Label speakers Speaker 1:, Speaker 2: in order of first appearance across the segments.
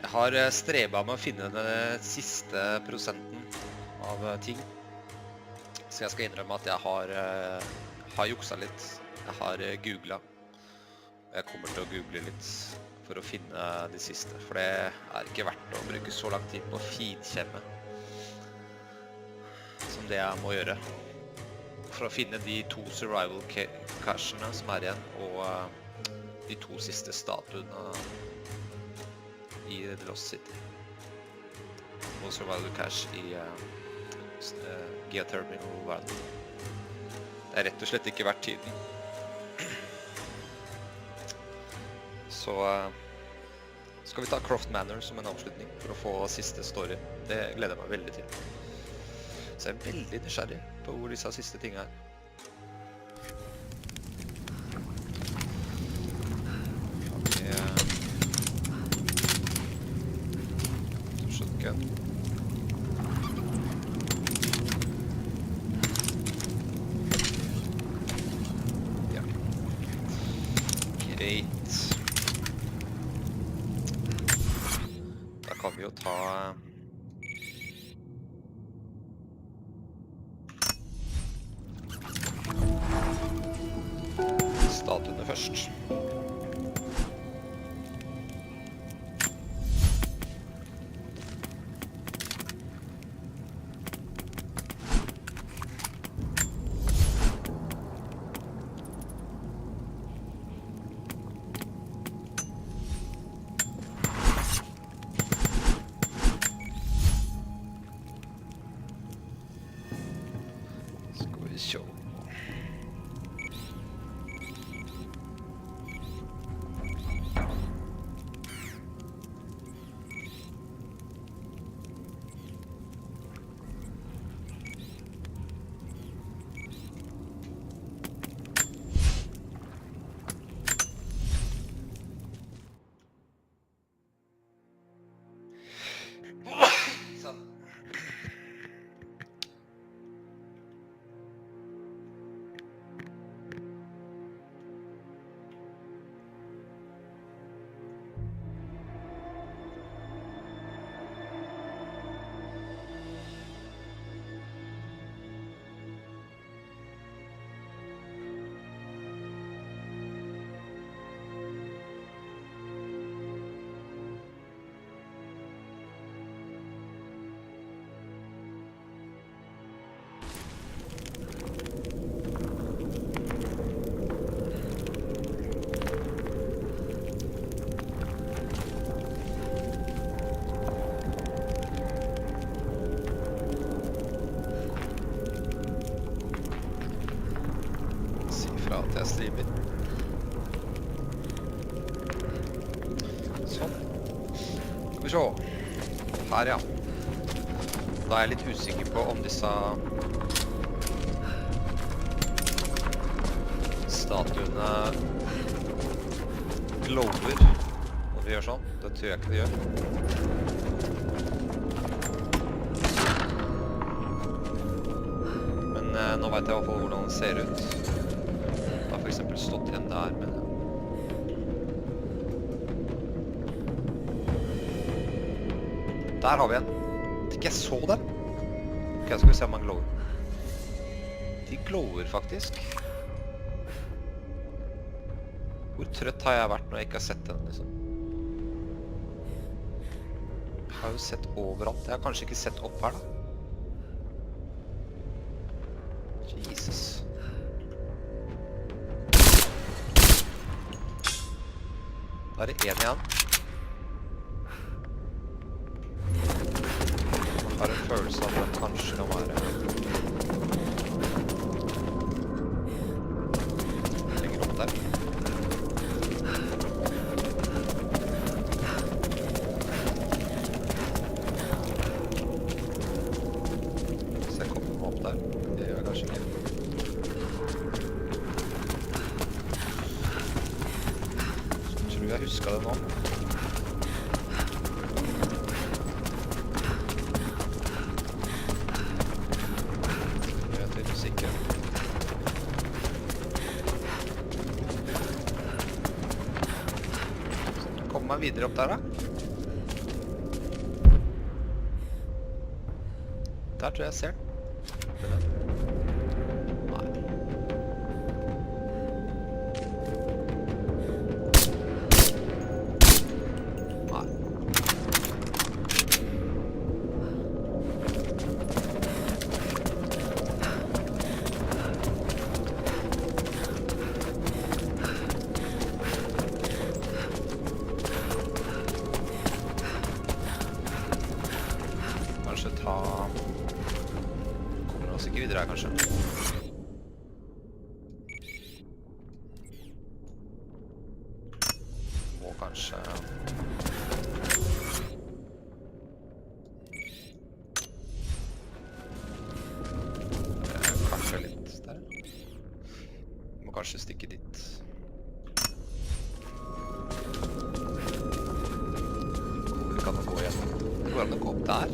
Speaker 1: Jeg har strebet med å finne den siste prosenten av ting. Så jeg skal innrømme at jeg har jukset litt. Jeg har googlet. Jeg kommer til å google litt for å finne de siste. For det er ikke verdt å bruke så lang tid på å finkjemme som det jeg må gjøre. For å finne de 2 survival cachene som er igjen, og de 2 siste statuene i The Lost City. Og survival cache i geothermal-verden. Det er rett og slett ikke verdt tiden. Så skal vi ta Croft Manor som en avslutning for å få siste story. Det gleder jeg meg veldig til. Så jeg er veldig nysgjerrig på hvor disse siste tingene er. Shotgun. Ja. Greit. Da kan vi jo ta statuene først. Skal vi se. Sånn. At jeg streamer. Sånn. Skal vi se. Her, ja. Da er jeg litt usikker på om disse statuene glower når vi gjør sånn. Det tror jeg ikke de gjør. Men nå vet jeg i hvert fall hvordan det ser ut. For eksempel stått igjen der, men der har vi en. Ikke jeg så den. Ok, skal vi se om han glower. De glower faktisk. Hvor trøtt har jeg vært når jeg ikke har sett den, liksom? Jeg har jo sett overalt. Jeg har kanskje ikke sett opp her, da. Jesus. Da er det en igjen. Jeg har en følelse av at det kanskje kan være. Lenger opp der. Så jeg kommer meg opp der. Det gjør jeg kanskje ikke. Jeg husker det nå. Jeg er litt usikker. Kom meg videre opp der, da. Der tror jeg ser den. Det er den. Nei. Nei. Kanskje ta... Kommer oss ikke videre her, kanskje. Må kanskje... Kanskje litt der. Må kanskje stikke dit. Hvor kan det gå igjen? Det går an å gå opp der.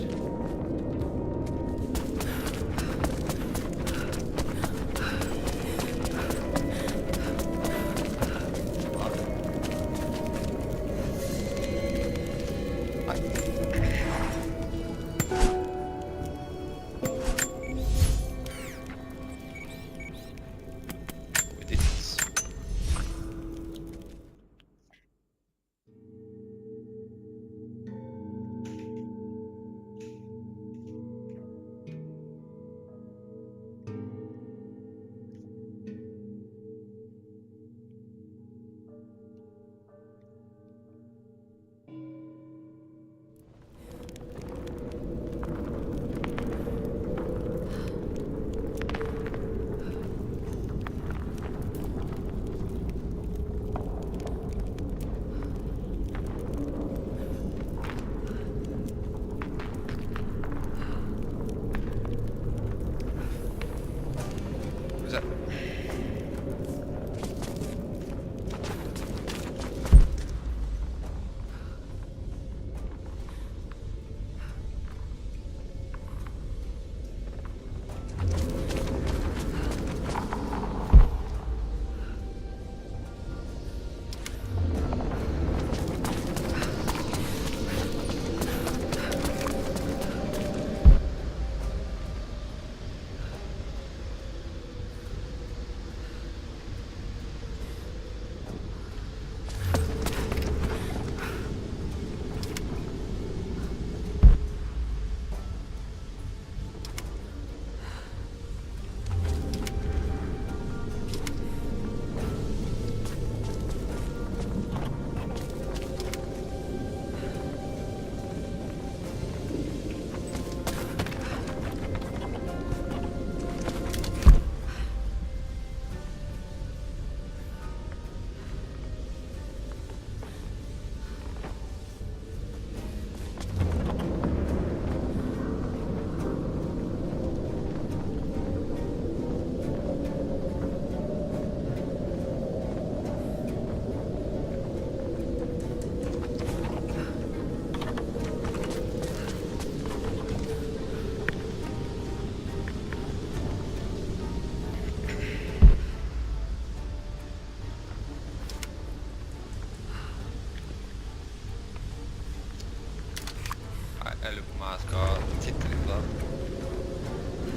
Speaker 1: Jeg lurer på om jeg skal titte litt på det.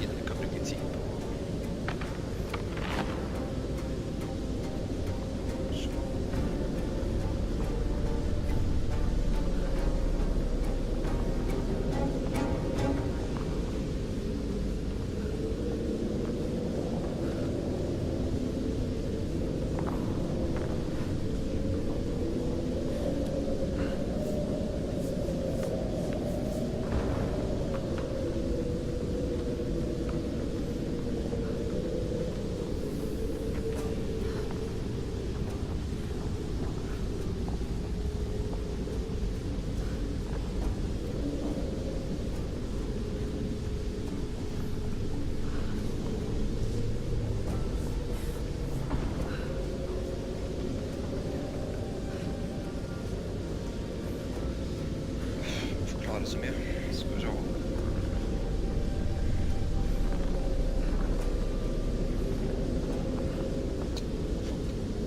Speaker 1: Gitt vi kan bruke tid på. Forklare så mye. Skal vi se.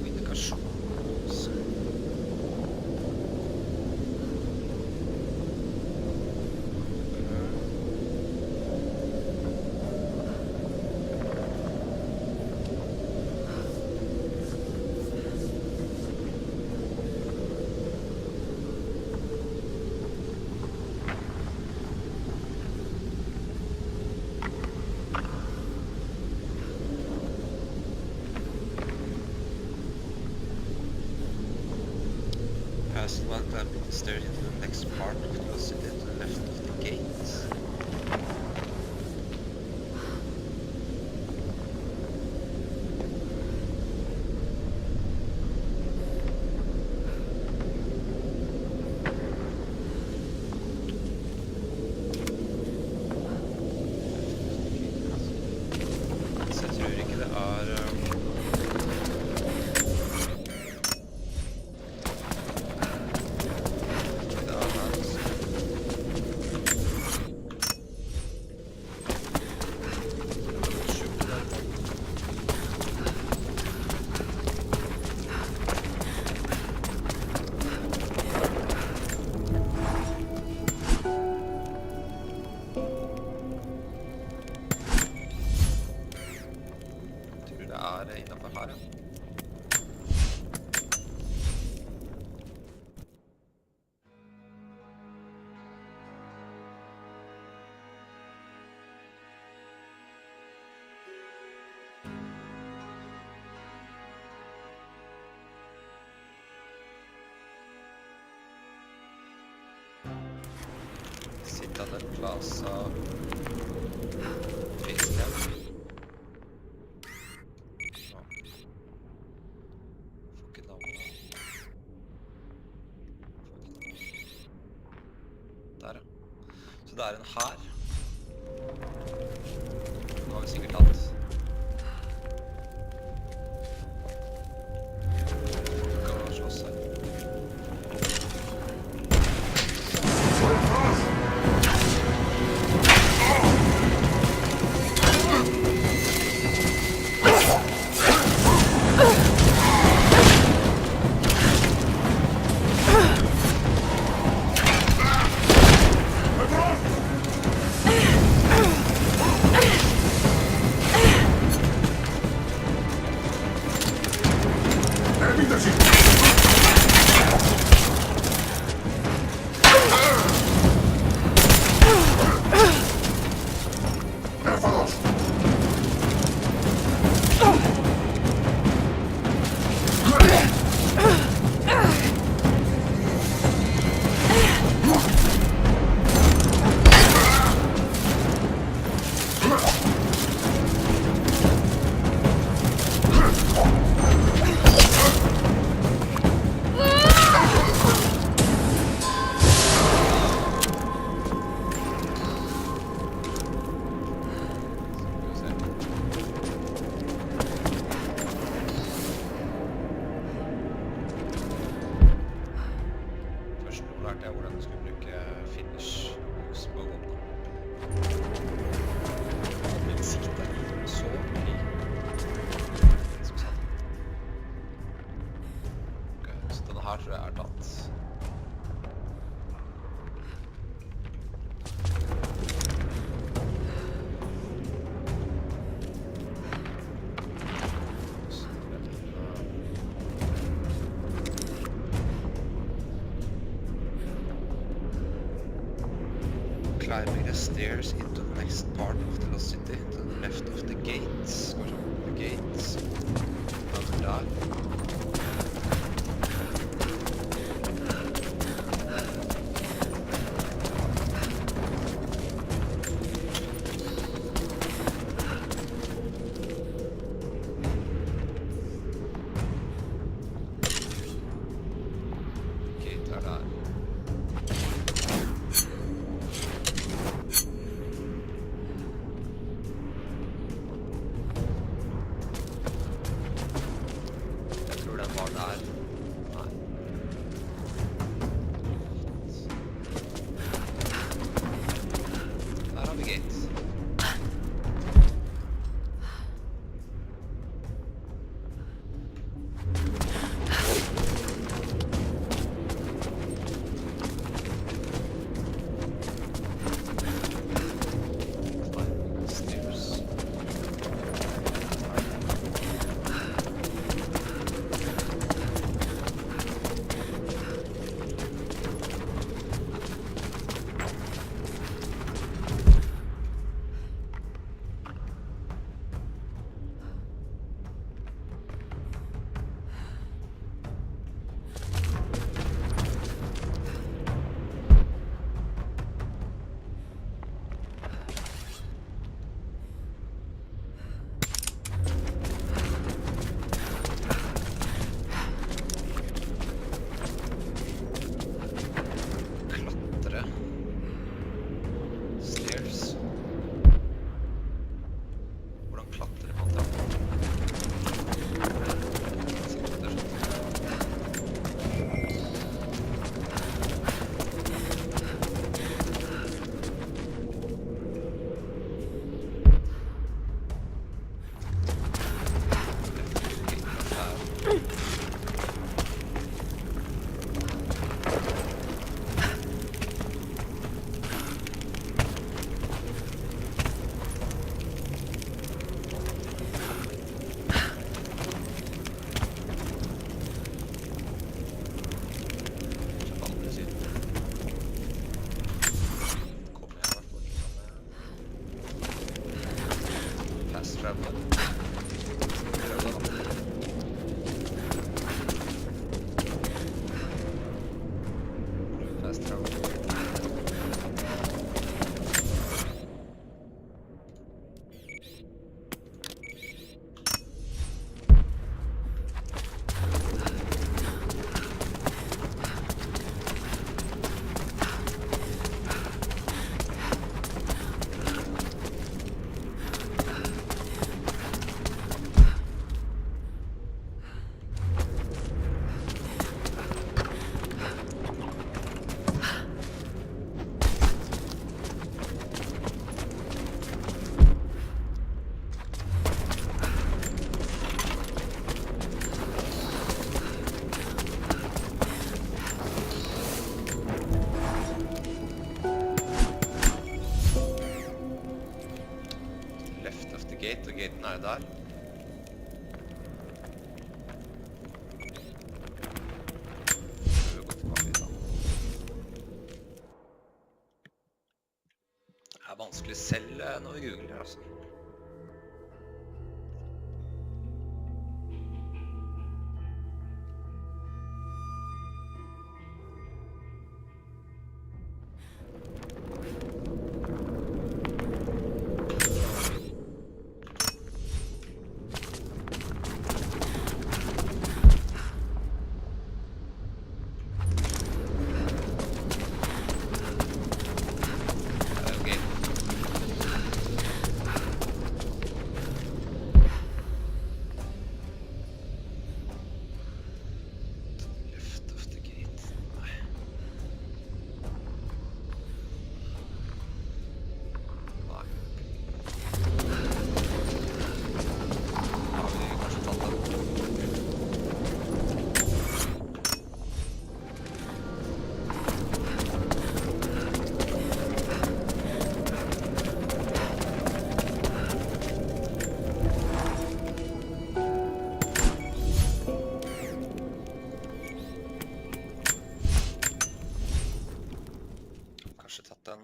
Speaker 1: Indikasjon. stairs into the next part of the city to the left of the gate. Så jeg tror ikke det er innenfor her, ja. Citadel Plaza Facecam. Der, ja. Så det er en her. Den har vi sikkert hatt. Kan vi slåss her. Lærte jeg hvordan jeg skulle bruke finish moves på gående. Litt sikte. Så mye. Som sagt. Ok, så denne her tror jeg er tatt. Climbing the stairs into the next part of the lost city, to the left of the gates. Skal vi se, the gates. Over der. Gate er der. er jo der. Prøver å gå tilbake litt da. Det er vanskelig selv når vi googler, altså.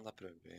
Speaker 1: Da prøver vi.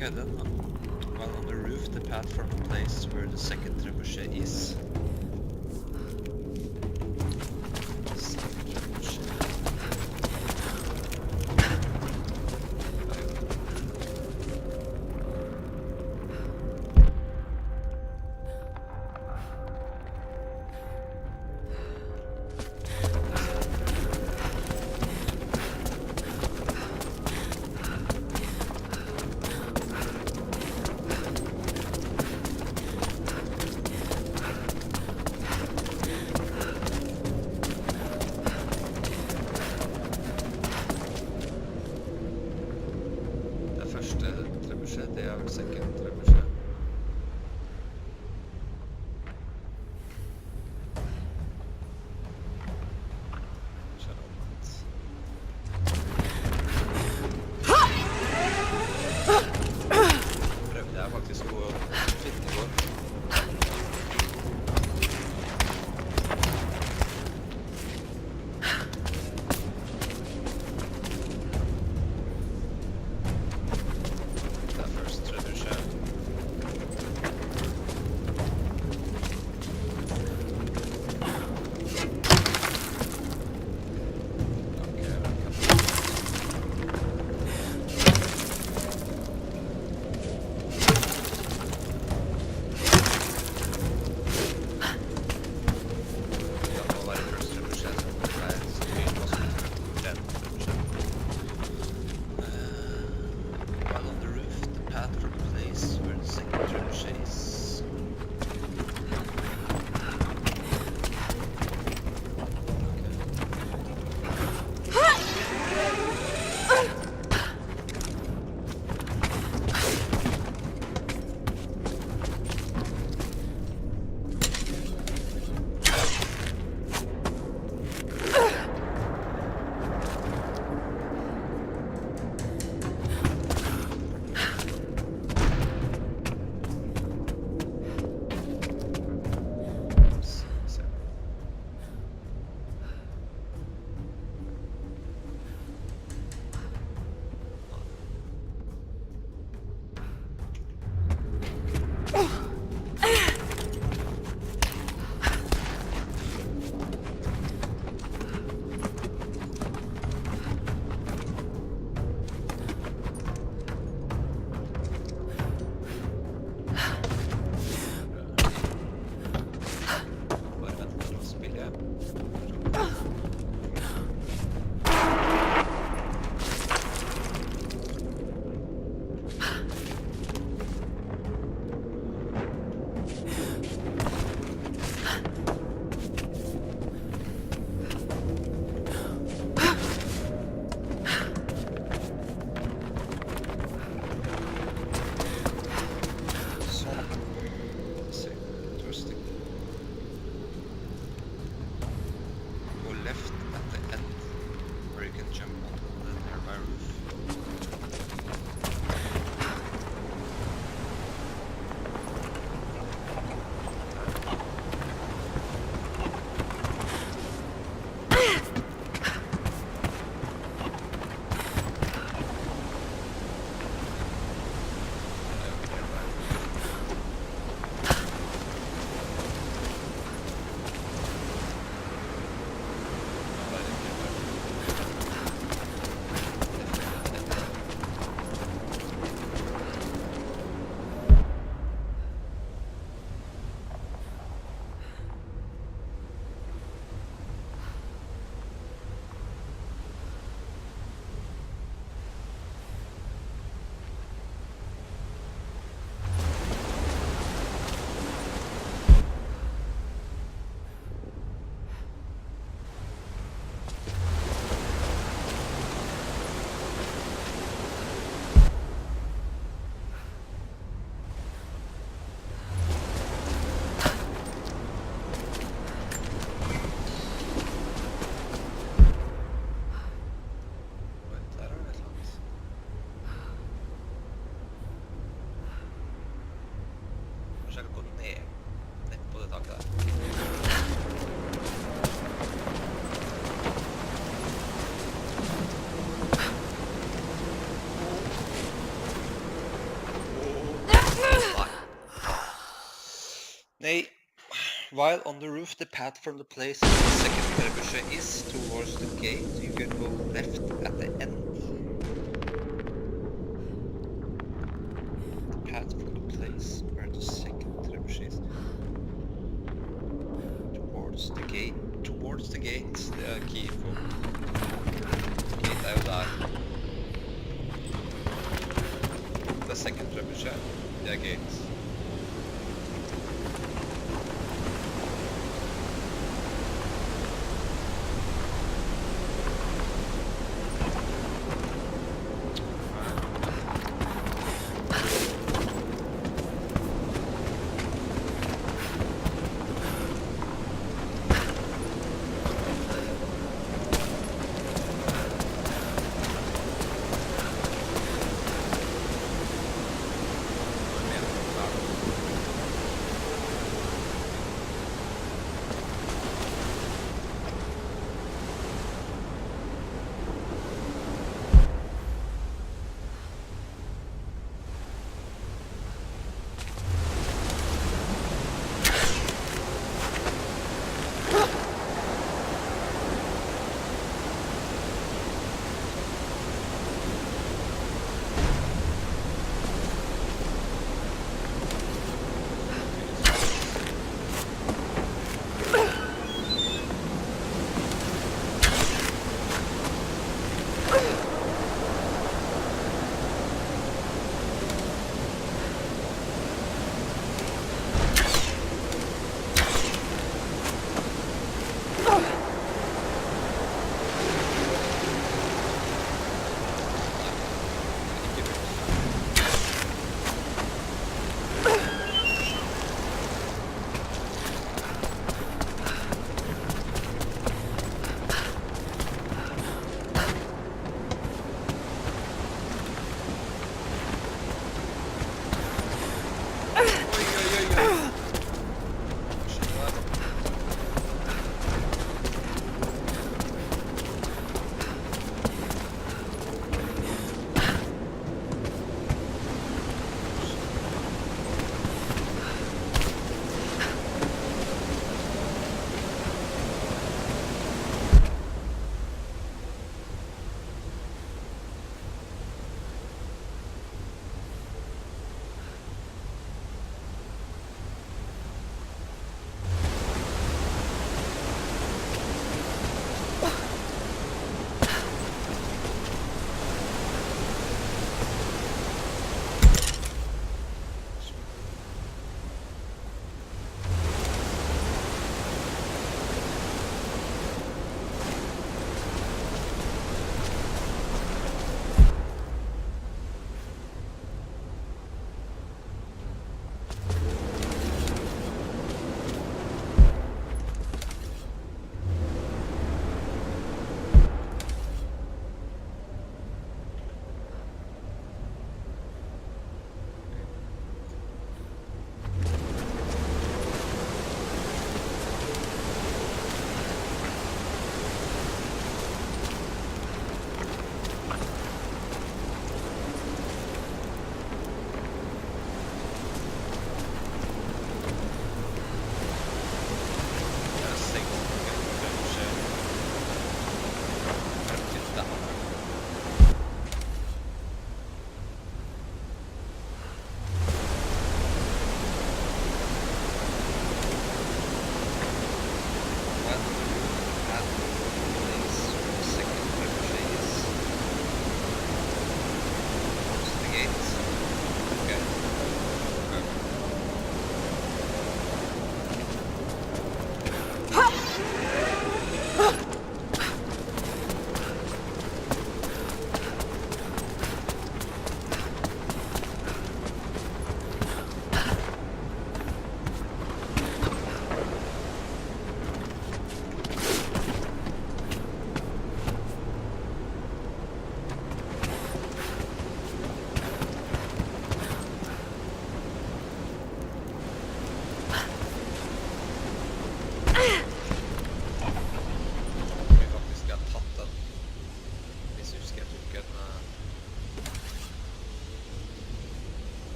Speaker 1: Okay then, while on the roof, the path from the place where the second trebuchet is. second trebuchet. Prøvde jeg faktisk å finne i går. Det er first trebuchet. Nay, while on the roof, the path from the place the second trebuchet is towards the gate. You can go left at the end. The path from the place where the second trebuchet is towards the gate. Towards the gate. Det er key for. Gate er jo der. The second trebuchet. Det er gate.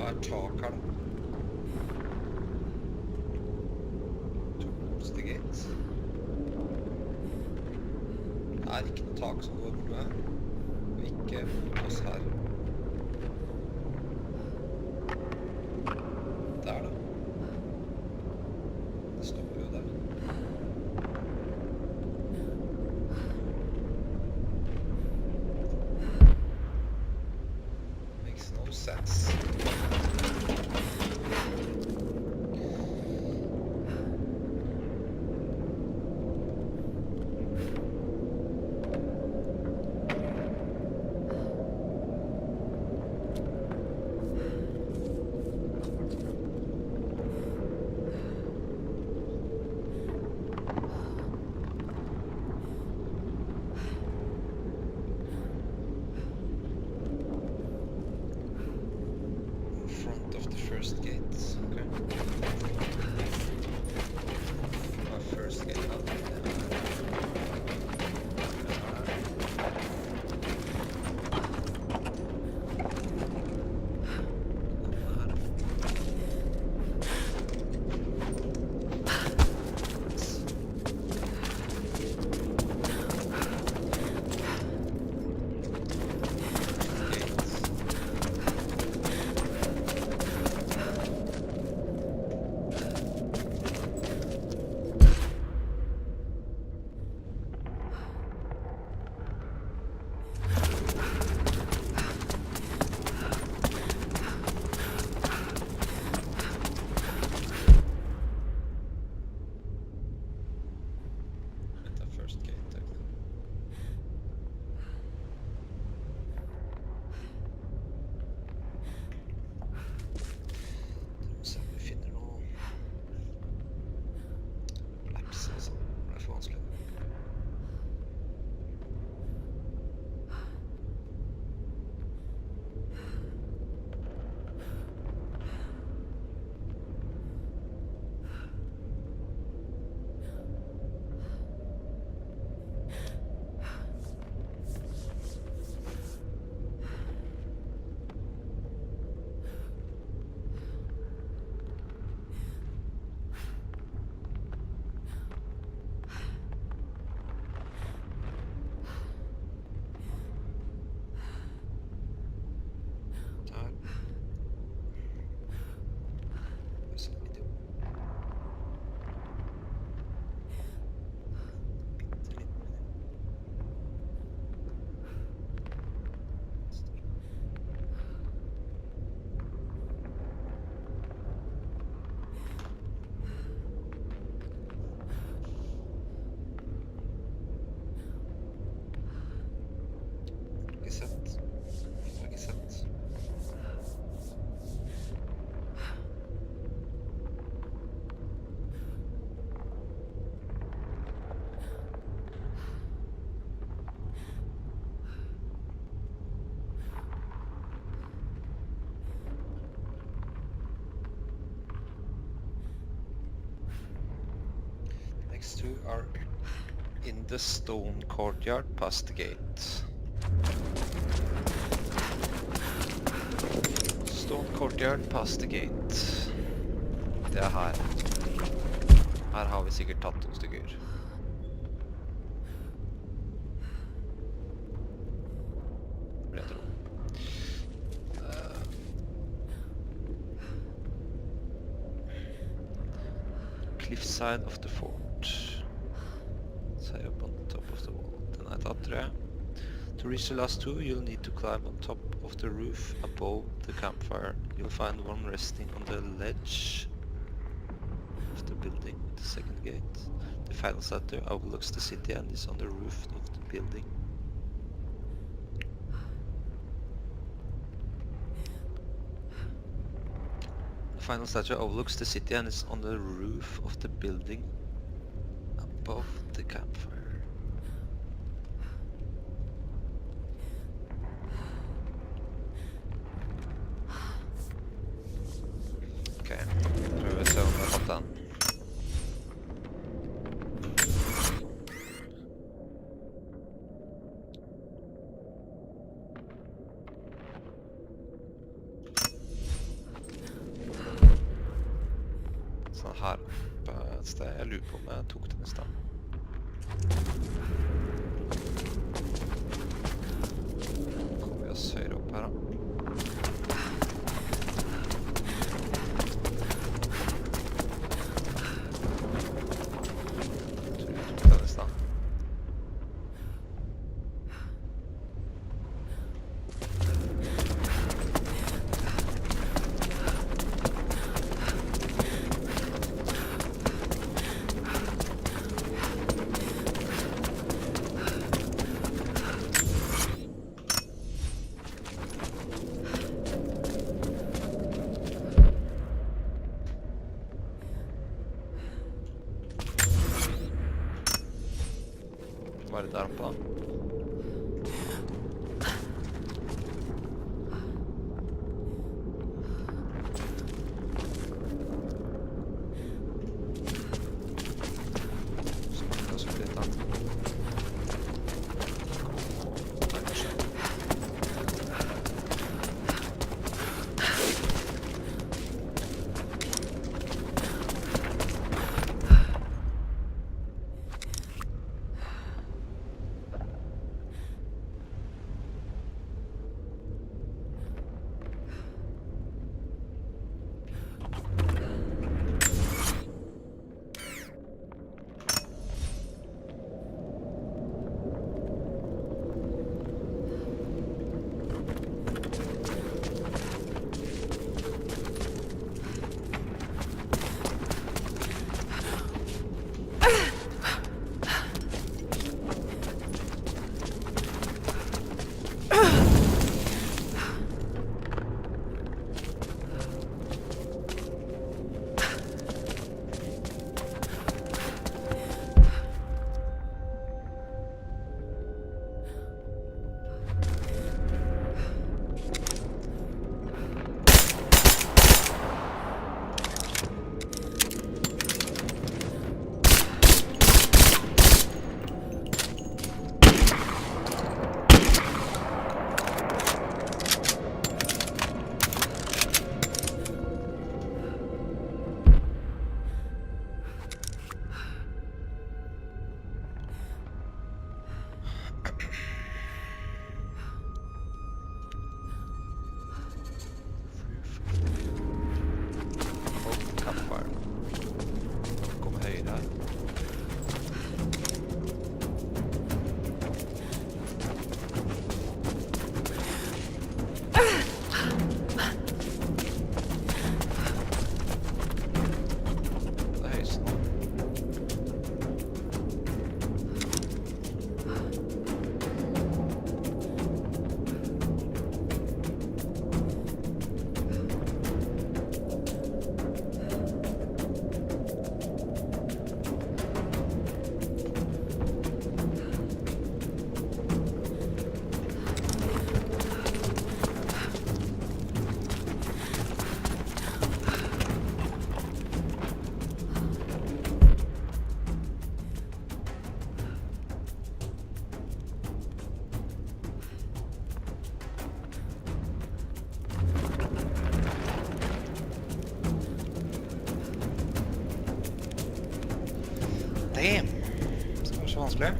Speaker 1: tak her da? Towards the gate. Det er ikke noe tak som går borte her. Og ikke mot oss her. Der da. Det stopper jo der. Makes no sense. Front of the first gate. Okay. First gate now. Next two are in the stone courtyard past the gate. Stone courtyard past the gate. Det er her. Her har vi sikkert tatt 2 stykker. Vil jeg tro. Cliffside of the fort. Say up on top of the wall. Den har jeg tatt, tror jeg. To reach the last two, you'll need to climb on top of the roof above the campfire. You'll find one resting on the ledge of the building, the second gate. The final statue overlooks the city and is on the roof of the building. The final statue overlooks the city and is on the roof of the building above the campfire. Ok, prøver vi å se om vi har fått den. her oppe et sted. Jeg lurer på om jeg tok den i sted. Kommer vi oss høyere opp her da. Jeg tror jeg tok den i sted. Hva er det der oppe da? Så det litt da. Nei, kanskje. Damn! Det var så vanskelig.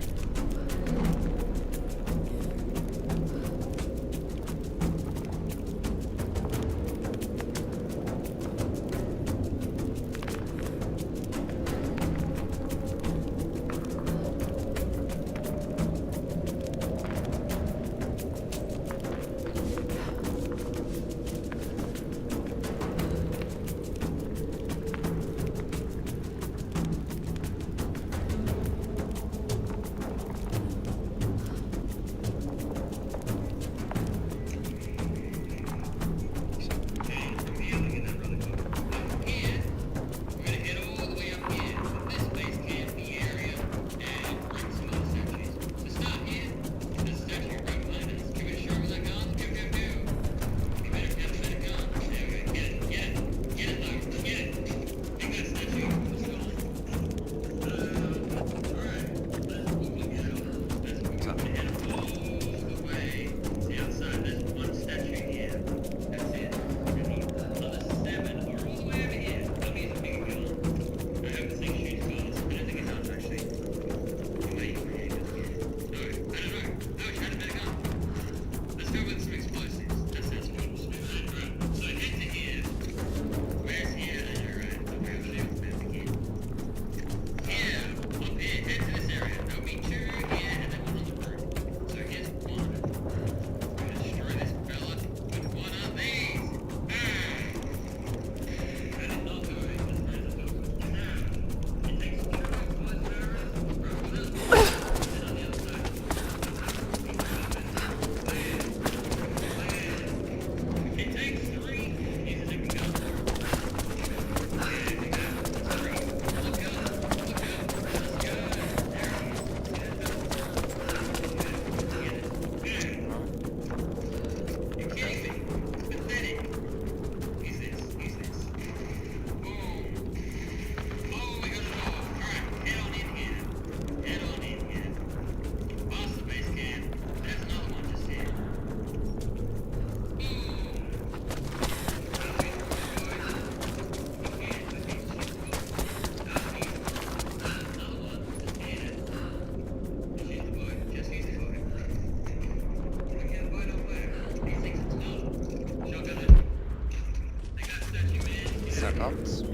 Speaker 1: tatt. Så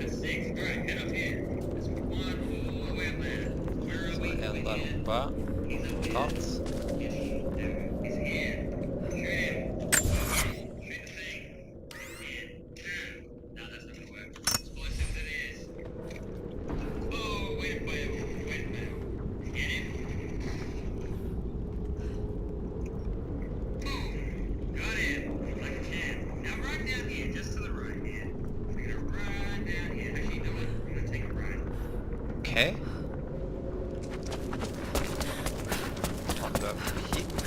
Speaker 1: er det en der oppe. Tatt. Ok. Han løp hit.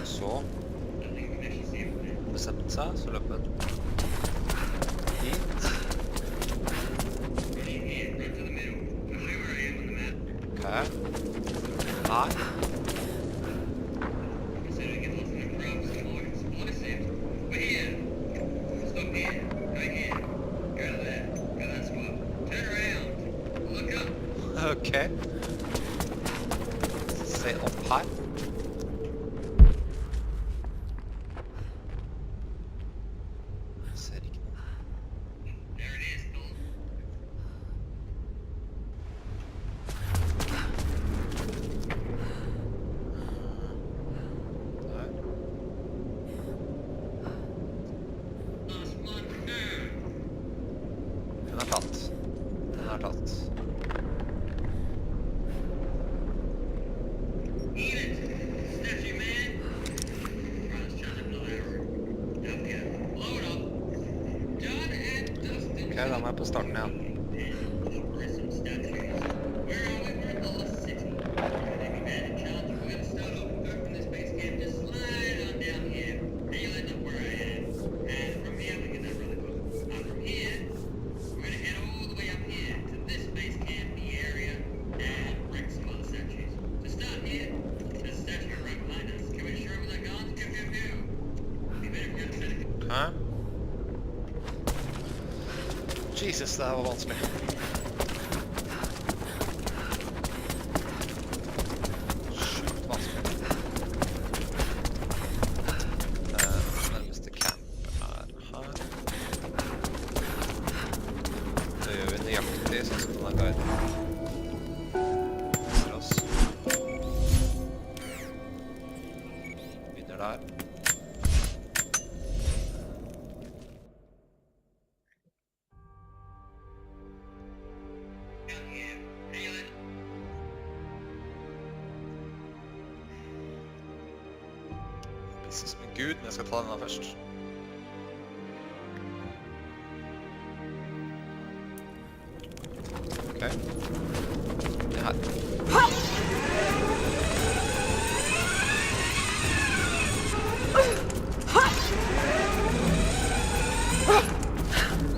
Speaker 1: Så bestemte seg, så løp han hit. Ok. Her. Ok. Se opp her. Ser ikke noe. Der. Den er tatt. Den er tatt. Ok, da må jeg på starten igjen. Ok. Jesus, det her var vanskelig. Sjukt vanskelig. Nærmeste camp er her. Det gjør vi nøyaktig, sånn som denne guiden viser oss. Begynner der. Som en gud, men jeg skal ta denne først. Ok. Det her.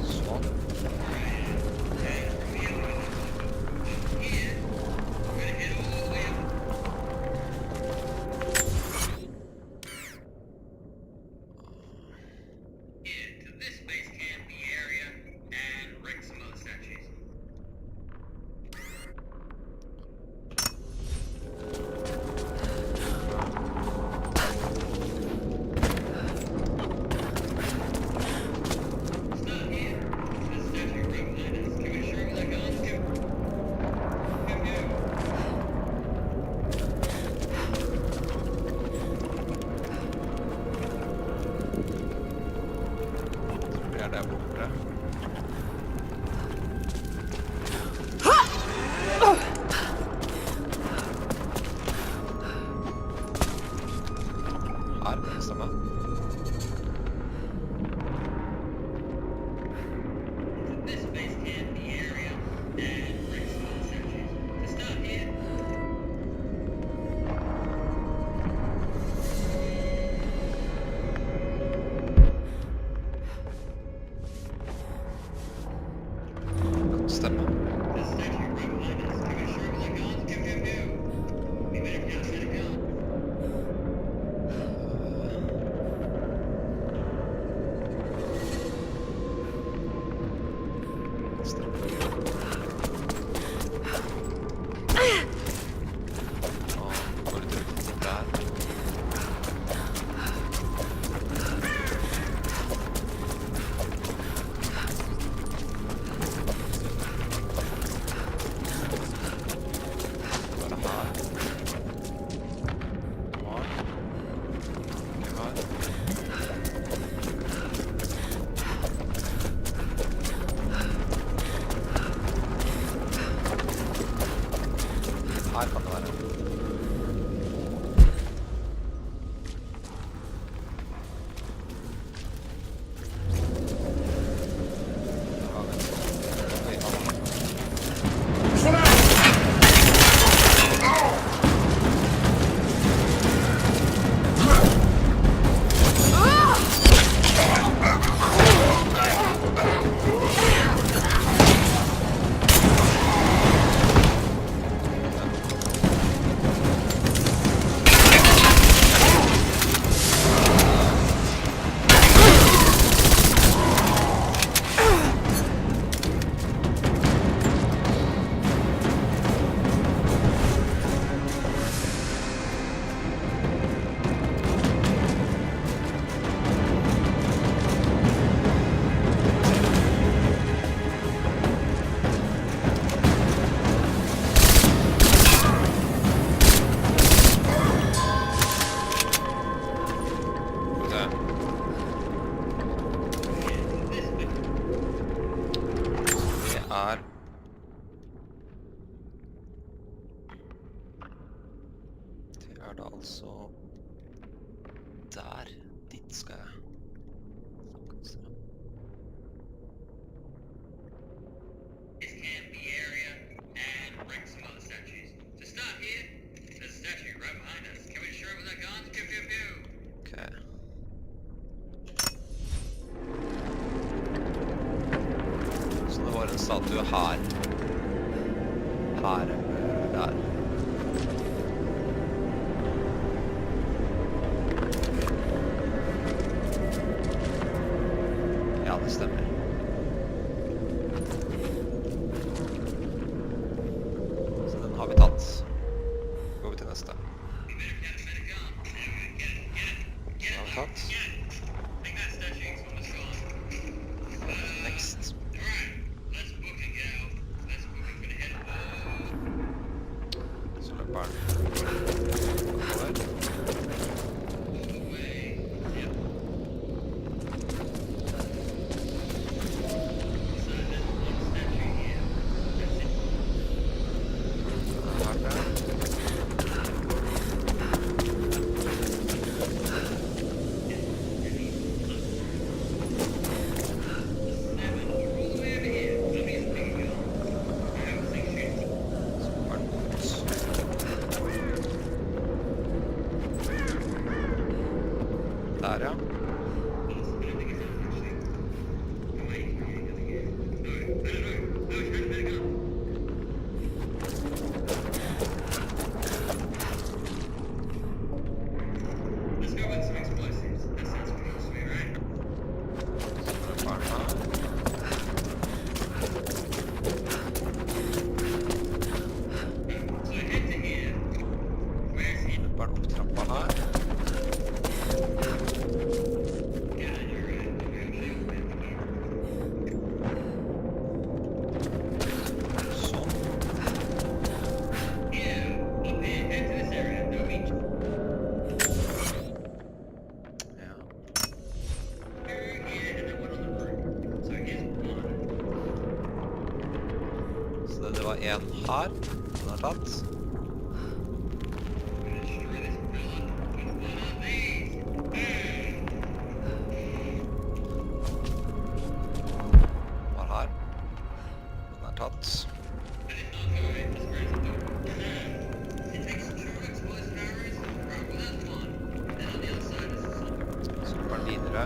Speaker 1: Sånn. Der borte. Her, det stemmer. Stemmer. her. Det er da altså der. Dit skal jeg. Statue her. Her eller der. Ja, det stemmer. Så den har vi tatt. Går vi til neste. Den har vi tatt. Next. Der, ja. Bare opp trappa her. Det var en her, den har tatt. Var her, den har tatt. Så går den videre.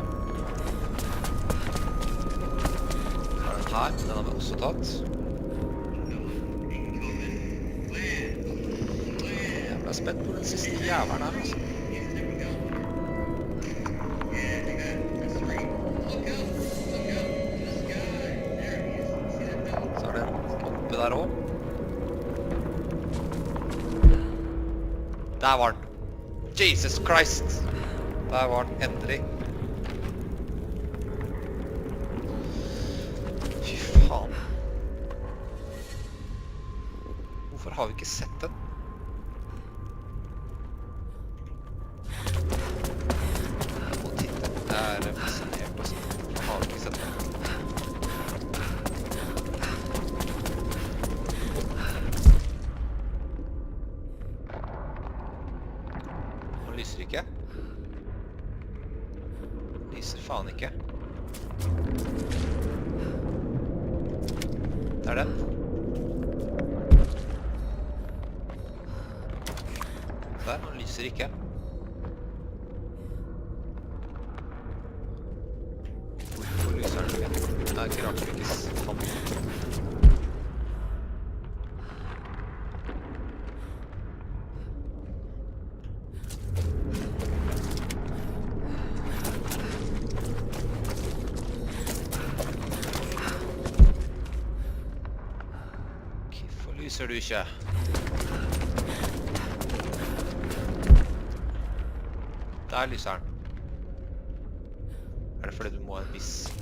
Speaker 1: Så er den her, den har vi også tatt. Jeg er spent på den siste jæveren her, altså. Så er det oppe der også. Der var den. Jesus Christ! Der var den endelig. Fy faen. Hvorfor har vi ikke sett den? Jeg er fascinert også. Jeg har ikke sett den. Den lyser ikke. Den lyser faen ikke. Det er den. Der, den lyser ikke. Hvorfor lyser den ikke? Det er ikke rart vi ikke fant den. Hvorfor lyser du ikke? Der lyser den. Er det fordi du må ha en viss?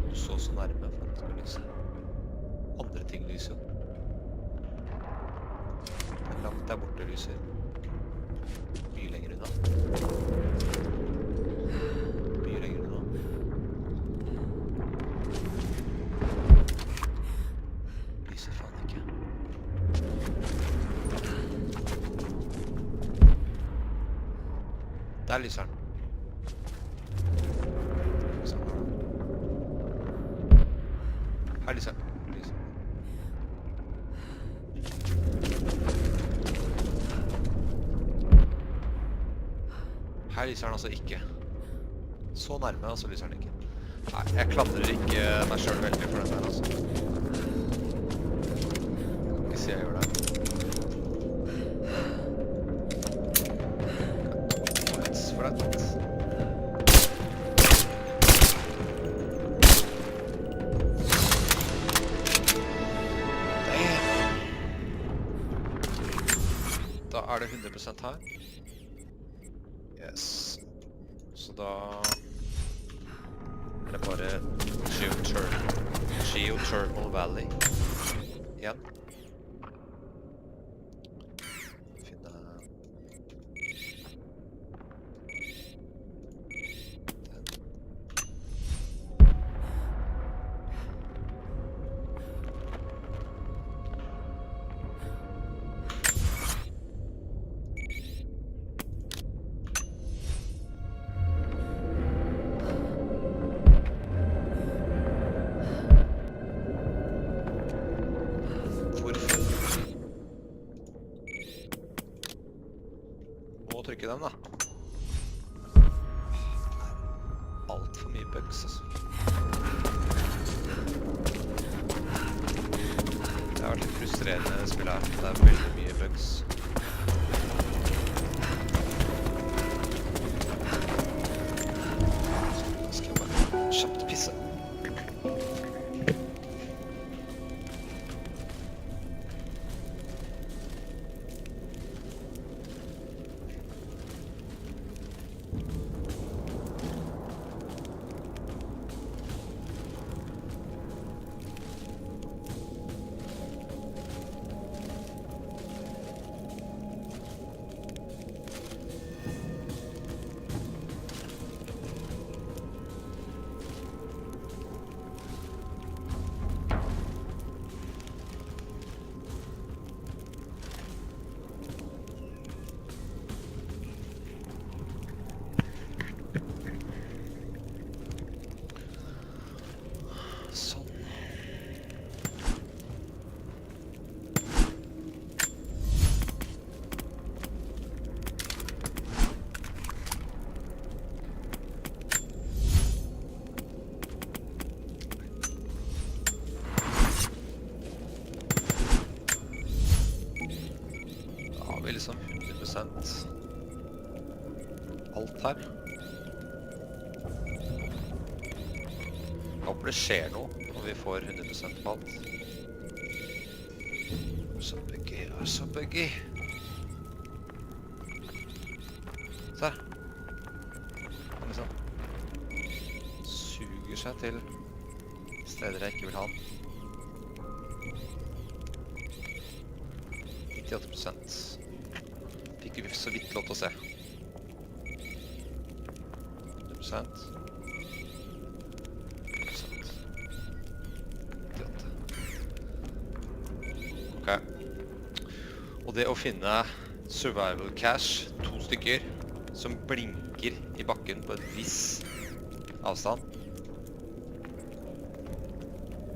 Speaker 1: Du så så nærme for at det skulle lyse. Andre ting lyser. Langt der borte lyser. Mye lenger unna. Mye lenger unna. Lyser faen ikke. Der lyser den. Her lyser den. Her lyser den altså ikke. Så nærme, og så lyser den ikke. Nei, jeg klandrer ikke meg selv veldig for den der, altså. Jeg kan ikke si jeg gjør det. Points for det. Da er det 100% her. Yes. Så da er det bare Geothermal Valley igjen. Finne den. Trykke den da. Alt for mye bugs, altså. Det har vært litt frustrerende spill her. Det er veldig mye bugs. Så skal jeg bare kjapt pisse. Liksom 100% alt her. Jeg håper det skjer noe når vi får 100% på alt. Så buggy. Se her. Liksom suger seg til steder jeg ikke vil ha den. 98%. Fikk vi så vidt lov til å se. 100%. 98. Ok. Og det å finne survival cache, 2 stykker, som blinker i bakken på en viss avstand.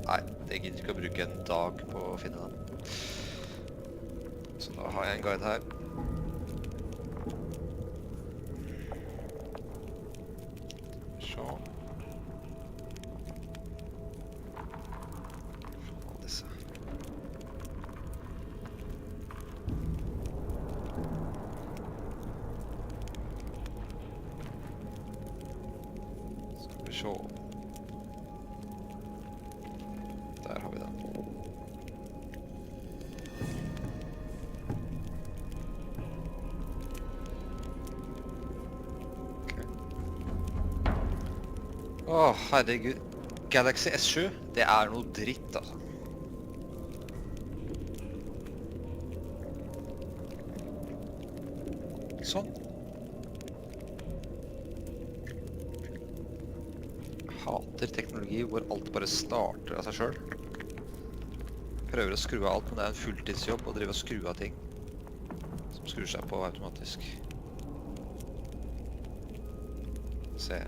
Speaker 1: Nei, det gidder ikke å bruke en dag på å finne den. Så da har jeg en guide her. Så. Og disse. Skal vi se. Der har vi den. Åh, herregud. Galaxy S7, det er noe dritt, altså. Sånn. Jeg hater teknologi hvor alt bare starter av seg selv. Prøver å skru av alt, men det er en fulltidsjobb å drive og skru av ting som skrur seg på automatisk. Se.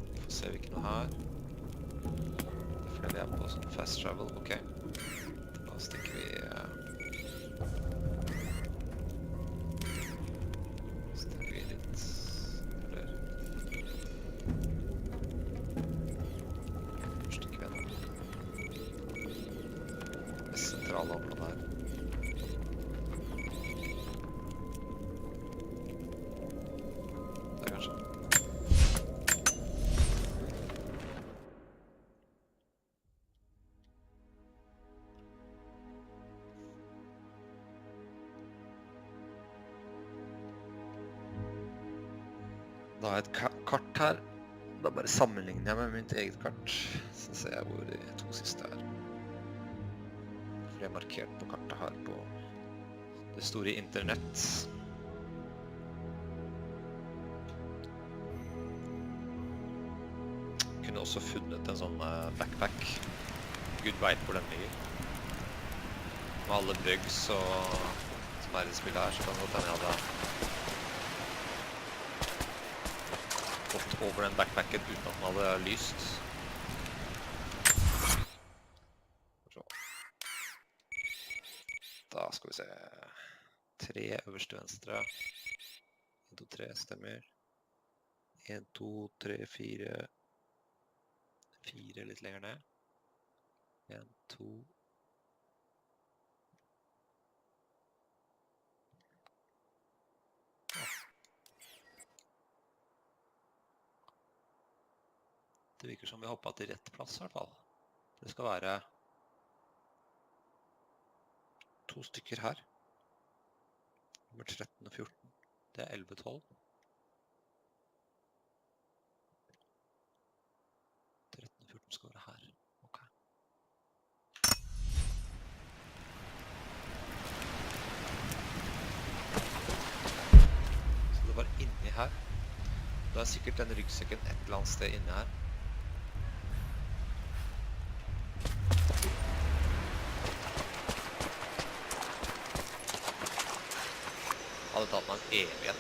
Speaker 1: Vi får se hvilken noe her. Fordi vi er på sånn fast travel, ok. Da stikker vi... stikker vi litt... Eller... Hvor stikker vi nå? Det sentrale området her. Der kanskje. Da har jeg et kart her. Da bare sammenligner jeg med mitt eget kart. Så ser jeg hvor de to siste er. For jeg har markert på kartet her på det store internett. Jeg kunne også funnet en sånn backpack. Gud vet hvor den ligger. Med alle bugs og som er i spillet her, så kan det godt hende jeg hadde gått over den backpacken uten at den hadde lyst. Da skal vi se. 3 øverst til venstre. 1, 2, 3 stemmer. 1, 2, 3, 4. 4 litt lenger ned. 1, 2. Det virker som vi har hoppet til rett plass i hvert fall. Det skal være 2 stykker her. Nummer 13 og 14. Det er 11 og 12. 13 og 14 skal være her. Ok. Så det var inni her. Da er sikkert den ryggsekken et eller annet sted inni her. Hadde tatt meg en evighet.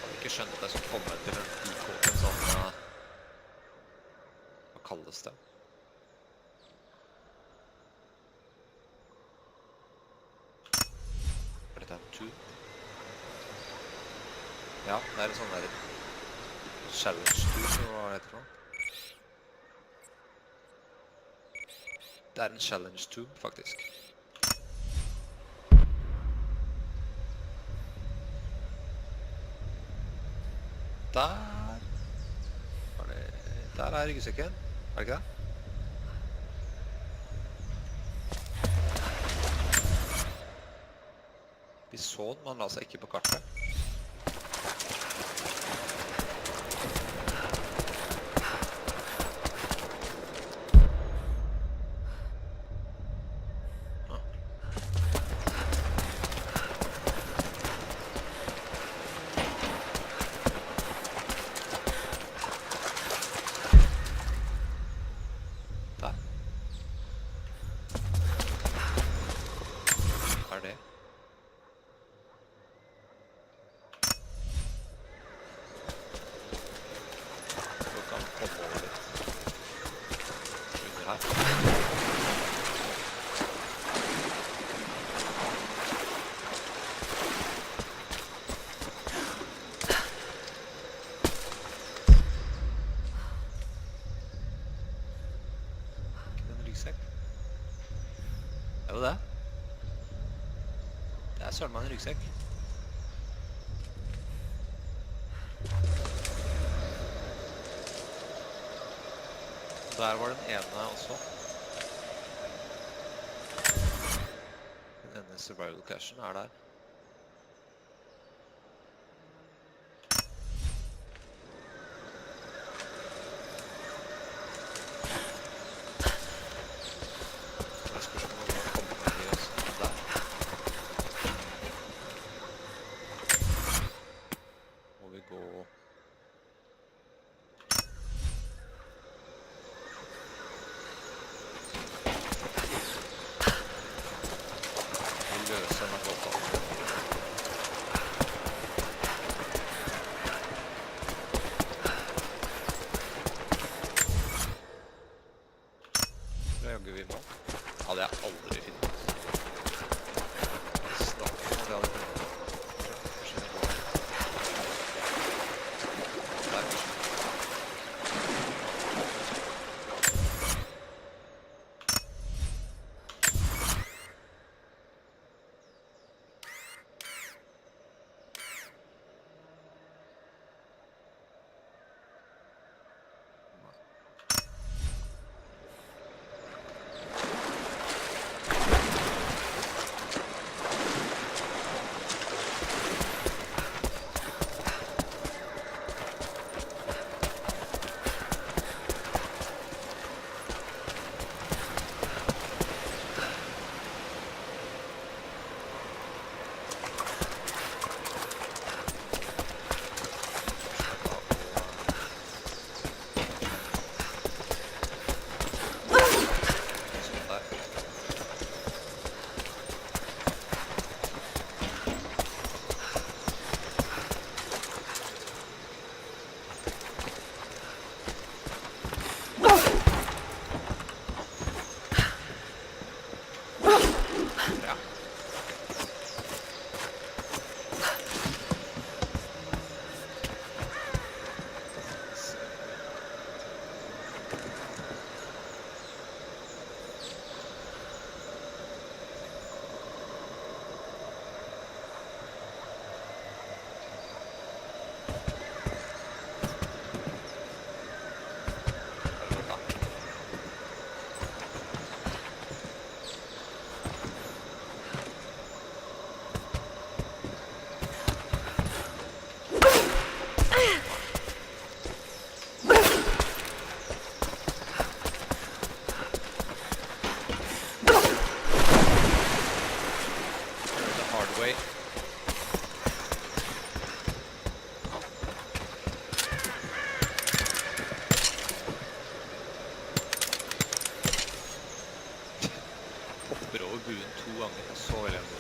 Speaker 1: Hadde ikke skjønt at jeg skulle komme til en sånn... Hva kalles det? Er dette en tube? Ja, det er en sånn der challenge tube, hva er det heter for noe? Det er en challenge tube, faktisk. Der er ryggsekken, er det ikke det? Vi så den, men han la seg ikke på kartet. Det var det. Det er søren meg en ryggsekk. Der var den ene også. Den ene survival cachen er der. Subway. Hopper over buen 2 ganger, så elendig.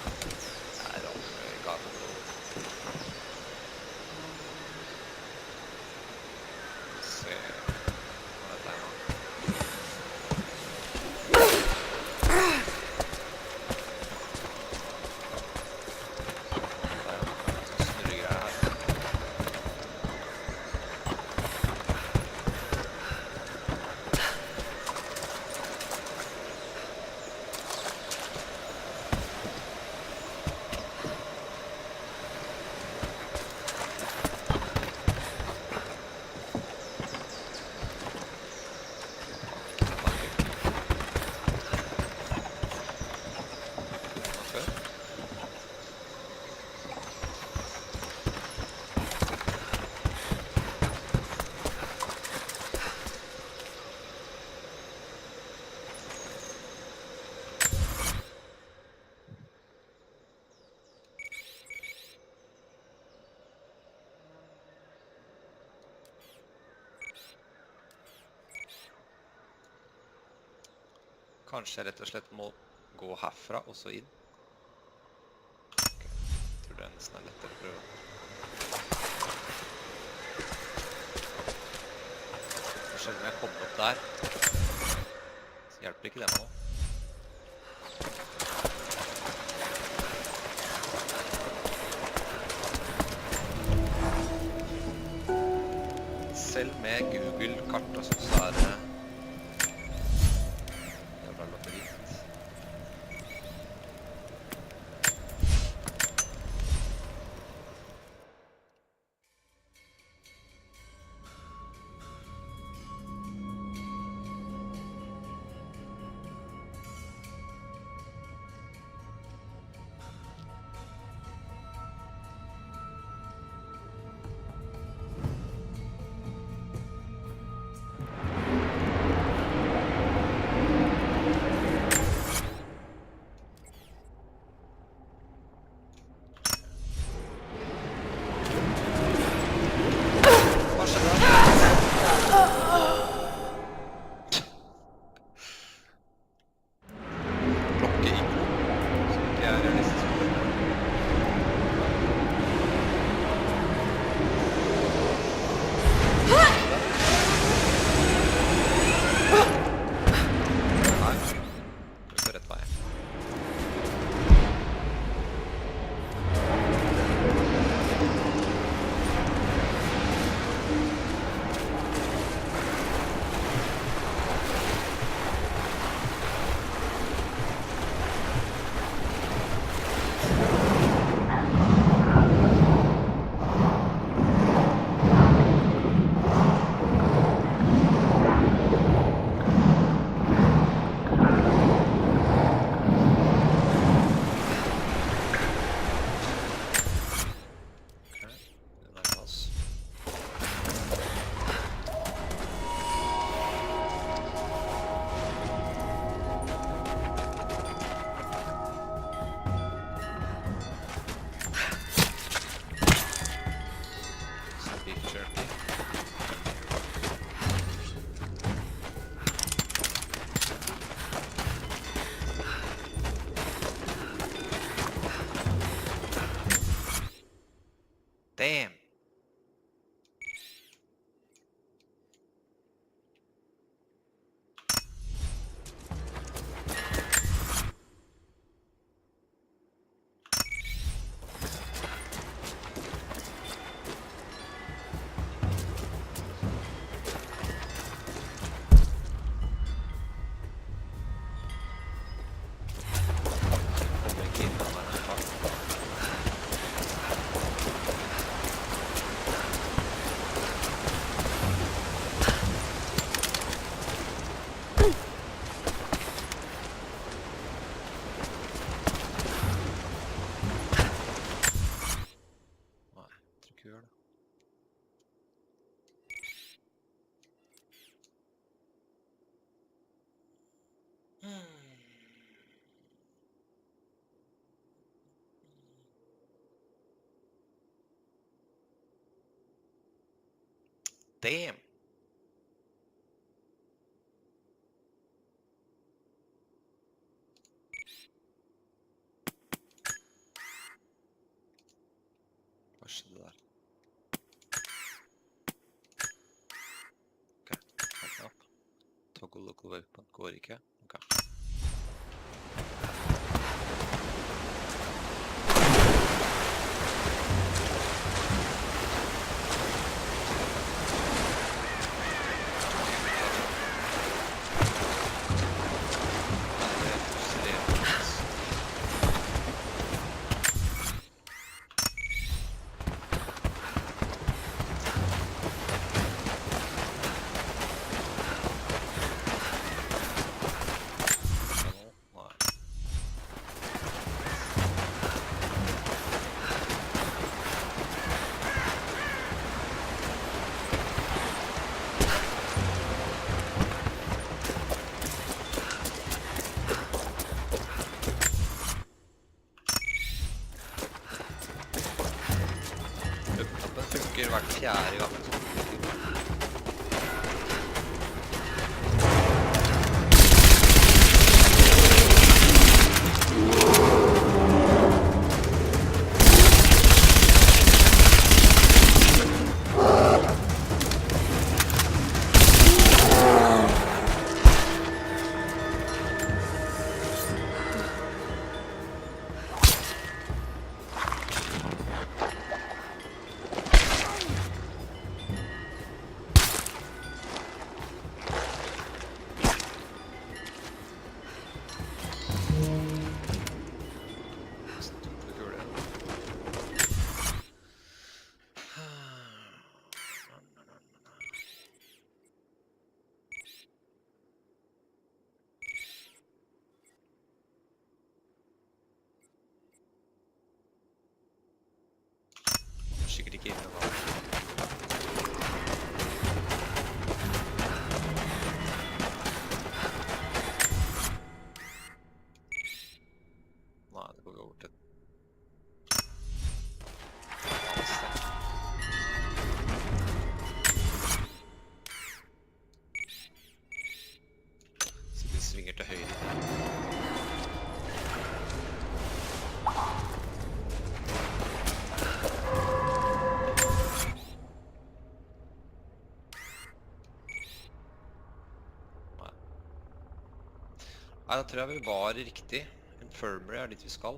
Speaker 1: Det er galt. Se hva dette er nå. Kanskje jeg rett og slett må gå herfra og så inn. Ok, jeg tror det nesten er lettere å prøve. For selv om jeg kommer opp der, så hjelper ikke det meg nå. Selv med Google-kart og sånn, så er det Damn. Damn. Hva skjedde der? Ok, helt opp. Toggle local weapon går ikke. Ok. Knappen funker hvert 4. gang. Sikkert ikke inne nå. Nei, det går vi over til. Så de svinger til høyre. Nei, da tror jeg vi var riktig. Infirmary dit vi skal.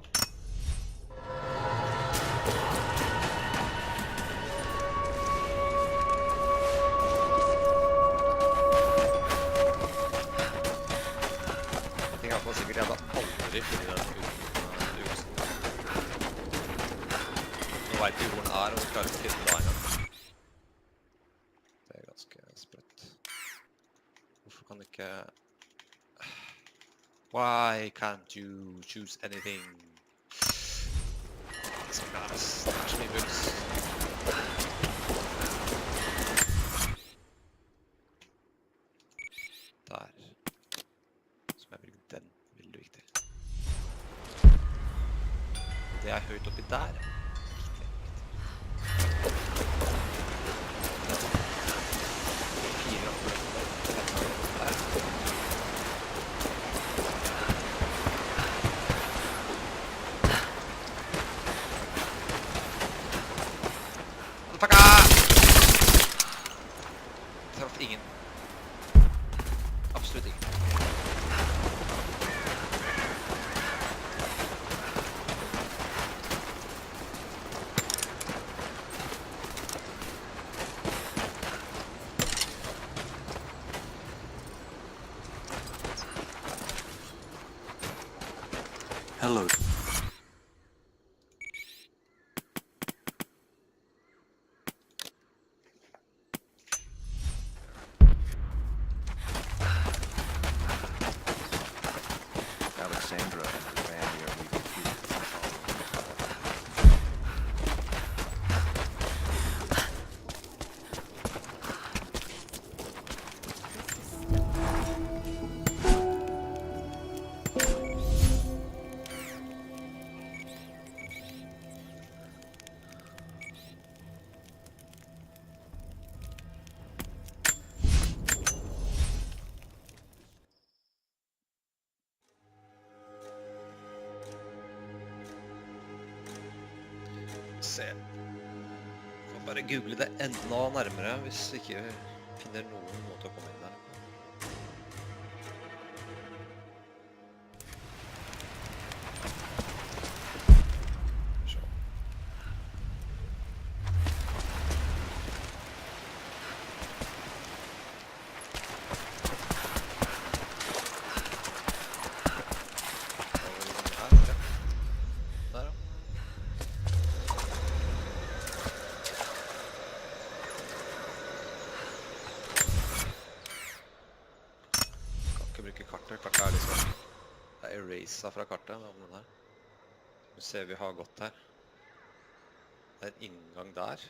Speaker 1: Jeg tenker på sikkert jeg hadde aldri funnet den uten usen. Nå vet vi hvor den og vi klarer ikke å finne den engang. Det ganske sprøtt. Hvorfor kan det ikke... Why can't you choose anything? Det er så mye bugs. Der. Så jeg bruker den. Veldig viktig. Det er høyt oppi der. Traff ingen. Absolutt ingen.
Speaker 2: Hello. Alexandra ran here. We defeated the
Speaker 1: se. Får bare google det enda nærmere hvis ikke vi finner noen måte å komme inn der. Kartet er liksom, det er erasa fra kartet om den her. Nu ser vi har gått her. Det er en inngang der.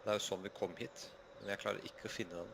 Speaker 1: Det er jo sånn vi kom hit, men jeg klarer ikke å finne den.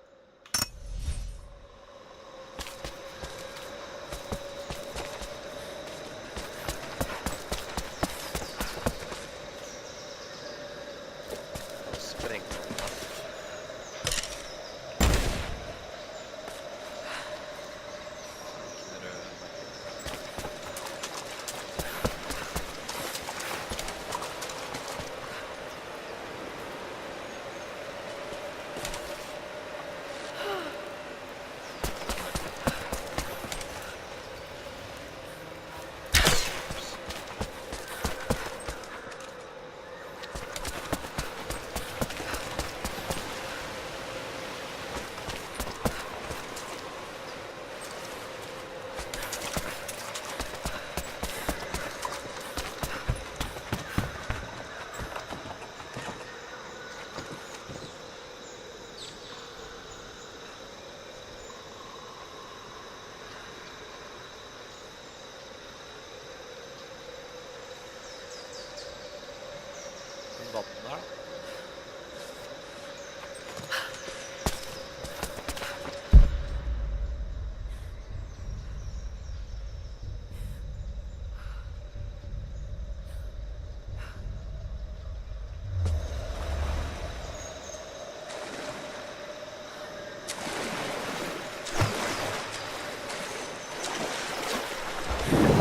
Speaker 1: Vann her.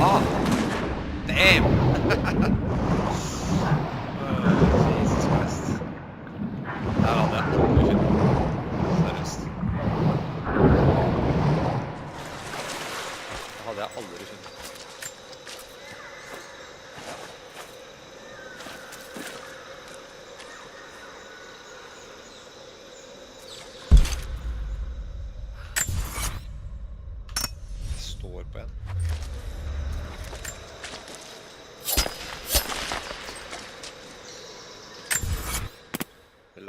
Speaker 1: Ah! Damn! Jesus Christ. Der hadde jeg aldri funnet. Seriøst. Det hadde jeg aldri funnet. Det står på en.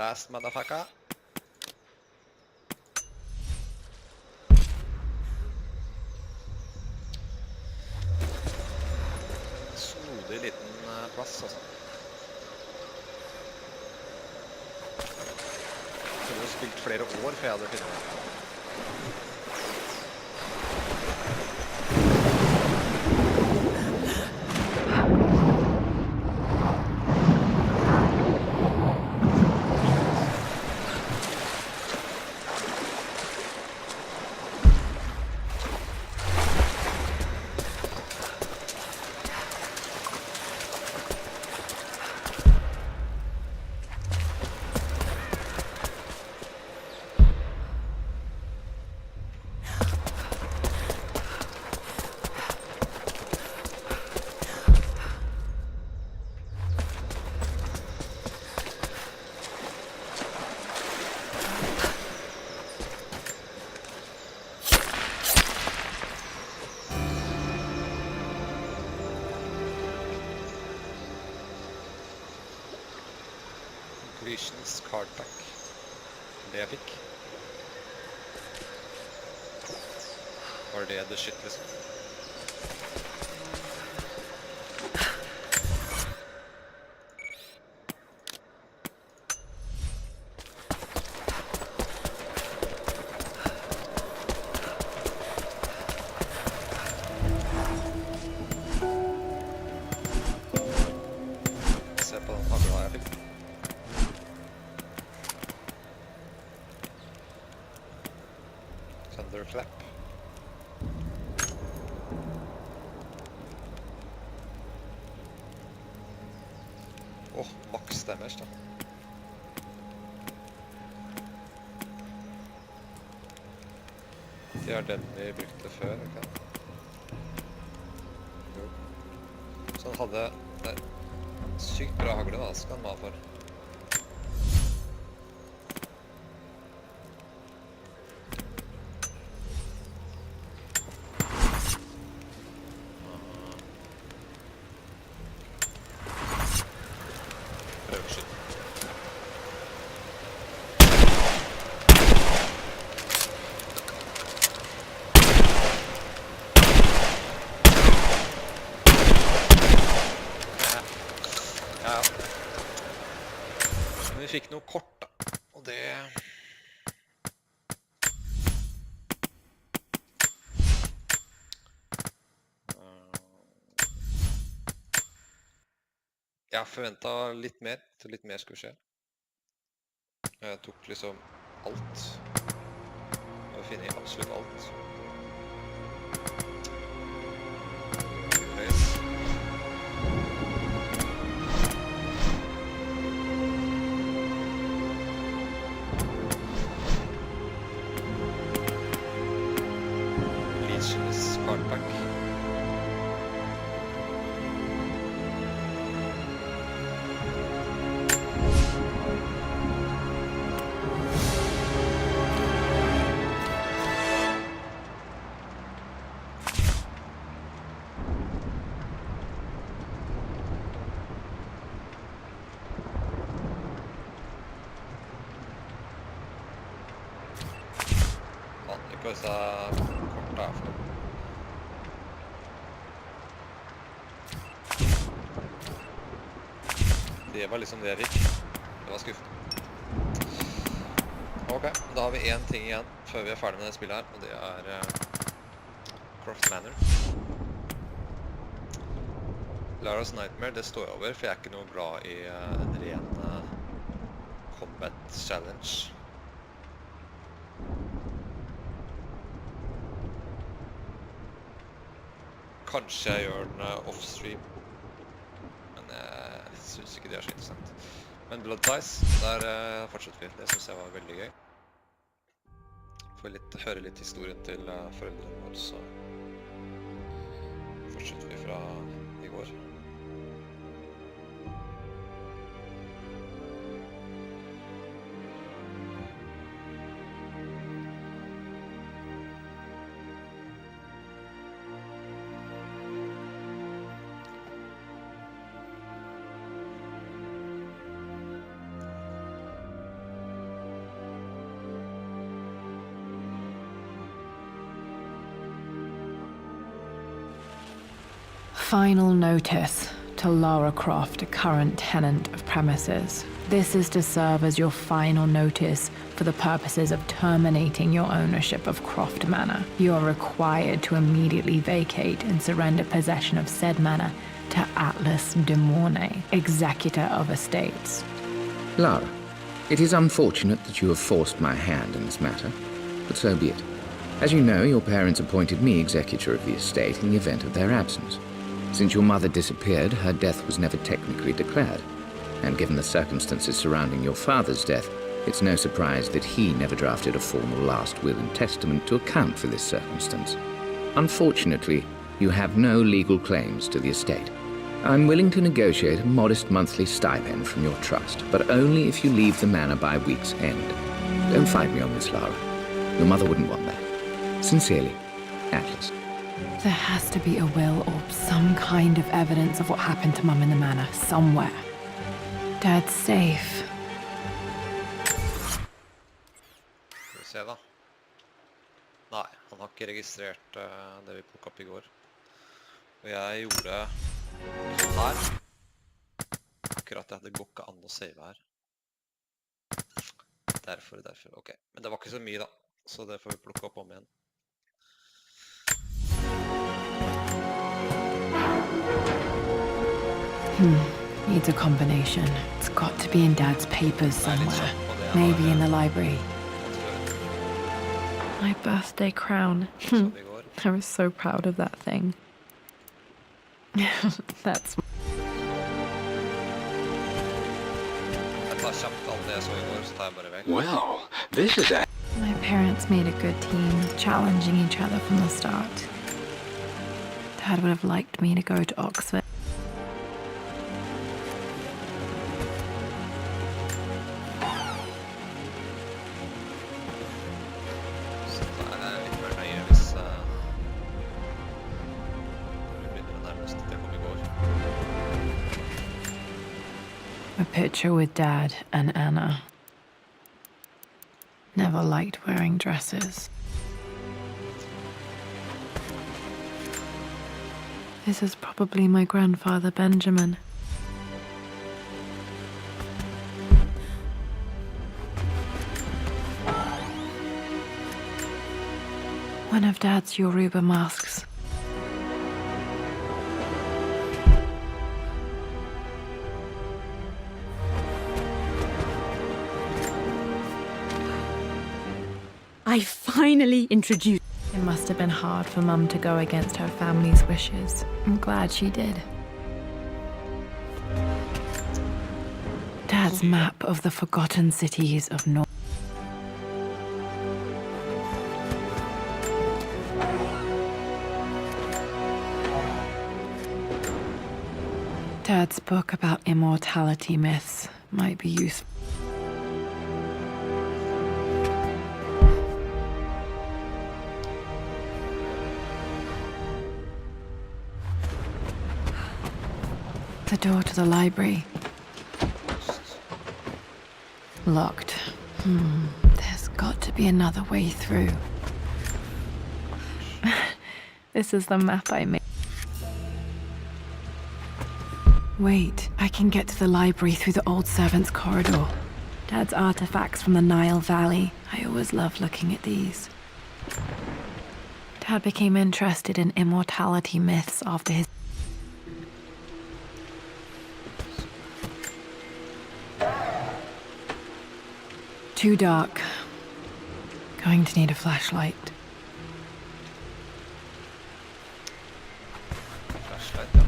Speaker 1: Last motherfucker. Snodig liten plass, altså. Jeg kunne jo spilt flere år før jeg hadde funnet det. Completions card pack. Det jeg fikk. Var det the shit, liksom? Se på den hagla jeg fikk. Thunderclap. Åh, maks damage da. Det er den vi brukte før, ikke? Jo. Så han hadde sykt bra hagle da, skal han ha for. Prøveskytt. Ja. Men vi fikk noe kort da, og det... Jeg forventet litt mer, til litt mer skulle skje. Jeg tok liksom alt. Jeg finner absolutt alt. Place. Leashless card pack. Hva sa kort da for? Det var liksom det jeg fikk. Det var skuffende. Ok, da har vi en ting igjen før vi er ferdig med det spillet her, og det er Croft Manor. Lara's Nightmare, det står jeg over, for jeg er ikke noe glad i en ren combat challenge. Kanskje jeg gjør den off-stream, men jeg synes ikke det er så interessant. Men Blood Ties, der fortsetter vi. Det synes jeg var veldig gøy. Får høre litt historien til foreldrene våre, så fortsetter vi fra i går.
Speaker 3: Final notice to Lara Croft, current tenant of premises. This is to serve as your final notice for the purposes of terminating your ownership of Croft Manor. You are required to immediately vacate and surrender possession of said manor to Atlas de Mornay, executor of estates.
Speaker 4: Lara, it is unfortunate that you have forced my hand in this matter, but so be it. As you know, your parents appointed me executor of the estate in the event of their absence. Since your mother disappeared, her death was never technically declared. And given the circumstances surrounding your father's death, it's no surprise that he never drafted a formal last will and testament to account for this circumstance. Unfortunately, you have no legal claims to the estate. I'm willing to negotiate a modest monthly stipend from your trust, but only if you leave the manor by week's end. Don't fight me on this, Lara. Your mother wouldn't want that. Sincerely, Atlas.
Speaker 3: There has to be a will or some kind of evidence of what happened to Mum in the manor somewhere. Dad's safe.
Speaker 1: Skal vi se da. Nei, han har ikke registrert det vi plukket opp i går. Og jeg gjorde sånn her. Akkurat det går ikke an å save her. Derfor. Ok, men det var ikke så mye da. Så det får vi plukke opp om igjen.
Speaker 3: Needs a combination. It's got to be in Dad's papers somewhere. Maybe in the library. My birthday crown. I was so proud of that thing.
Speaker 1: kjapt alt det jeg så i går, så tar jeg bare vekk.
Speaker 5: Well, this is a...
Speaker 3: My parents made a good team, challenging each other from the start. Dad would have liked me to go to Oxford.
Speaker 1: Så da er jeg litt mer nøye hvis vi begynner å nærme oss dit jeg kom i går.
Speaker 3: A picture with Dad and Anna. Never liked wearing dresses. This is probably my grandfather Benjamin. One of Dad's Yoruba masks.
Speaker 6: I finally introduced.
Speaker 3: It must have been hard for Mum to go against her family's wishes. I'm glad she did. Dad's map of the forgotten cities of North. Dad's book about immortality myths might be useful. The door to the library. Locked. There's got to be another way through. This is the map I made. Wait, I can get to the library through the old servants' corridor. Dad's artifacts from the Nile Valley. I always loved looking at these. Dad became interested in immortality myths after his... Too dark. Going to need a flashlight.
Speaker 1: Flashlight, ja.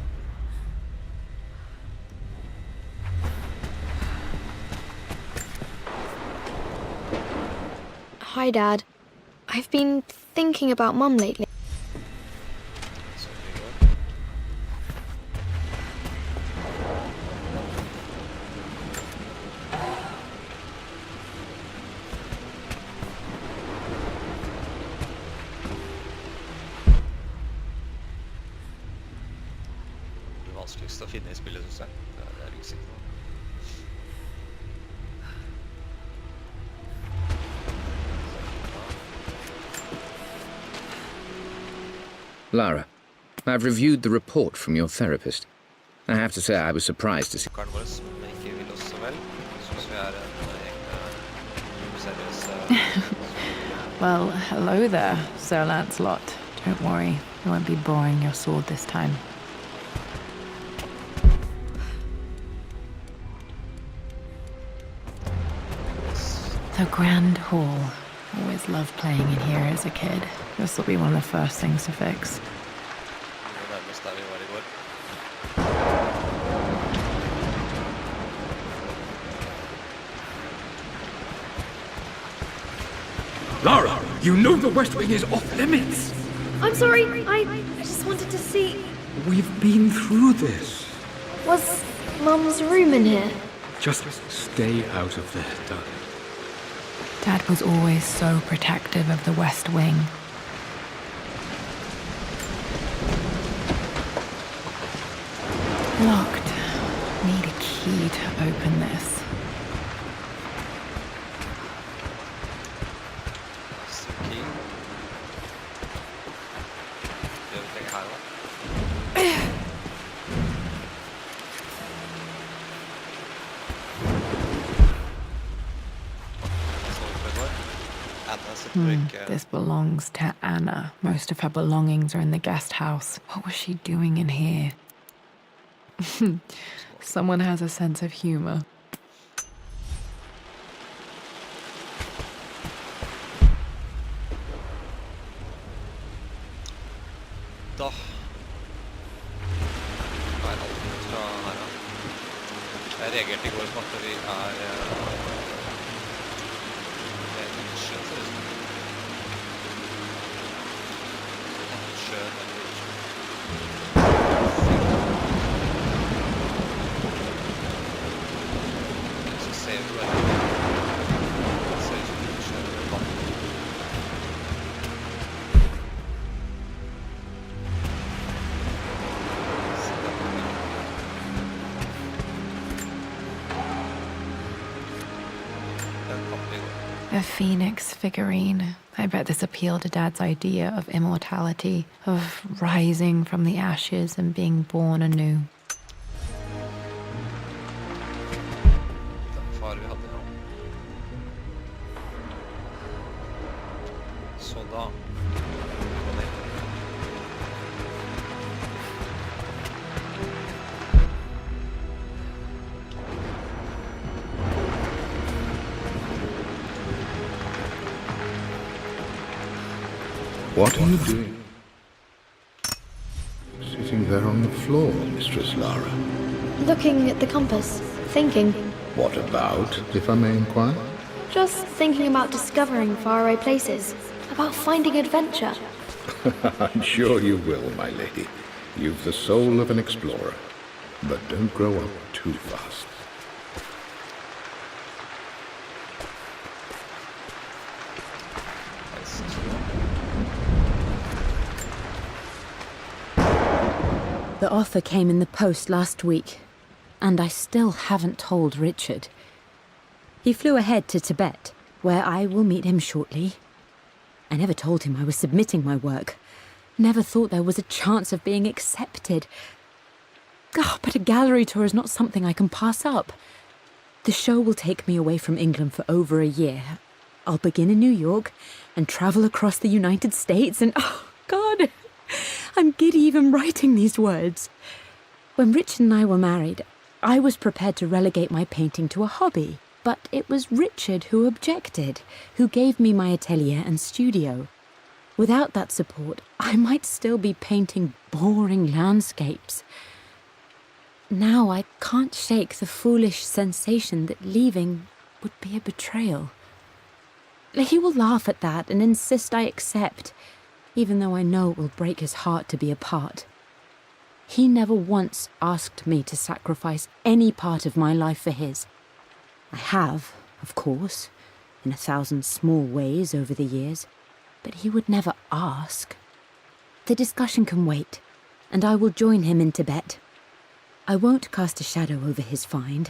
Speaker 7: Hi, Dad. I've been thinking about Mum lately.
Speaker 1: Så vi går. Det vanskeligste å finne i spillet, synes jeg. Det er ikke sikkert.
Speaker 4: Lara, I've reviewed the report from your therapist. I have to say I was surprised to see...
Speaker 1: Karen vår som ikke vil oss så vel. Synes vi er en useriøs...
Speaker 3: Well, hello there, Sir Lancelot. Don't worry, I won't be borrowing your sword this time. The Grand Hall. Always loved playing in here as a kid. This will be one of the first things to fix.
Speaker 1: Vi må nærme oss der vi var i går.
Speaker 5: Lara, you know the West Wing is off limits.
Speaker 7: I'm sorry, I just wanted to see...
Speaker 5: We've been through this.
Speaker 7: Was Mum's room in here?
Speaker 5: Just stay out of there, darling.
Speaker 3: Dad was always so protective of the West Wing. Locked. Need a key to open this.
Speaker 1: Key. Det vi trenger her da. Så vi går. Anna sitter ikke...
Speaker 3: This belongs to Anna. Most of her belongings are in the guest house. What was she doing in here? Someone has a sense of humor.
Speaker 1: Da. Hva er alt fra her da? Jeg reagerte I går på at vi ved Nordsjøen, ser det ut som. Nordsjøen eller så ser du bare det ser ut som Nordsjøen eller vann.
Speaker 3: A phoenix figurine. I bet this appealed to Dad's idea of immortality, of rising from the ashes and being born anew.
Speaker 1: Den far vi hadde, ja. Så da.
Speaker 4: What are you doing? Sitting there on the floor, Mistress Lara.
Speaker 7: Looking at the compass, thinking.
Speaker 4: What about, if I may inquire?
Speaker 7: Just thinking about discovering faraway places, about finding adventure.
Speaker 4: I'm sure you will, my lady. You've the soul of an explorer. But don't grow up too fast.
Speaker 6: The offer came in the post last week, and I still haven't told Richard. He flew ahead to Tibet, where I will meet him shortly. I never told him I was submitting my work. Never thought there was a chance of being accepted. Oh, but a gallery tour is not something I can pass up. The show will take me away from England for over a year. I'll begin in New York and travel across the United States and, oh, God, I'm giddy even writing these words. When Richard and I were married, I was prepared to relegate my painting to a hobby, but it was Richard who objected, who gave me my atelier and studio. Without that support, I might still be painting boring landscapes. Now I can't shake the foolish sensation that leaving would be a betrayal. He will laugh at that and insist I accept, even though I know it will break his heart to be apart. He never once asked me to sacrifice any part of my life for his. I have, of course, in 1,000 small ways over the years, but he would never ask. The discussion can wait, and I will join him in Tibet. I won't cast a shadow over his find.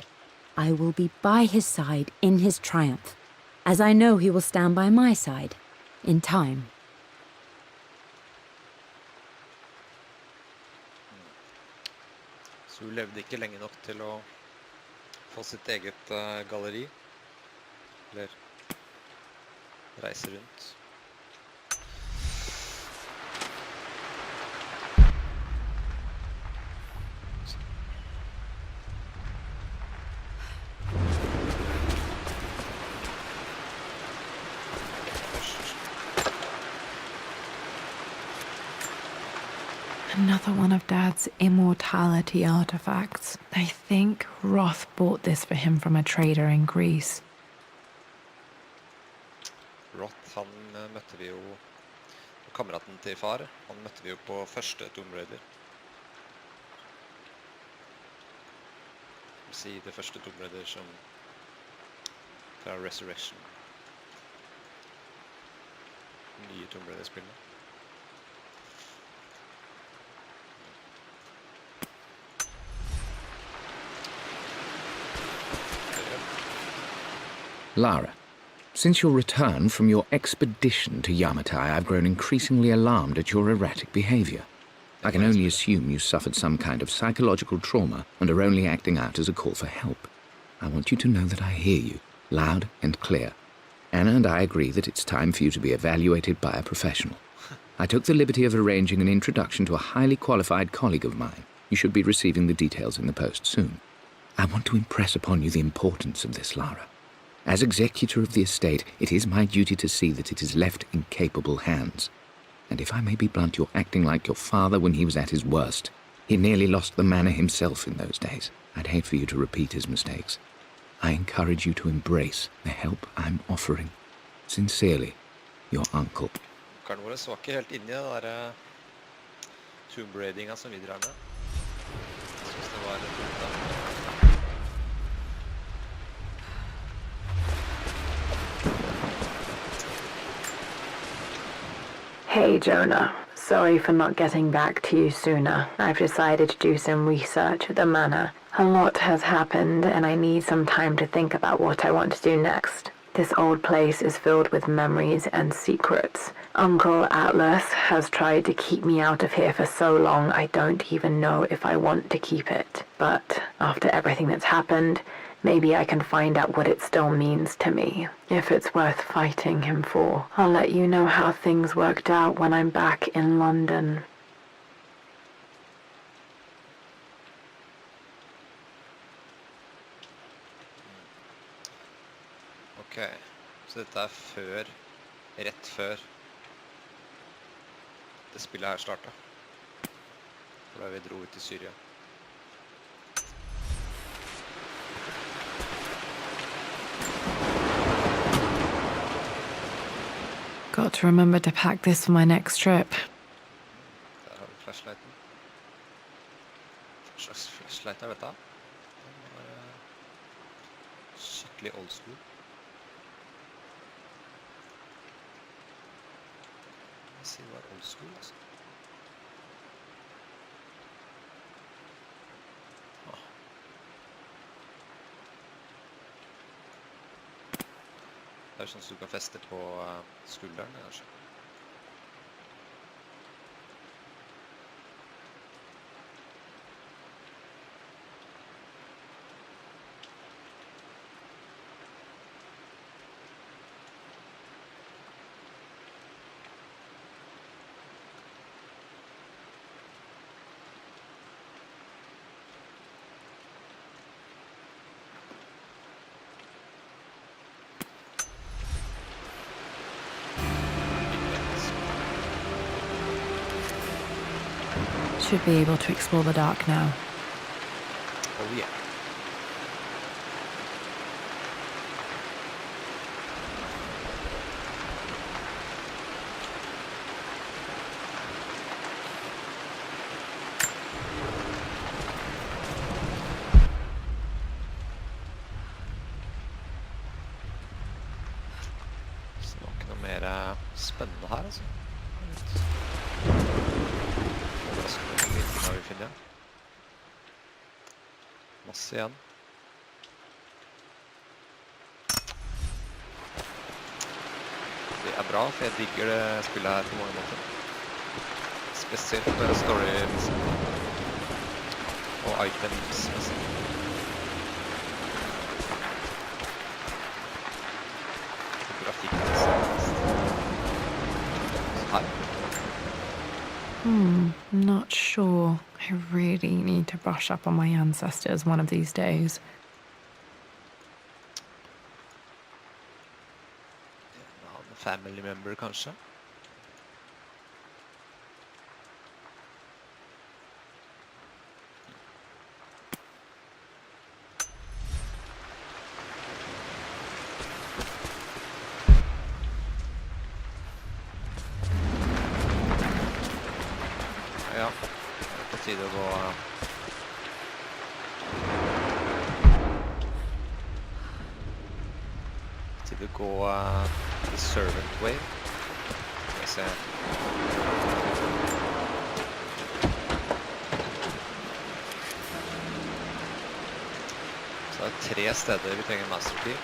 Speaker 6: I will be by his side in his triumph, as I know he will stand by my side, in time.
Speaker 1: Så hun levde ikke lenge nok til å få sitt eget galleri, eller reise rundt.
Speaker 3: Another one of Dad's immortality artifacts. I think Roth bought this for him from a trader in Greece.
Speaker 1: Roth, han møtte vi jo, kameraten til far, han møtte vi jo på første Tomb Raider. Jeg vil si det første Tomb Raider som fra Resurrection. Nye Tomb Raider-spillene.
Speaker 4: Lara, since your return from your expedition to Yamatai, I've grown increasingly alarmed at your erratic behavior. I can only assume you suffered some kind of psychological trauma and are only acting out as a call for help. I want you to know that I hear you, loud and clear. Anna and I agree that it's time for you to be evaluated by a professional. I took the liberty of arranging an introduction to a highly qualified colleague of mine. You should be receiving the details in the post soon. I want to impress upon you the importance of this, Lara. As executor of the estate, it is my duty to see that it is left in capable hands. And if I may be blunt, you're acting like your father when he was at his worst. He nearly lost the manor himself in those days. I'd hate for you to repeat his mistakes. I encourage you to embrace the help I'm offering. Sincerely, your uncle.
Speaker 1: Onkelen vår var ikke helt inne i det der Tomb Raidinga som vi drar med. Jeg synes det var litt dumt da.
Speaker 3: Hey, Jonah. Sorry for not getting back to you sooner. I've decided to do some research at the manor. A lot has happened, and I need some time to think about what I want to do next. This old place is filled with memories and secrets. Uncle Atlas has tried to keep me out of here for so long I don't even know if I want to keep it. But after everything that's happened, maybe I can find out what it still means to me. If it's worth fighting him for, I'll let you know how things worked out when I'm back in London.
Speaker 1: Ok, så dette før, rett før det spillet her startet. Da vi dro ut til Syria.
Speaker 3: Got to remember to pack this for my next trip.
Speaker 1: Der har vi flashlighten. Hva slags flashlight er dette? Den var skikkelig old school. Jeg sier det var old school, altså. Det sånn som du kan feste på skulderen, kanskje.
Speaker 3: Should be able to explore the dark now.
Speaker 1: Oh yeah. Så det var ikke noe mer spennende her, altså. Hva vi finner. Masse igjen. Det er bra, for jeg digger det spillet her på mange måter. Spesielt med story og items. Grafikk. Så her.
Speaker 3: Not sure. I really need to brush up on my ancestors one of these days.
Speaker 1: En family member, kanskje? Ja, det er på tide å gå the servant way. Skal vi se. Så det er 3 steder vi trenger master key.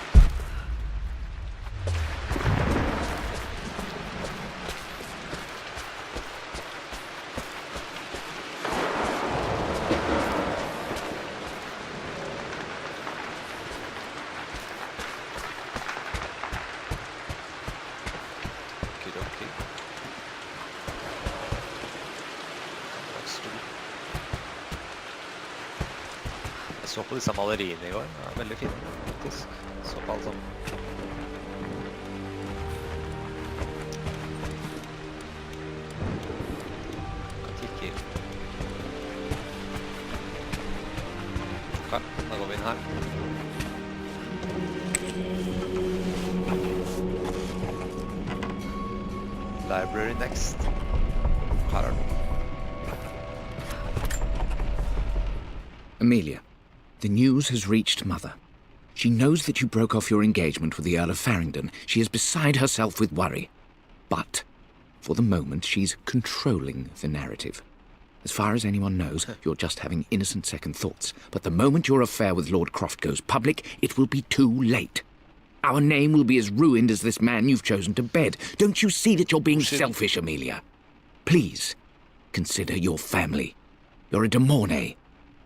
Speaker 1: Jeg så på disse maleriene i går, det er veldig fine, faktisk. Så på alle sammen. Kan kikke inn. Ok, da går vi inn her. Library next. Her er den.
Speaker 4: Amelia, the news has reached Mother. She knows that you broke off your engagement with the Earl of Farringdon. She is beside herself with worry. But, for the moment, she's controlling the narrative. As far as anyone knows, you're just having innocent second thoughts. But the moment your affair with Lord Croft goes public, it will be too late. Our name will be as ruined as this man you've chosen to bed. Don't you see that you're being selfish, Amelia? Please, consider your family. You're a de Mornay.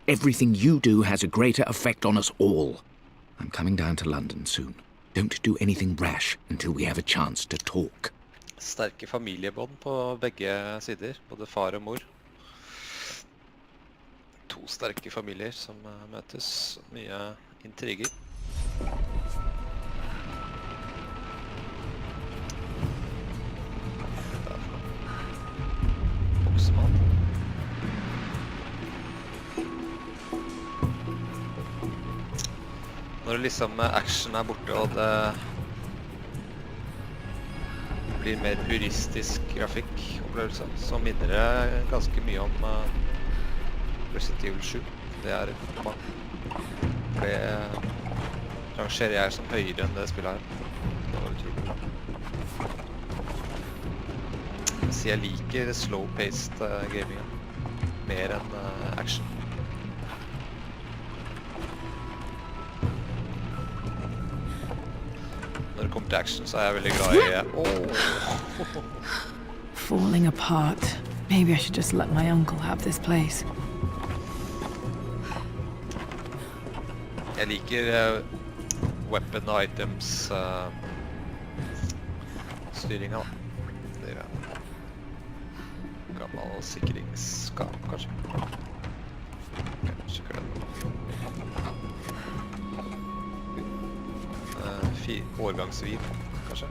Speaker 4: Everything you do has a greater effect on us all. I'm coming down to London soon. Don't do anything rash until we have a chance to talk.
Speaker 1: Sterke familiebånd på begge sider, både far og mor. To sterke familier som møtes, mye intriger. Boksemann. Når liksom action er borte og det blir mer puristisk grafikkopplevelse, så minner det ganske mye om Resident Evil 7. Det er det rangerer jeg som høyere enn det spillet her. Det var utrolig bra. Så jeg liker slow-paced gamingen mer enn action. Når det kommer til action, så er jeg veldig glad i...
Speaker 3: Falling apart. Maybe I should just let my uncle have this place.
Speaker 1: Jeg liker weapon items styringa da. Det er gammel sikringsskap, kanskje. Kanskje ikke det. Årgangsvin, kanskje.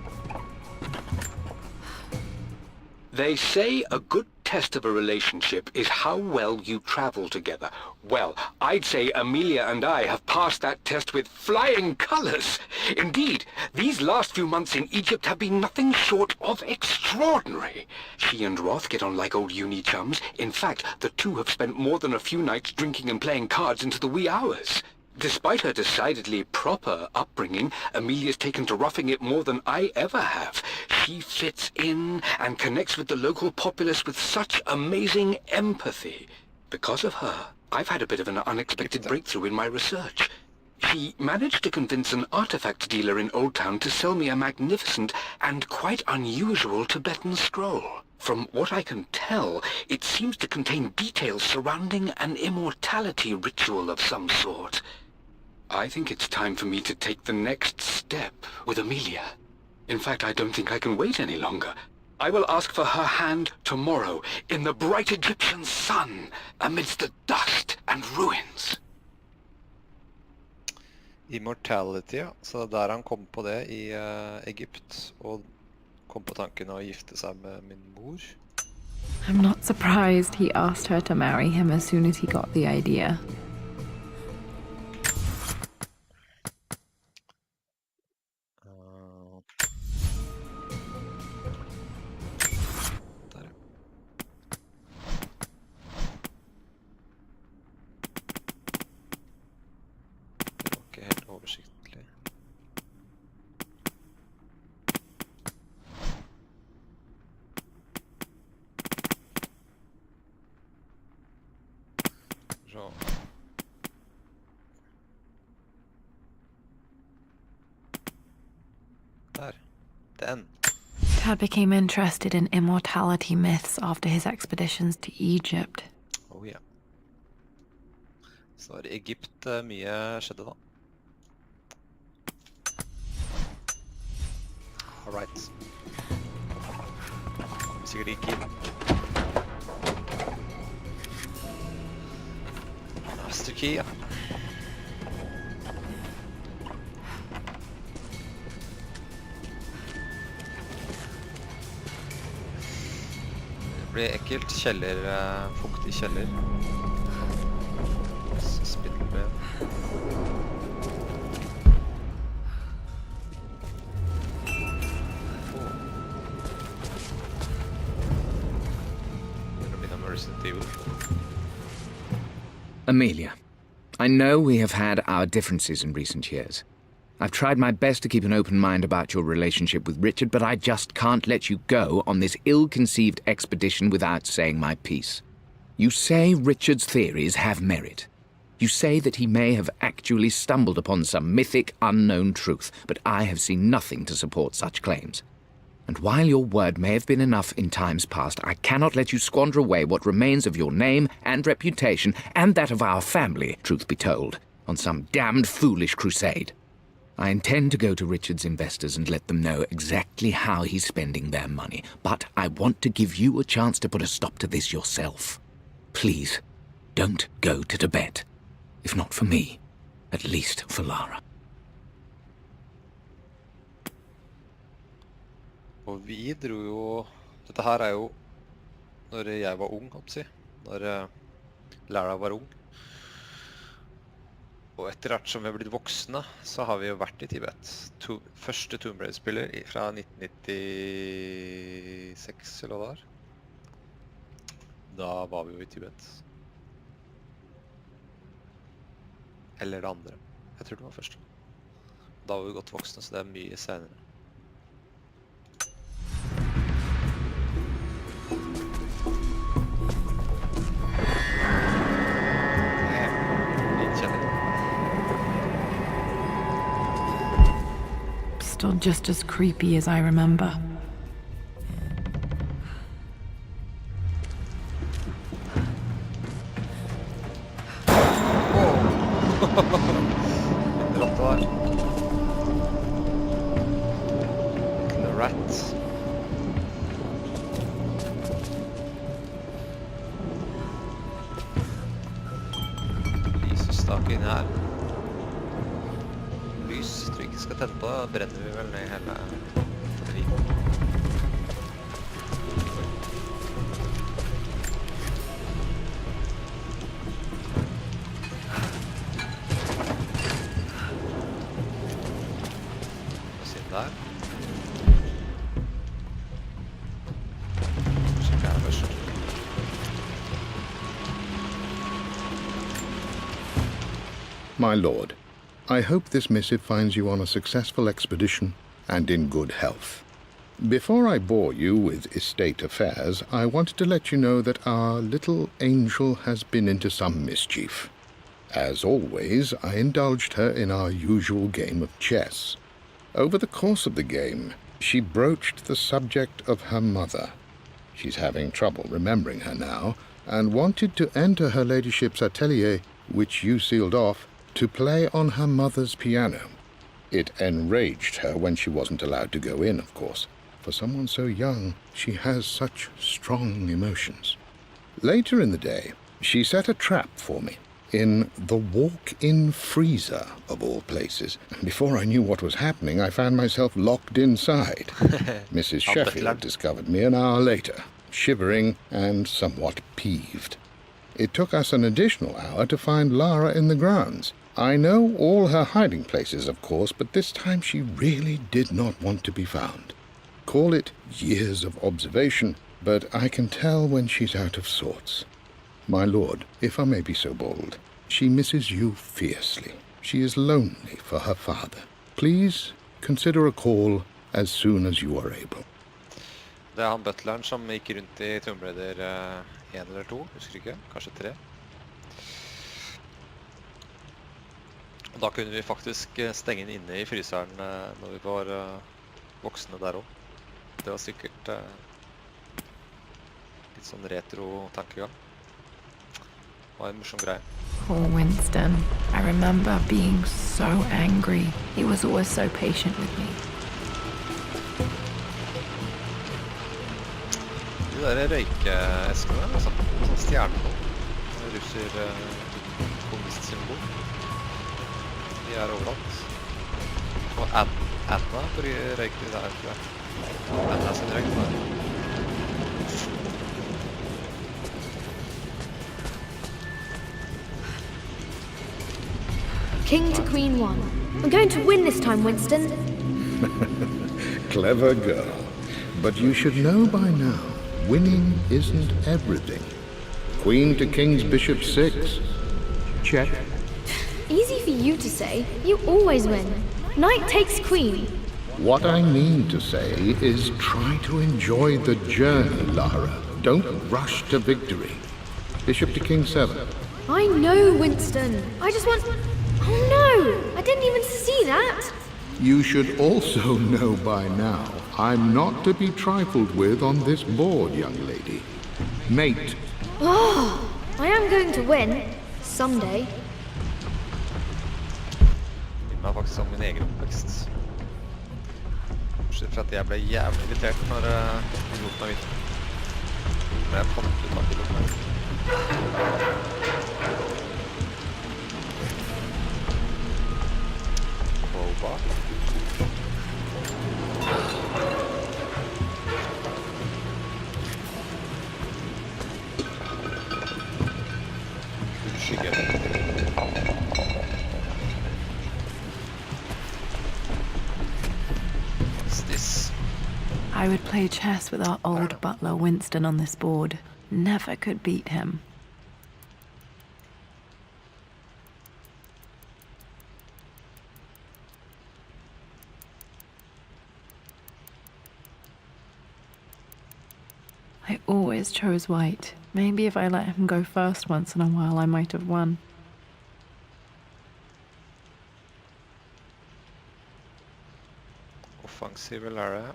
Speaker 8: They say a good test of a relationship is how well you travel together. Well, I'd say Amelia and I have passed that test with flying colors. Indeed, these last few months in Egypt have been nothing short of extraordinary. She and Roth get on like old uni chums. In fact, the two have spent more than a few nights drinking and playing cards into the wee hours. Despite her decidedly proper upbringing, Amelia's taken to roughing it more than I ever have. She fits in and connects with the local populace with such amazing empathy. Because of her, I've had a bit of an unexpected breakthrough in my research. She managed to convince an artifact dealer in Old Town to sell me a magnificent and quite unusual Tibetan scroll. From what I can tell, it seems to contain details surrounding an immortality ritual of some sort. I think it's time for me to take the next step with Amelia. In fact, I don't think I can wait any longer. I will ask for her hand tomorrow in the bright Egyptian sun amidst the dust and ruins.
Speaker 1: Immortality, ja. Så der han kom på det i Egypt, og kom på tanken å gifte seg med min mor.
Speaker 3: I'm not surprised he asked her to marry him as soon as he got the idea.
Speaker 1: Oversiktlig. Så. Der. Den.
Speaker 3: Dad became interested in immortality myths after his expeditions to Egypt.
Speaker 1: Oh ja. Så var det Egypt mye skjedde da. Alright. Kommer sikkert ikke inn. Master key, ja. Det blir ekkelt. Kjeller, fuktig kjeller. Spindelvev. sitte i Oslo.
Speaker 4: Amelia, I know we have had our differences in recent years. I've tried my best to keep an open mind about your relationship with Richard, but I just can't let you go on this ill-conceived expedition without saying my piece. You say Richard's theories have merit. You say that he may have actually stumbled upon some mythic, unknown truth, but I have seen nothing to support such claims. And while your word may have been enough in times past, I cannot let you squander away what remains of your name and reputation, and that of our family, truth be told, on some damned foolish crusade. I intend to go to Richard's investors and let them know exactly how he's spending their money, but I want to give you a chance to put a stop to this yourself. Please, don't go to Tibet. If not for me, at least for Lara.
Speaker 1: Og vi dro jo... Dette her er jo når jeg var ung, oppsi. Når Lara var ung. Og etter hvert som vi har blitt voksne, så har vi jo vært i Tibet. Første Tomb Raider-spiller fra 1996, eller hva det var. Da var vi jo i Tibet. Eller det andre. Jeg tror det var første. Da var vi godt voksne, så det er mye senere.
Speaker 3: Still just as creepy as I remember.
Speaker 1: The rat. Lysestak inn her. Lys tror jeg ikke skal tenne på, da brenner vi vel ned hele batterien. Der.
Speaker 9: My lord, I hope this missive finds you on a successful expedition and in good health. Before I bore you with estate affairs, I wanted to let you know that our little angel has been into some mischief. As always, I indulged her in our usual game of chess. Over the course of the game, she broached the subject of her mother. She's having trouble remembering her now, and wanted to enter her ladyship's atelier, which you sealed off, to play on her mother's piano. It enraged her when she wasn't allowed to go in, of course. For someone so young, she has such strong emotions. Later in the day, she set a trap for me. In the walk-in freezer, of all places. Before I knew what was happening, I found myself locked inside. Mrs. Sheffield discovered me an hour later, shivering and somewhat peeved. It took us an additional hour to find Lara in the grounds. I know all her hiding places, of course, but this time she really did not want to be found. Call it years of observation, but I can tell when she's out of sorts. My lord, if I may be so bold, she misses you fiercely. She is lonely for her father. Please consider a call as soon as you are able.
Speaker 1: Det han butleren som gikk rundt I Tomb Raider 1 eller 2, husker ikke, kanskje 3. Og da kunne vi faktisk stenge den inne I fryseren når vi var voksne der også. Det var sikkert litt sånn retro-tankegang. Det var en morsom greie.
Speaker 3: Poor Winston. I remember being so angry. He was always so patient with me.
Speaker 1: De der røykeeskene, altså. Sånn stjerne på. Russer kommunistsymbol. De overalt. Og Anna røyker der, tror jeg. Anna sin røyker der.
Speaker 7: King to Queen 1. I'm going to win this time, Winston.
Speaker 9: Clever girl. But you should know by now, winning isn't everything. Queen to King's Bishop 6. Check.
Speaker 7: Easy for you to say. You always win. Knight takes queen.
Speaker 9: What I mean to say is try to enjoy the journey, Lara. Don't rush to victory. Bishop to King 7.
Speaker 7: I know, Winston. I just want... Oh no! I didn't even see that!
Speaker 9: You should also know by now, I'm not to be trifled with on this board, young lady. Mate.
Speaker 7: Oh, I am going to win. Someday.
Speaker 1: Det var faktisk om min egen oppvekst. Bortsett fra at jeg ble jævlig irritert når jeg lot meg vite. Når jeg fant ut at de lot meg vite. Crowbar. Skygge. What's this?
Speaker 3: I would play chess with our old butler Winston on this board. Never could beat him. I always chose white. Maybe if I let him go first once in a while, I might have won.
Speaker 1: Offensive Lara.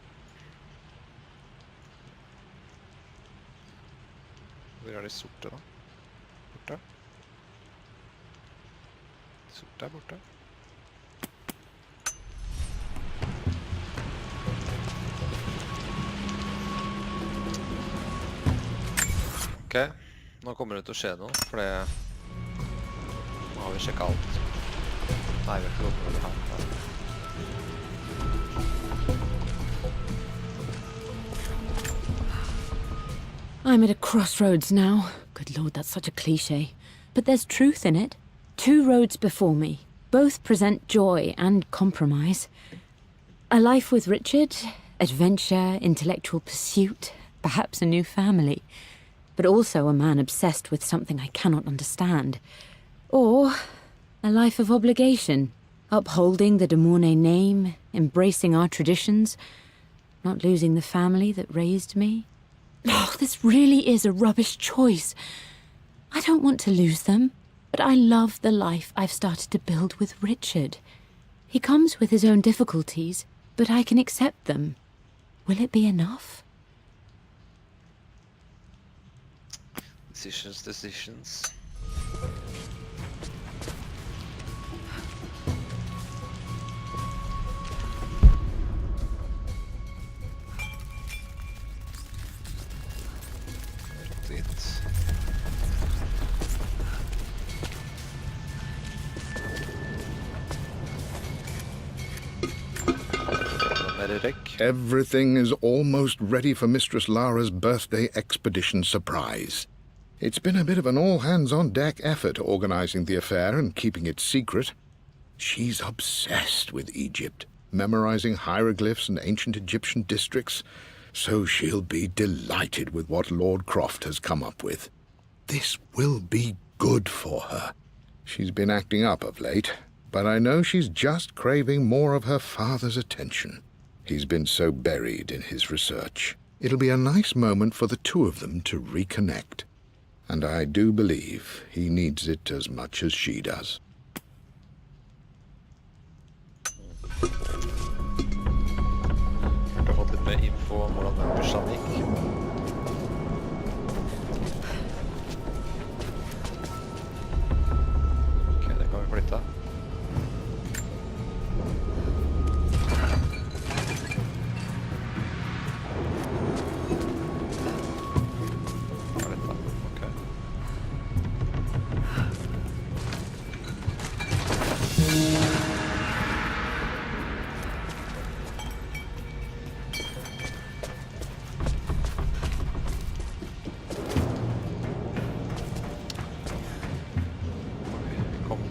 Speaker 1: Hvor er de sorte da? Borte. Sorte er borte. Ok, nå kommer det til å skje noe, for det... Nå har vi sjekket alt. Nei, vi har ikke gått med det her.
Speaker 6: I'm at a crossroads now. Good Lord, that's such a cliché. But there's truth in it. Two roads before me. Both present joy and compromise. A life with Richard, adventure, intellectual pursuit, perhaps a new family. But also a man obsessed with something I cannot understand. Or a life of obligation, upholding the de Mornay name, embracing our traditions, not losing the family that raised me. Oh, this really is a rubbish choice. I don't want to lose them, but I love the life I've started to build with Richard. He comes with his own difficulties, but I can accept them. Will it be enough?
Speaker 1: Decisions. Dit.
Speaker 9: Everything is almost ready for Mistress Lara's birthday expedition surprise. It's been a bit of an all-hands-on-deck effort organizing the affair and keeping it secret. She's obsessed with Egypt, memorizing hieroglyphs and ancient Egyptian districts, so she'll be delighted with what Lord Croft has come up with. This will be good for her. She's been acting up of late, but I know she's just craving more of her father's attention. He's been so buried in his research. It'll be a nice moment for the two of them to reconnect. And I do believe he needs it as much as she does.
Speaker 1: Jeg har fått litt mer info om hvordan den bursdagen gikk. Ok, det kan vi flytte.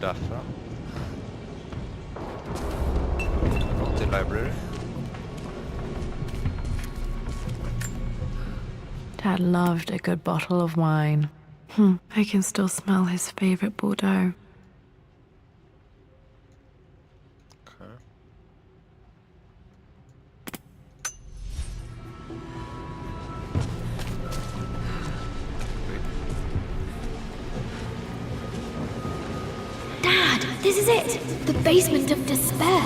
Speaker 1: Derfra. Gå til library.
Speaker 3: Dad loved a good bottle of wine. I can still smell his favorite Bordeaux.
Speaker 1: Okay.
Speaker 7: Dad, this is it! The basement of despair!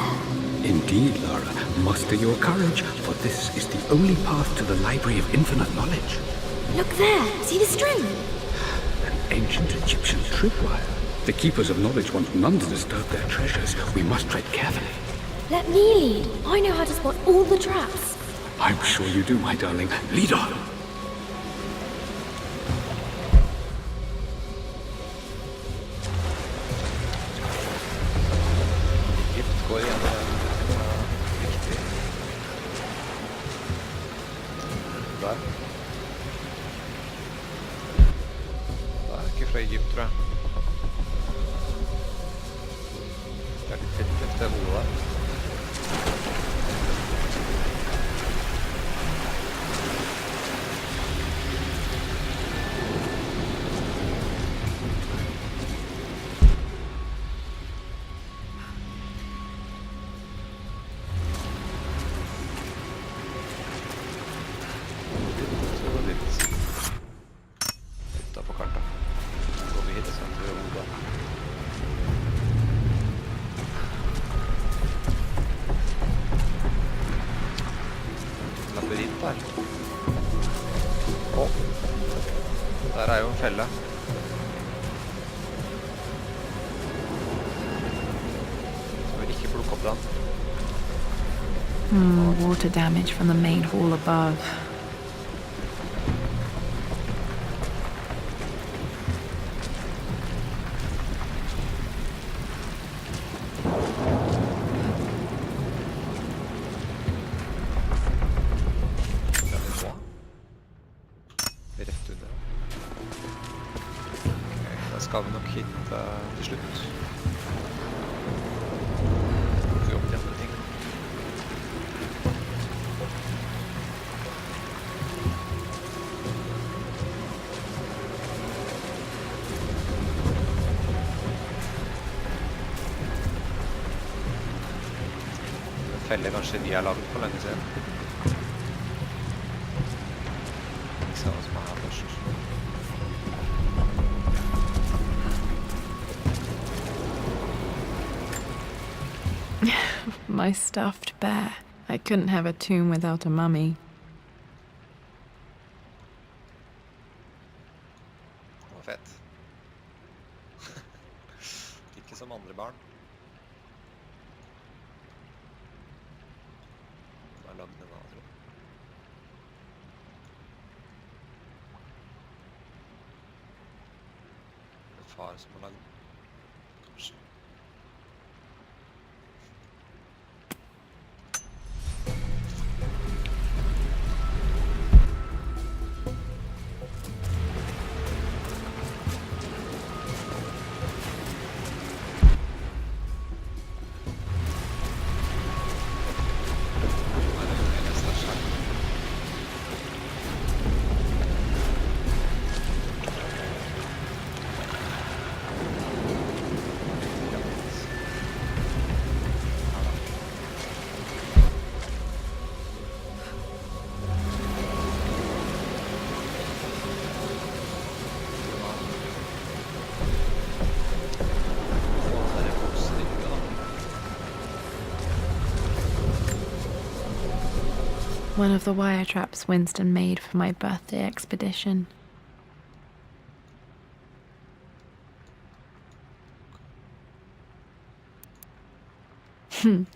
Speaker 5: Indeed, Lara. Muster your courage, for this is the only path to the Library of Infinite Knowledge.
Speaker 7: Look there! See the string?
Speaker 5: An ancient Egyptian tripwire. The Keepers of Knowledge want none to disturb their treasures. We must tread carefully.
Speaker 7: Let me lead. I know how to spot all the traps.
Speaker 5: I'm sure you do, my darling. Lead on.
Speaker 1: Gift går igjen. Riktig. Der. Det er ikke fra Egypt, tror jeg. Det er litt fett efter hodet der. Der er jo en felle. Så vi ikke plukke opp den.
Speaker 3: Water damage from the main hall above.
Speaker 1: Skal vi nok hit til slutt. Gå opp de andre ting. Det feller kanskje de har laget for lenge siden. Vi ser hva som er her først.
Speaker 3: My stuffed bear. I couldn't have a tomb without a mummy.
Speaker 1: Det var fett. Ikke som andre barn. Jeg har lagd den av, tror jeg. Det er far som har lagd den. Kanskje.
Speaker 3: One of the wire traps Winston made for my birthday expedition.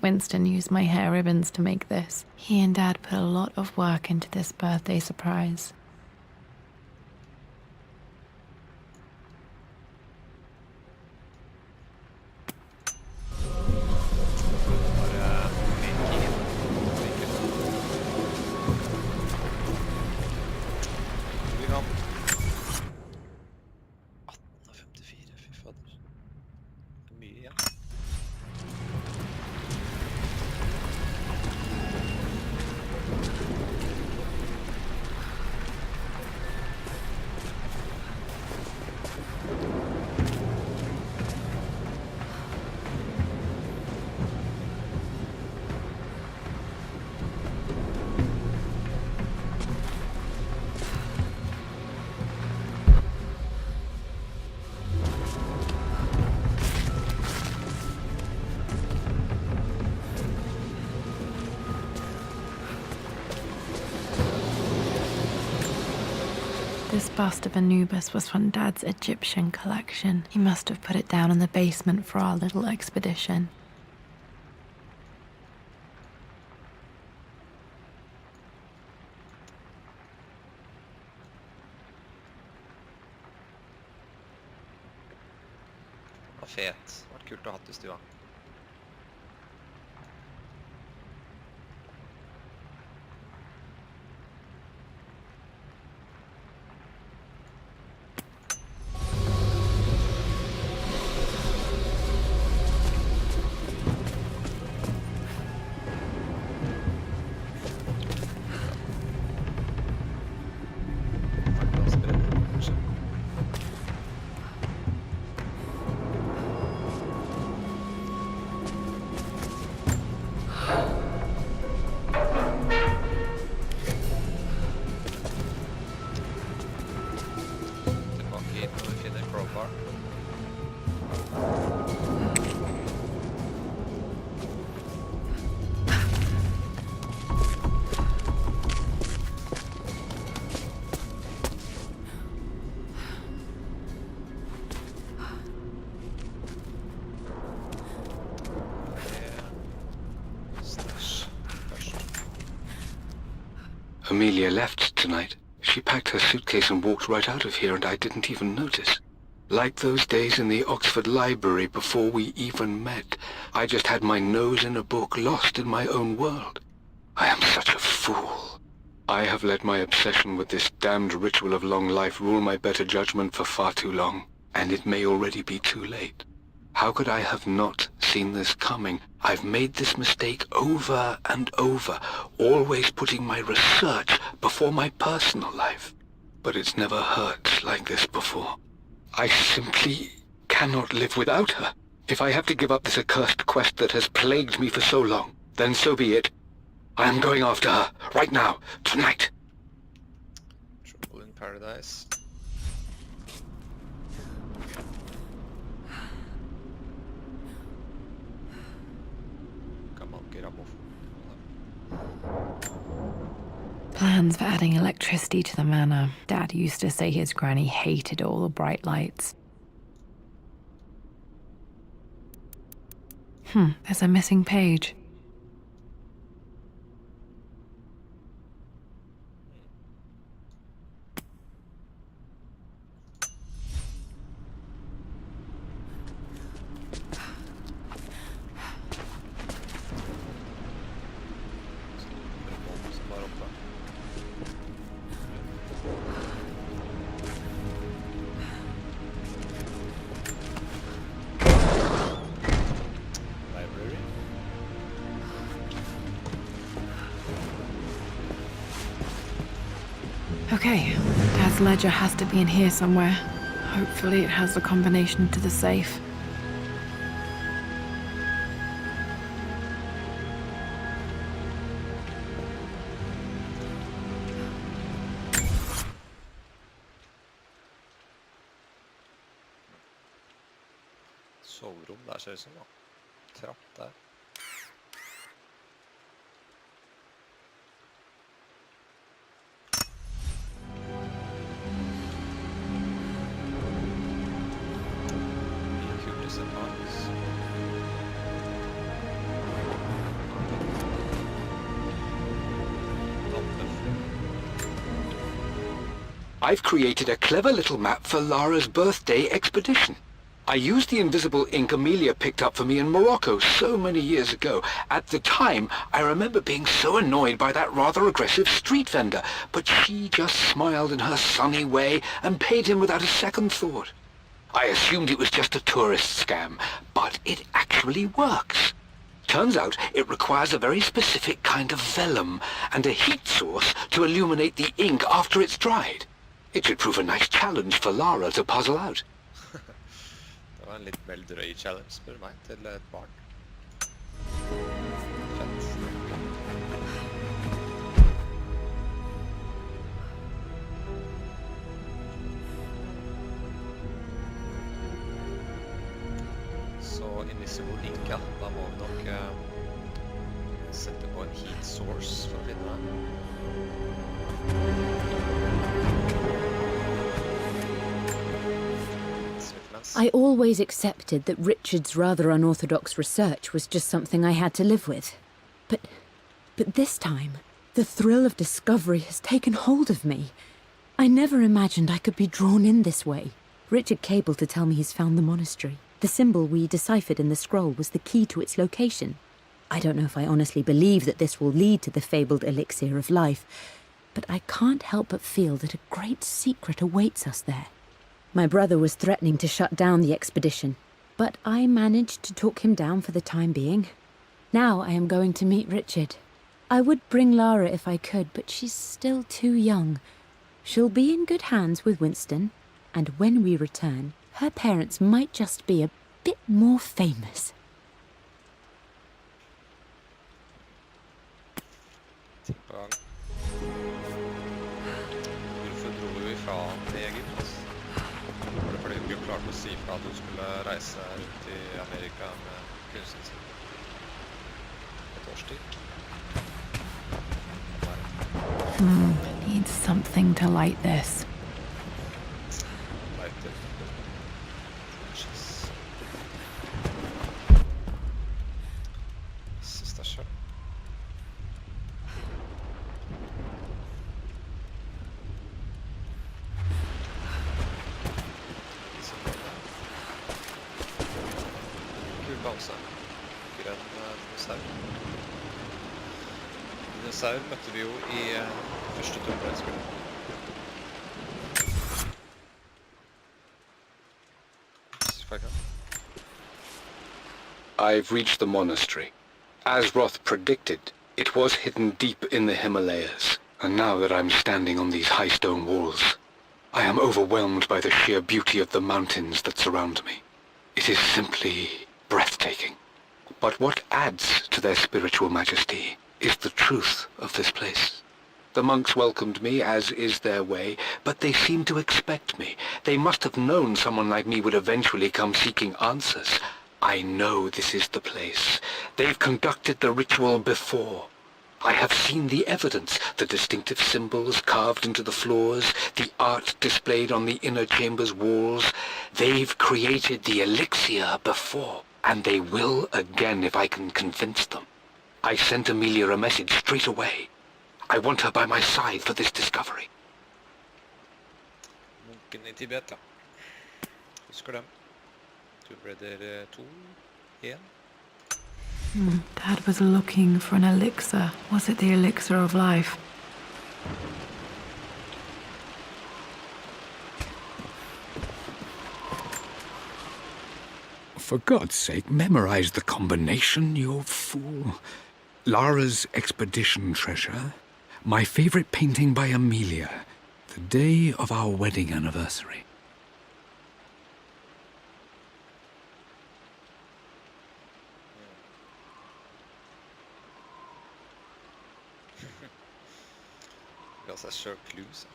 Speaker 3: Winston used my hair ribbons to make this. He and Dad put a lot of work into this birthday surprise. This bust of Anubis was from Dad's Egyptian collection. He must have put it down in the basement for our little expedition.
Speaker 1: Vad fet. Vad kult att ha det i stua.
Speaker 8: Amelia left tonight. She packed her suitcase and walked right out of here, and I didn't even notice. Like those days in the Oxford Library before we even met, I just had my nose in a book, lost in my own world. I am such a fool. I have let my obsession with this damned ritual of long life rule my better judgment for far too long, and it may already be too late. How could I have not seen this coming? I've made this mistake over and over, always putting my research before my personal life. But it's never hurt like this before. I simply cannot live without her. If I have to give up this accursed quest that has plagued me for so long, then so be it. I am going after her, right now, tonight.
Speaker 1: Trouble in Paradise.
Speaker 3: Plans for adding electricity to the manor. Dad used to say his granny hated all the bright lights. There's a missing page. Okay, Dad's ledger has to be in here somewhere. Hopefully it has the combination to the safe.
Speaker 1: Sovrum där ser det som då. Trapp där.
Speaker 8: I've created a clever little map for Lara's birthday expedition. I used the invisible ink Amelia picked up for me in Morocco so many years ago. At the time, I remember being so annoyed by that rather aggressive street vendor, but she just smiled in her sunny way and paid him without a second thought. I assumed it was just a tourist scam, but it actually works. Turns out it requires a very specific kind of vellum and a heat source to illuminate the ink after it's dried. It should prove a nice challenge for Lara to puzzle out.
Speaker 1: Det var en litt mer drøy challenge, spør meg, til et barn. Fett. Så invisible ink, ja. Da må vi nok sette på en heat source for å finne det. Yes.
Speaker 6: I always accepted that Richard's rather unorthodox research was just something I had to live with. But this time, the thrill of discovery has taken hold of me. I never imagined I could be drawn in this way. Richard cabled to tell me he's found the monastery. The symbol we deciphered in the scroll was the key to its location. I don't know if I honestly believe that this will lead to the fabled elixir of life, but I can't help but feel that a great secret awaits us there. My brother was threatening to shut down the expedition, but I managed to talk him down for the time being. Now I am going to meet Richard. I would bring Lara if I could, but she's still too young. She'll be in good hands with Winston, and when we return, her parents might just be a bit more famous.
Speaker 1: Hvorfor dro du ifra Egypt? Var det fordi du ikke klarte å si fra at du skulle reise rundt I Amerika med kunsten sin? Et års tid?
Speaker 3: Needs something to light this.
Speaker 1: Lighter. Sista kjørt. Kul bamse. Grønn dinosaur. Dinosaur møtte vi jo I første Tomb Raider-spillet.
Speaker 8: I've reached the monastery. As Roth predicted, it was hidden deep in the Himalayas. And now that I'm standing on these high stone walls, I am overwhelmed by the sheer beauty of the mountains that surround me. It is simply breathtaking. But what adds to their spiritual majesty is the truth of this place. The monks welcomed me, as is their way, but they seemed to expect me. They must have known someone like me would eventually come seeking answers. I know this is the place. They've conducted the ritual before. I have seen the evidence, the distinctive symbols carved into the floors, the art displayed on the inner chamber's walls. They've created the elixir before, and they will again if I can convince them. I sent Amelia a message straight away. I want her by my side for this discovery.
Speaker 1: Munken I Tibet, ja. Husker dem. Tomb Raider 2, 1.
Speaker 3: Dad was looking for an elixir. Was it the elixir of life?
Speaker 5: For God's sake, memorize the combination, you fool. Lara's expedition treasure, my favorite painting by Amelia, the day of our wedding anniversary.
Speaker 1: Ga seg selv clues.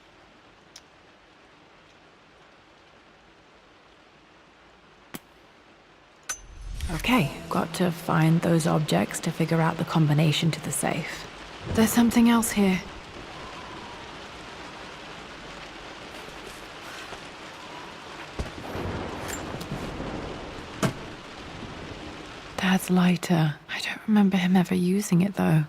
Speaker 3: Okay, got to find those objects to figure out the combination to the safe. There's something else here. Dad's lighter. I don't remember him ever using it, though.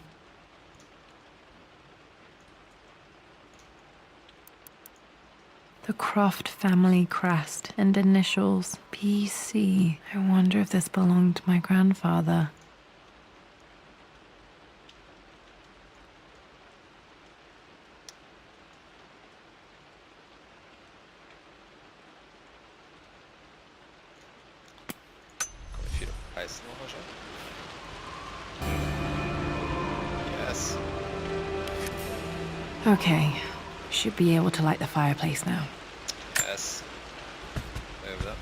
Speaker 3: The Croft family crest and initials BC. I wonder if this belonged to my grandfather.
Speaker 1: Kan vi fyre opp peisen nå, kanskje? Yes.
Speaker 3: Okay, should be able to light the fireplace now.
Speaker 1: Yes. Da gjør vi det.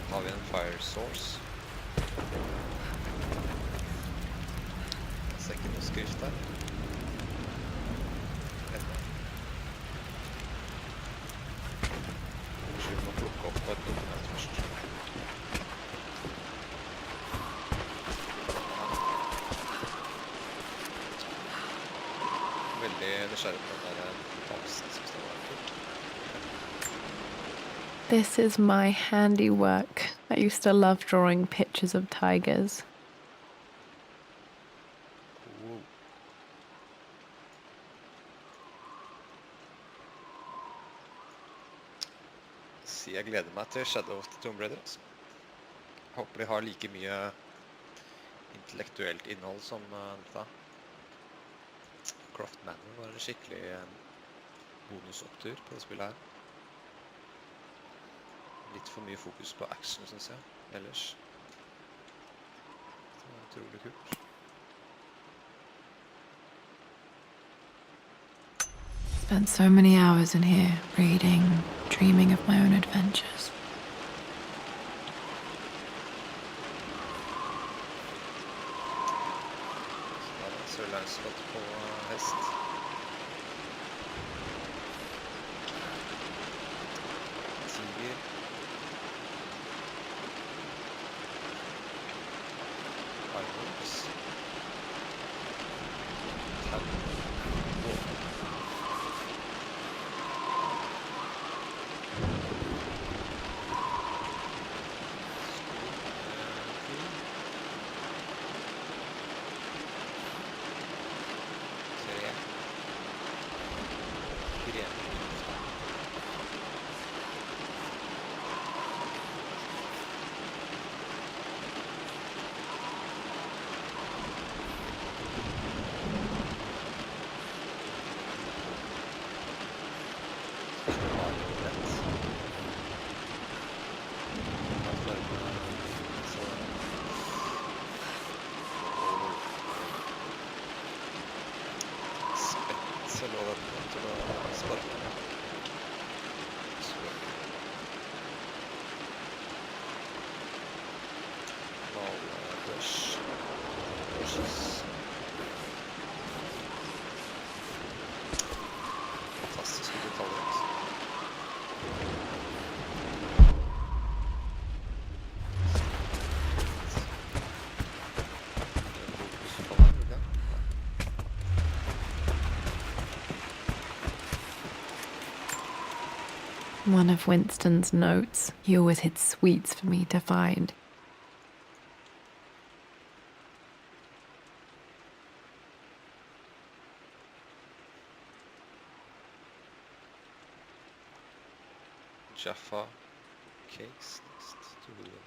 Speaker 1: Da har vi en fire source. Jeg ser ikke noe skrift der. Kanskje vi må plukke opp et dokument først. nysgjerrig på den der bamsen som står der.
Speaker 3: This is my handiwork. I used to love drawing pictures of tigers.
Speaker 1: Wow. Så jeg gleder meg til Shadow of the Tomb Raider. Altså. Håper de har like mye intellektuelt innhold som dette. Croft Manor var en skikkelig bonusopptur på det spillet her. Litt for mye fokus på action, synes jeg, ellers. Det var utrolig kult.
Speaker 3: Spent so many hours in here, reading, dreaming of my own adventures.
Speaker 1: Så da var Sir Lancelot på hest. Tiger. Fireworks. Så lå den til å sparke. Malbørs. Fantastiske detaljer.
Speaker 3: One of Winston's notes. He always hid sweets for me to find.
Speaker 1: Jaffa cakes next to the milk.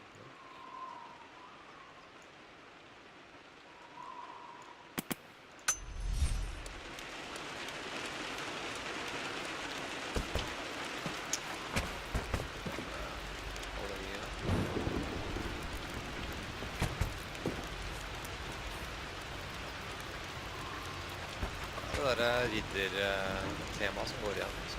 Speaker 1: Det der ridder-tema som går igjen. Så.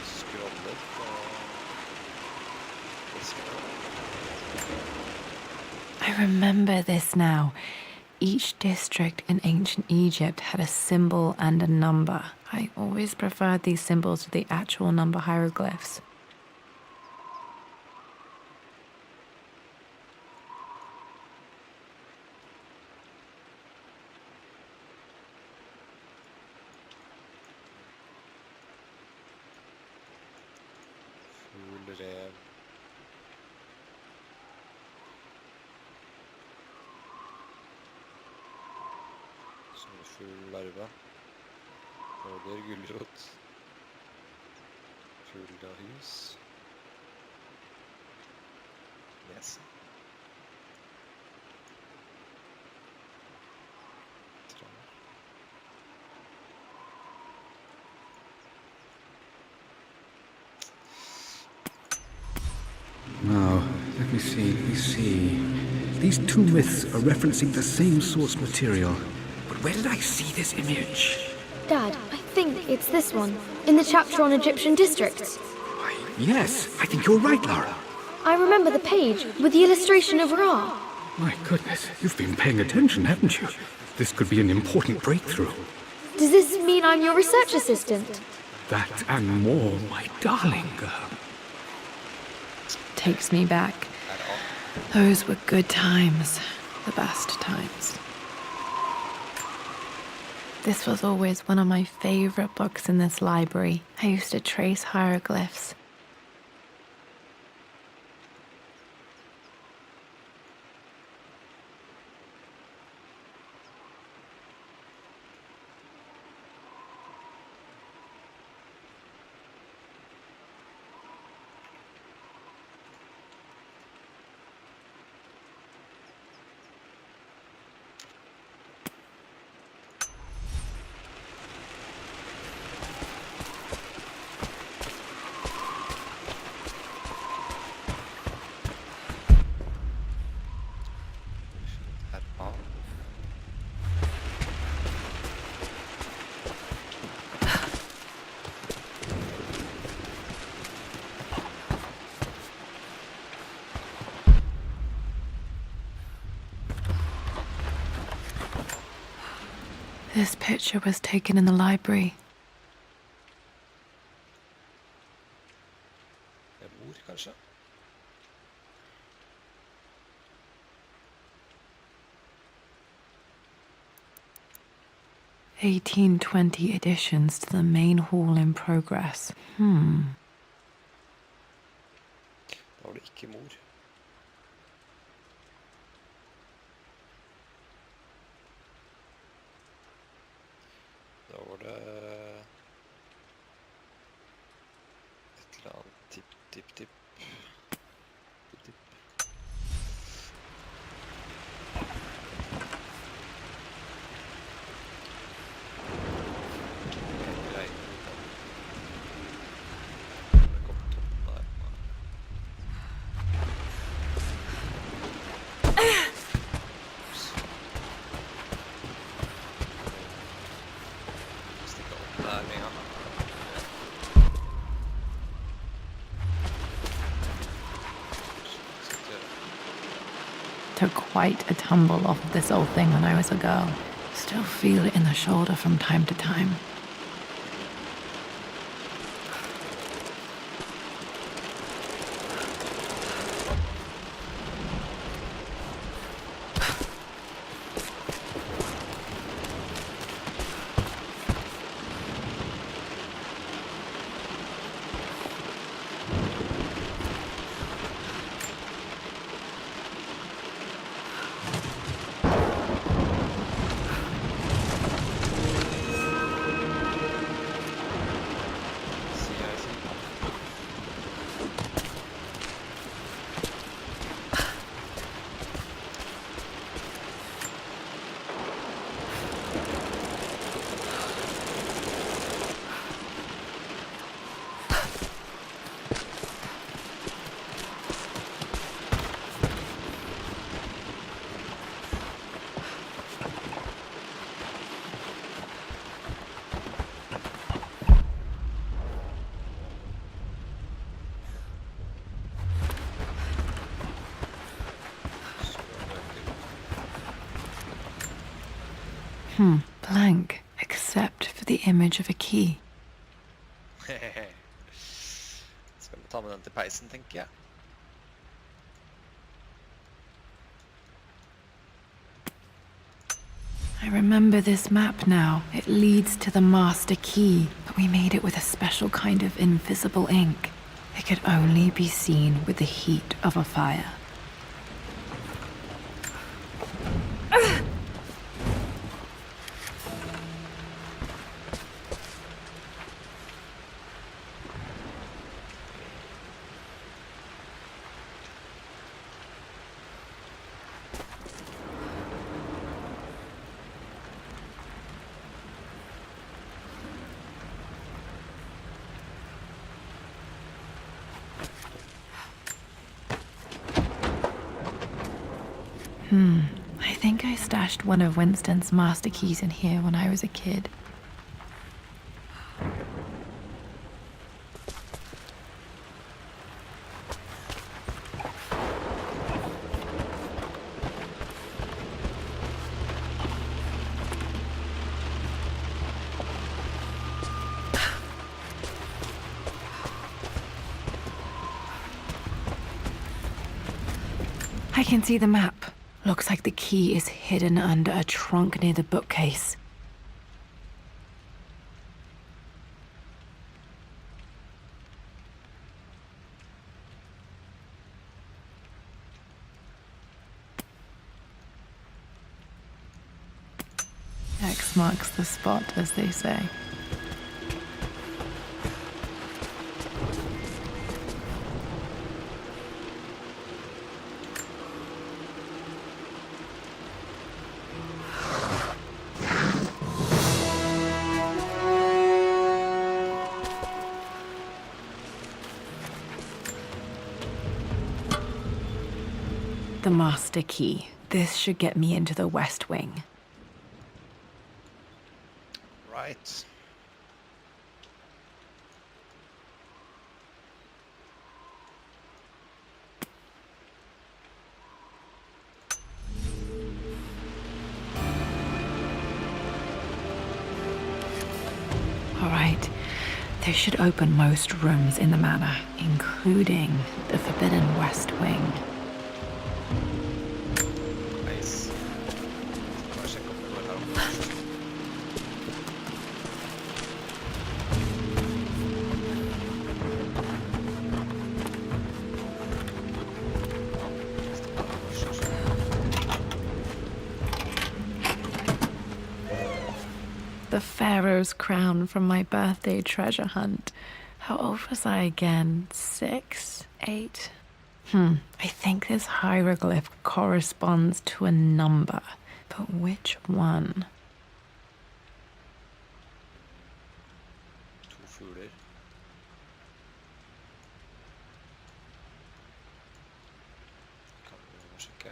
Speaker 1: Scroller på
Speaker 3: I remember this now. Each district in ancient Egypt had a symbol and a number. I always preferred these symbols to the actual number hieroglyphs.
Speaker 1: Fugl, rev. Full larve. Rådyr, gulrot. Fuglahus. Nese. Traner.
Speaker 5: Now, let me see. These two myths are referencing the same source material. But where did I see this image?
Speaker 7: Dad, I think it's this one, in the chapter on Egyptian districts.
Speaker 5: Why, yes, I think you're right, Lara.
Speaker 7: I remember the page with the illustration of Ra.
Speaker 5: My goodness, you've been paying attention, haven't you? This could be an important breakthrough.
Speaker 7: Does this mean I'm your research assistant?
Speaker 5: That and more, my darling girl.
Speaker 3: Takes me back. Those were good times. The best times. This was always one of my favorite books in this library. I used to trace hieroglyphs. This picture was taken in the library.
Speaker 1: Mor, kanskje?
Speaker 3: $1820 additions to the main hall in progress.
Speaker 1: Da var det ikke mor. Da var det et eller annet tipp. Tipp.
Speaker 3: Took quite a tumble off of this old thing when I was a girl. Still feel it in the shoulder from time to time. Blank, except for the image of a key.
Speaker 1: Skal vi ta med den til peisen, tenker jeg.
Speaker 3: I remember this map now. It leads to the master key, but we made it with a special kind of invisible ink. It could only be seen with the heat of a fire. I think I stashed one of Winston's master keys in here when I was a kid. I can see the map. Looks like the key is hidden under a trunk near the bookcase. X marks the spot, as they say. The master key. This should get me into the West Wing.
Speaker 1: Right.
Speaker 3: All right. This should open most rooms in the manor, including the Forbidden West Wing.
Speaker 1: Nice. Skal jeg sjekke om det går her oppe.
Speaker 3: The Pharaoh's crown from my birthday treasure hunt. How old was I again? 6? 8? I think this hieroglyph corresponds to a number, but which one?
Speaker 1: To fugler. Kan vi sjekke.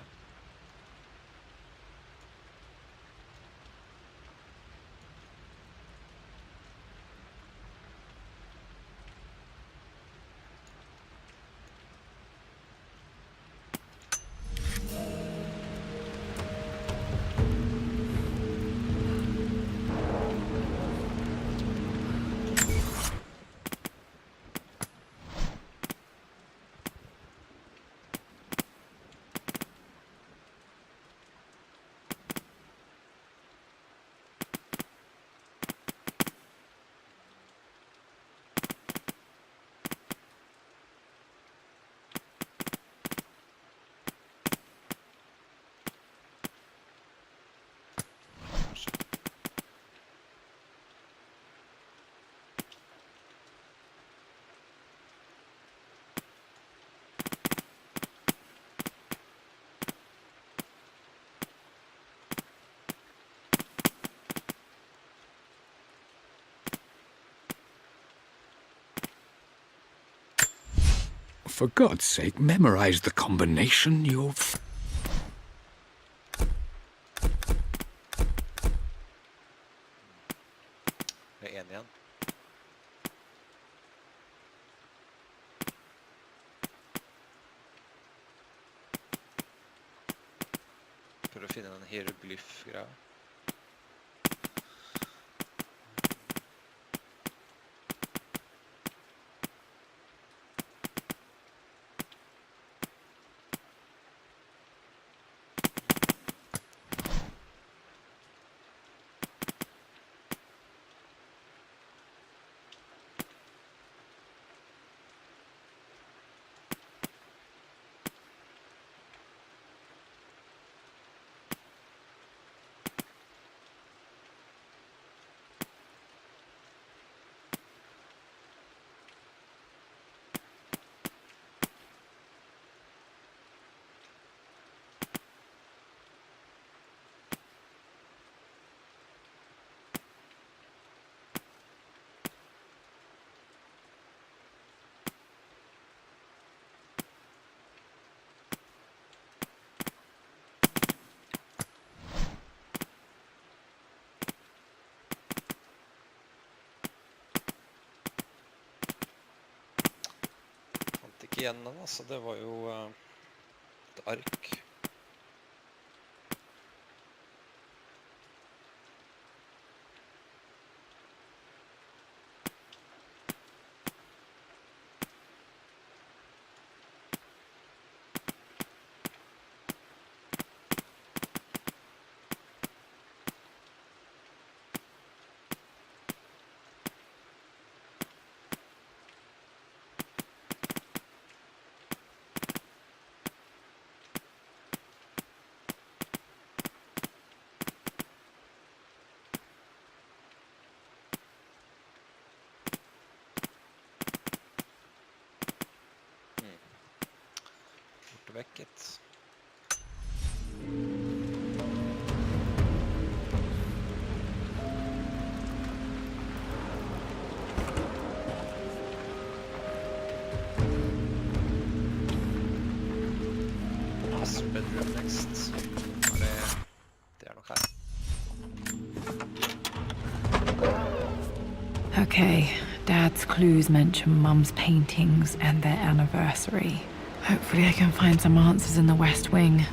Speaker 5: For God's sake, memorize the combination. You're...
Speaker 1: Det er en igjen. Prøv å finne den hieroglyf-greia. Ikke igjen den, altså. Det var jo et ark. vekk, gitt. Master bedroom next. Det er nok her.
Speaker 3: Okay, Dad's clues mention Mum's paintings and their anniversary. Hopefully I can find some answers in the West Wing.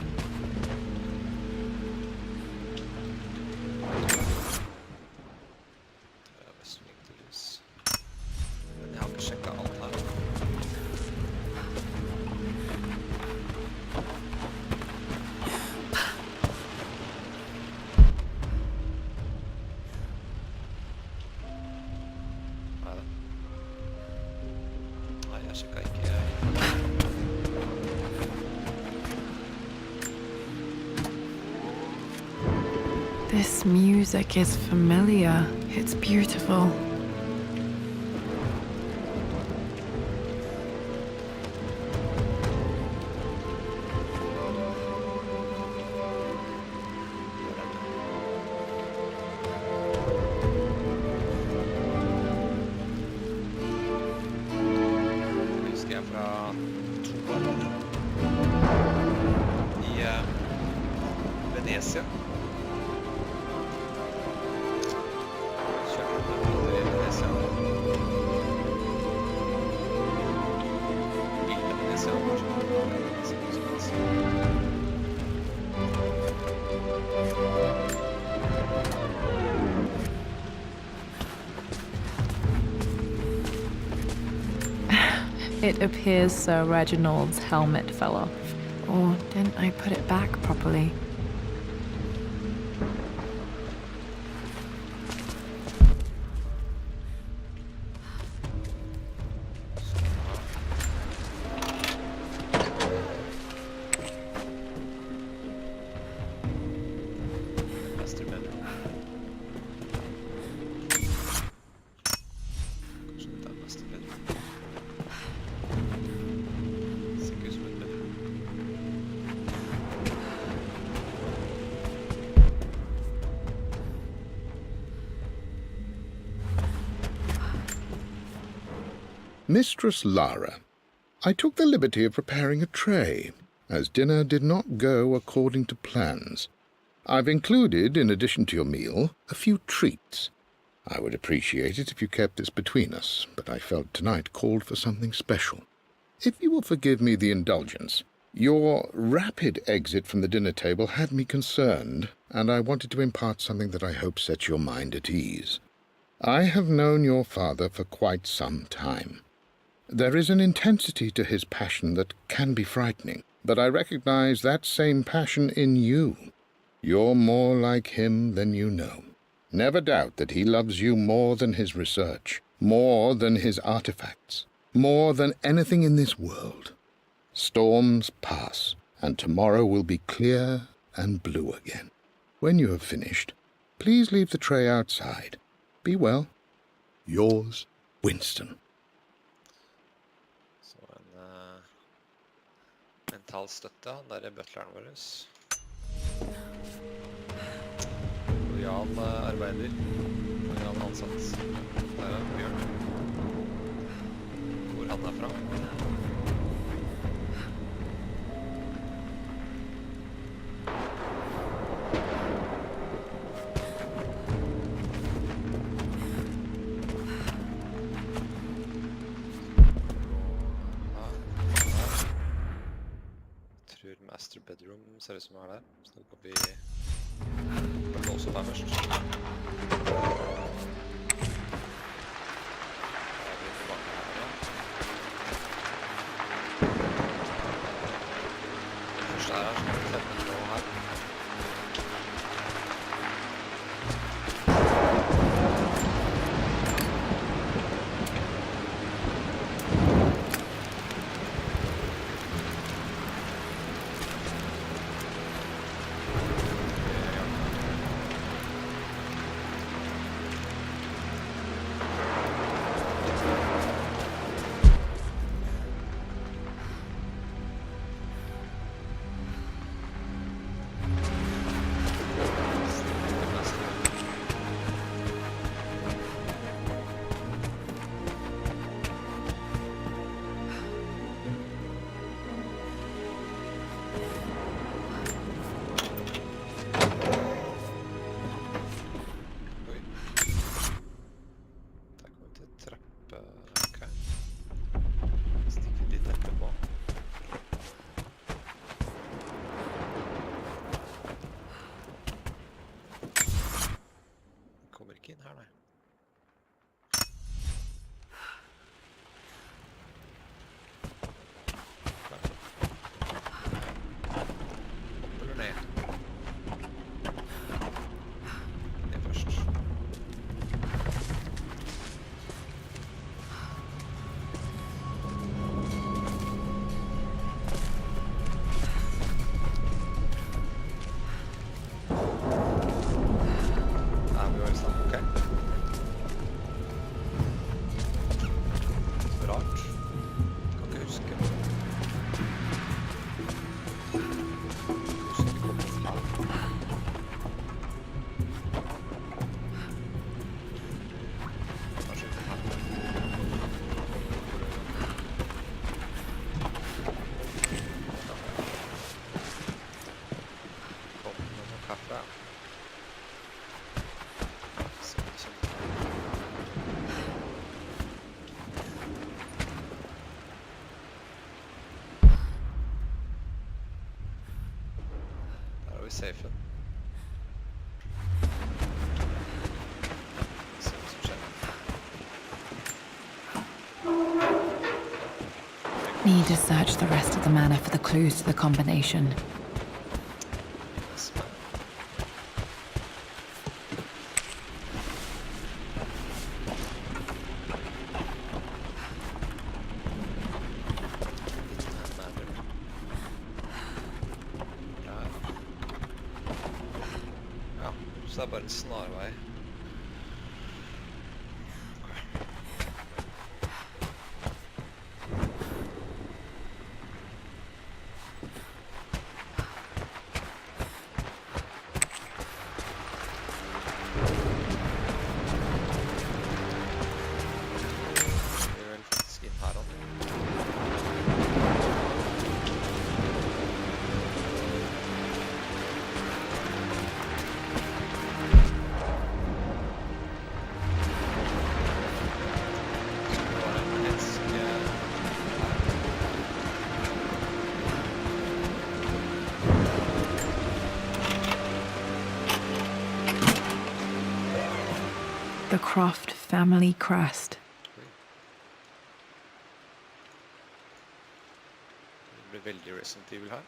Speaker 1: Men jeg har ikke sjekket alt her. Hva er det? Nei, jeg sjekket ikke.
Speaker 3: This music is familiar. It's beautiful.
Speaker 1: Husker jeg fra toeren i Venezia. Kjørte med biler i Venezia. Biler i Venezia,
Speaker 3: It appears Sir Reginald's helmet fell off. Or didn't I put it back properly?
Speaker 1: Master bedroom. Kanskje dette er master bedroom. Ser ikke ut som et bedroom.
Speaker 9: Mistress Lara, I took the liberty of preparing a tray, as dinner did not go according to plans. I've included, in addition to your meal, a few treats. I would appreciate it if you kept this between us, but I felt tonight called for something special. If you will forgive me the indulgence, your rapid exit from the dinner table had me concerned, and I wanted to impart something that I hope sets your mind at ease. I have known your father for quite some time. There is an intensity to his passion that can be frightening, but I recognize that same passion in you. You're more like him than you know. Never doubt that he loves you more than his research, more than his artifacts, more than anything in this world. Storms pass, and tomorrow will be clear and blue again. When you have finished, please leave the tray outside. Be well. Yours, Winston.
Speaker 1: Så en mental støtte, han der er butleren vår. Lojal arbeider, lojal ansatt. Der er Bjørn. Hvor han er fra. Jeg tror master bedroom ser ut som er der, så nå går vi låse opp her først. Da er vi tilbake her igjen. Det første her så kan vi tenne noe her. tror jeg. Så, der har vi safen. Se hva som skjer.
Speaker 3: Need to search the rest of the manor for the clues to the combination.
Speaker 1: Ja, så det er bare en snarvei.
Speaker 3: The Croft family crest.
Speaker 1: Det blir veldig Resident Evil her.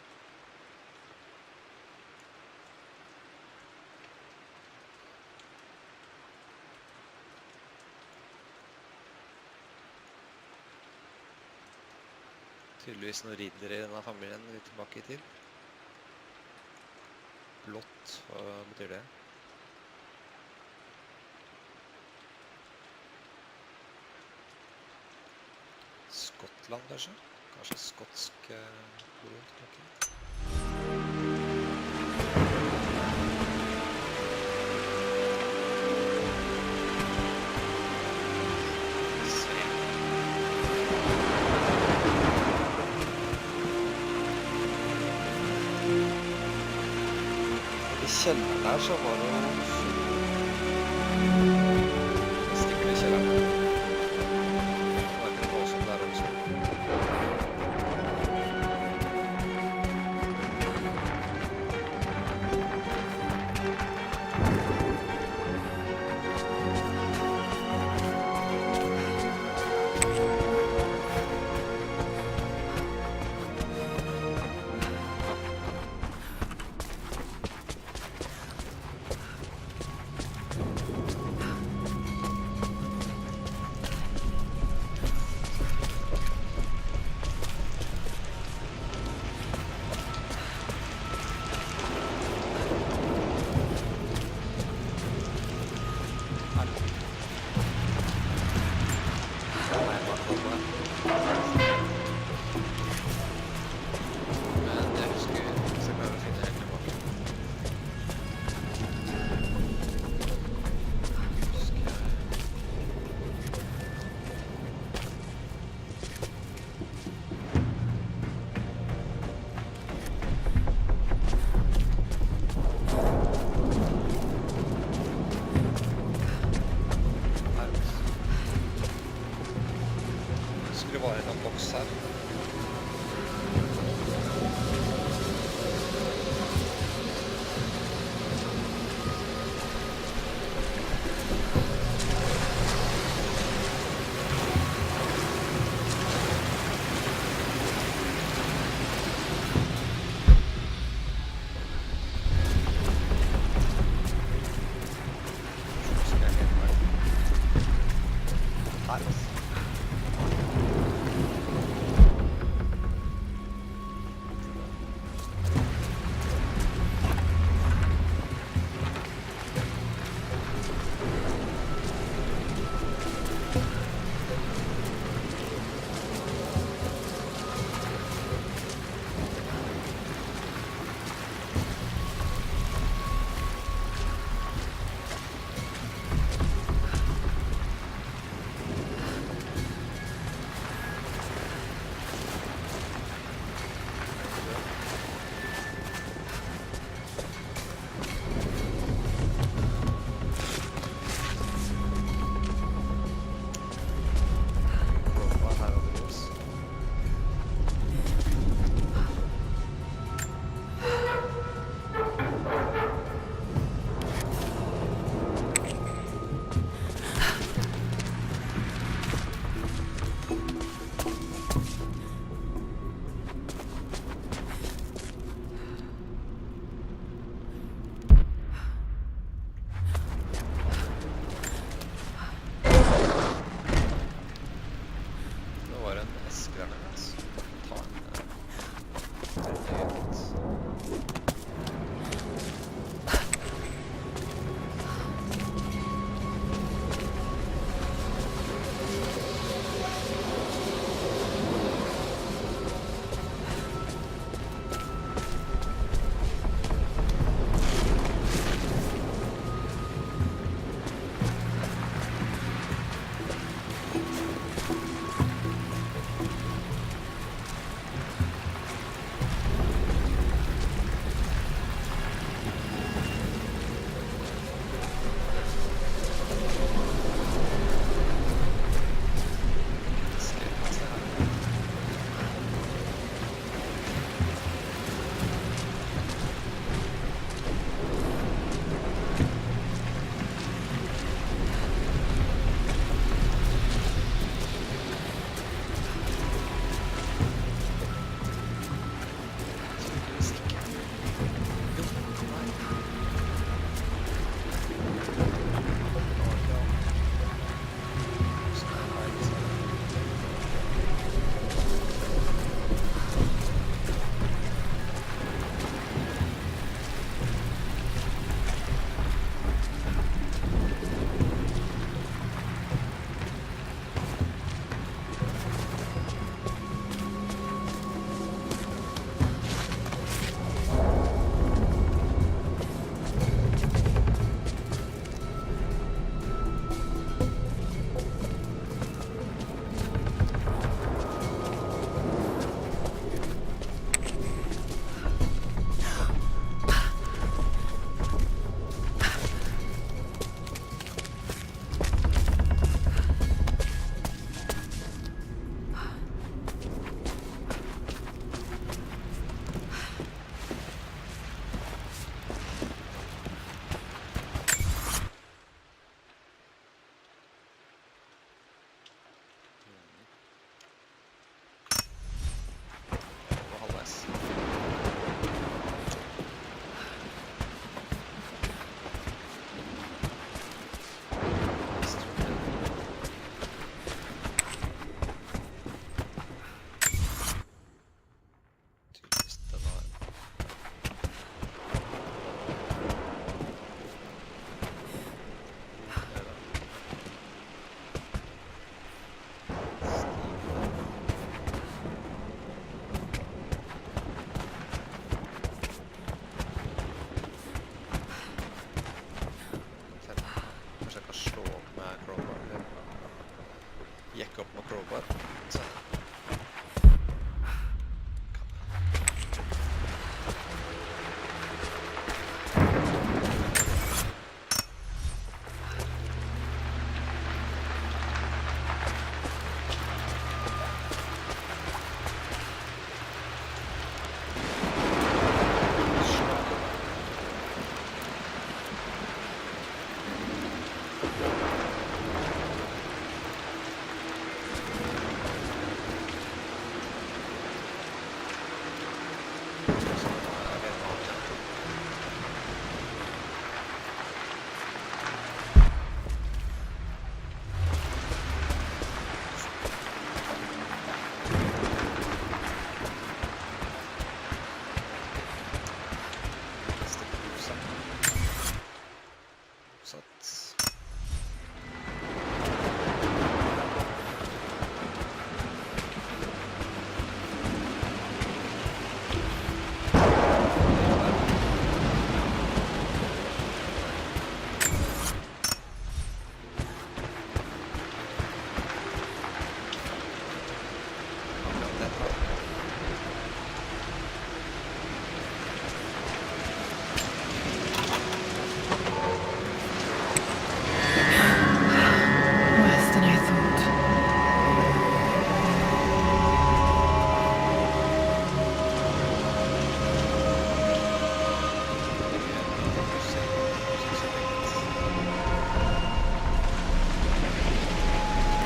Speaker 1: Tydeligvis noen riddere i denne familien litt tilbake i tid. Blått, hva betyr det? Skottland, kanskje? Kanskje skotsk blod, klokke. I kjelleren der så var det jo stikker i kjelleren. Det var ikke noe som der også.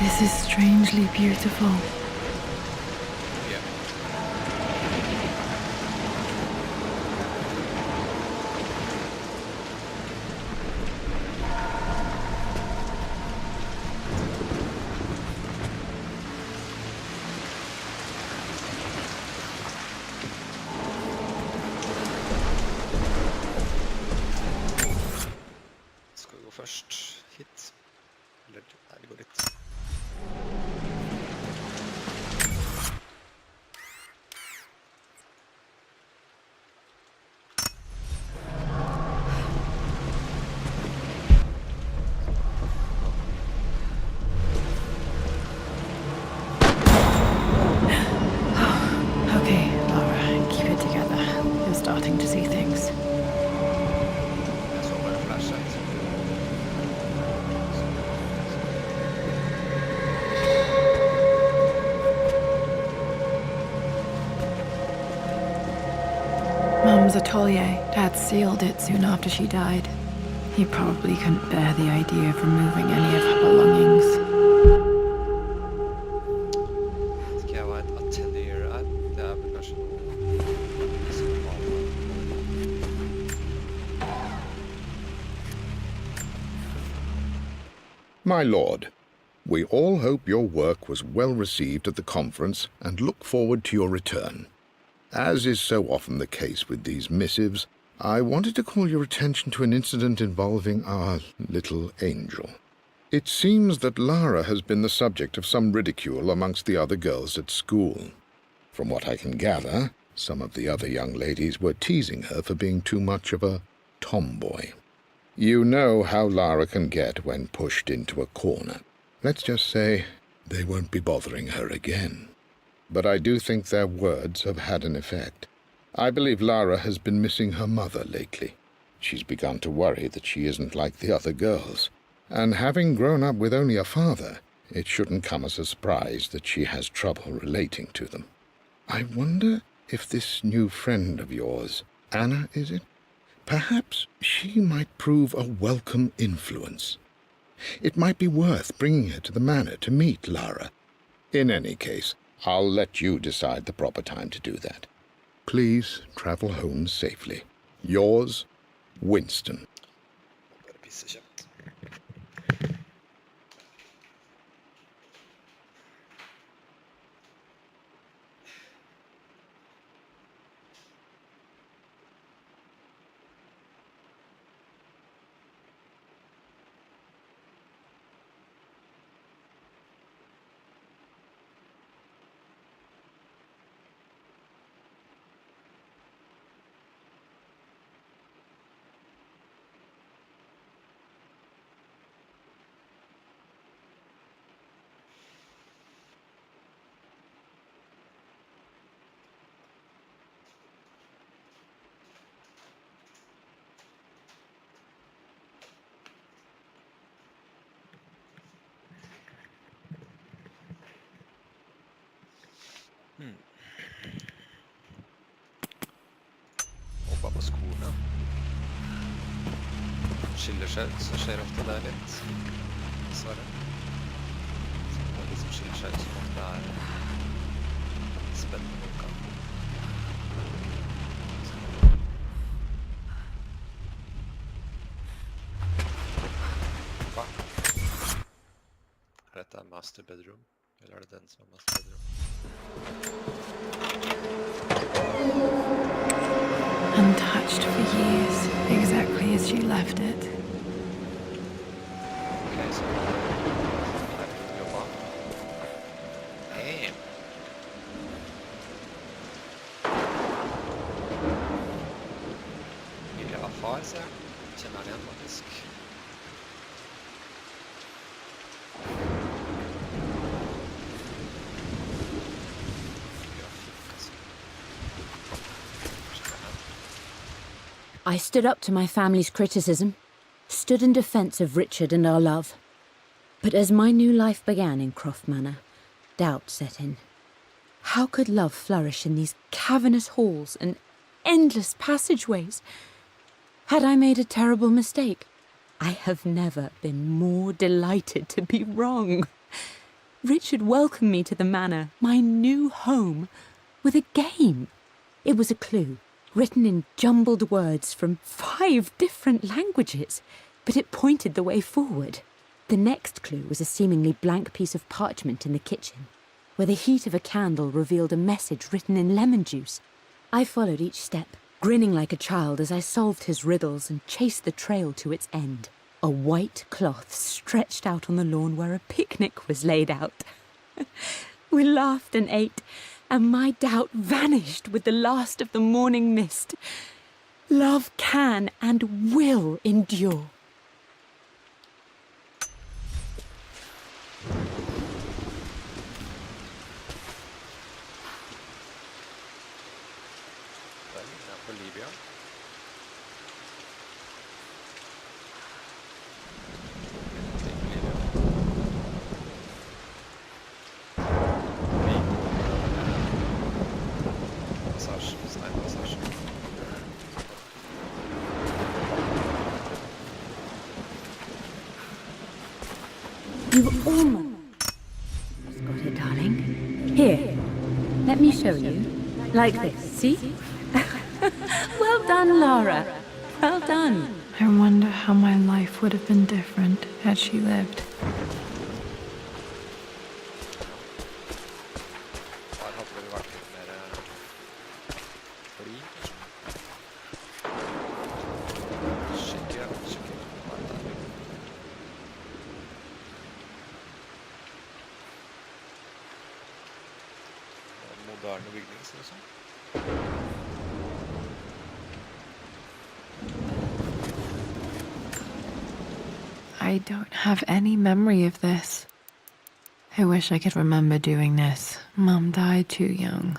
Speaker 3: This is strangely beautiful.
Speaker 1: Yeah. Skal vi gå først hit? Eller, nei, vi går dit.
Speaker 3: Okay, Lara, keep it together. You're starting to see things.
Speaker 1: Jeg så bare flashet.
Speaker 3: Mum's atelier. Dad sealed it soon after she died. He probably couldn't bear the idea of removing any of her belongings.
Speaker 1: Vet ikke jeg hva et atelier er. Det er vel kanskje noe som maler.
Speaker 9: My lord, we all hope your work was well received at the conference and look forward to your return. As is so often the case with these missives, I wanted to call your attention to an incident involving our little angel. It seems that Lara has been the subject of some ridicule amongst the other girls at school. From what I can gather, some of the other young ladies were teasing her for being too much of a tomboy. You know how Lara can get when pushed into a corner. Let's just say they won't be bothering her again. But I do think their words have had an effect. I believe Lara has been missing her mother lately. She's begun to worry that she isn't like the other girls. And having grown up with only a father, it shouldn't come as a surprise that she has trouble relating to them. I wonder if this new friend of yours, Anna, is it? Perhaps she might prove a welcome influence. It might be worth bringing her to the manor to meet Lara. In any case, I'll let you decide the proper time to do that. Please travel home safely. Yours, Winston.
Speaker 1: Bare pisse kjapt. Hoppa på skoene. Skiller seg ut, så skjer ofte det litt. Dessverre. Så det er de som skiller seg ut som ofte er spennende boka. Hva? Er dette master bedroom? Eller er det den som er master bedroom?
Speaker 3: Untouched for years, exactly as she left it.
Speaker 1: Okay, så her jobba. Damn. Mye av far, ser jeg. Kjenner den igjen, faktisk.
Speaker 6: I stood up to my family's criticism, stood in defense of Richard and our love. But as my new life began in Croft Manor, doubt set in. How could love flourish in these cavernous halls and endless passageways? Had I made a terrible mistake? I have never been more delighted to be wrong. Richard welcomed me to the manor, my new home, with a game. It was a clue, written in jumbled words from 5 different languages, but it pointed the way forward. The next clue was a seemingly blank piece of parchment in the kitchen, where the heat of a candle revealed a message written in lemon juice. I followed each step, grinning like a child as I solved his riddles and chased the trail to its end. A white cloth stretched out on the lawn where a picnic was laid out. We laughed and ate, and my doubt vanished with the last of the morning mist. Love can and will endure.
Speaker 1: Bolivia. Passage, steinpassage.
Speaker 6: You've almost got it, darling. Here, let me show you. Like this, see? Well done, Lara. Well done.
Speaker 3: I wonder how my life would have been different had she lived.
Speaker 1: Her hadde vel vært litt mer blid. Sjekke. Hva er det? Moderne bygning, ser det sånn.
Speaker 3: I don't have any memory of this. I wish I could remember doing this. Mum died too young.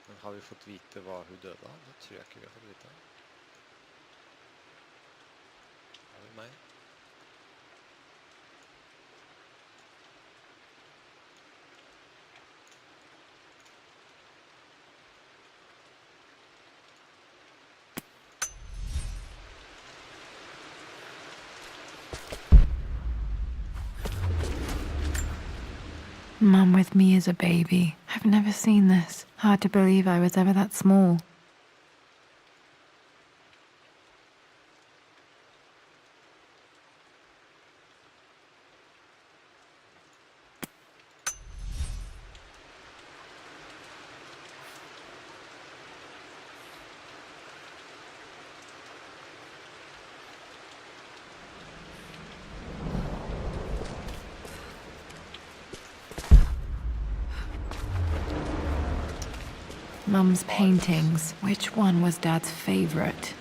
Speaker 1: Men har vi fått vite hva hun døde av? Det tror jeg ikke vi har fått vite. Har vi meg?
Speaker 3: Mum with me as a baby. I've never seen this. Hard to believe I was ever that small. Mum's paintings. Which one was Dad's favorite?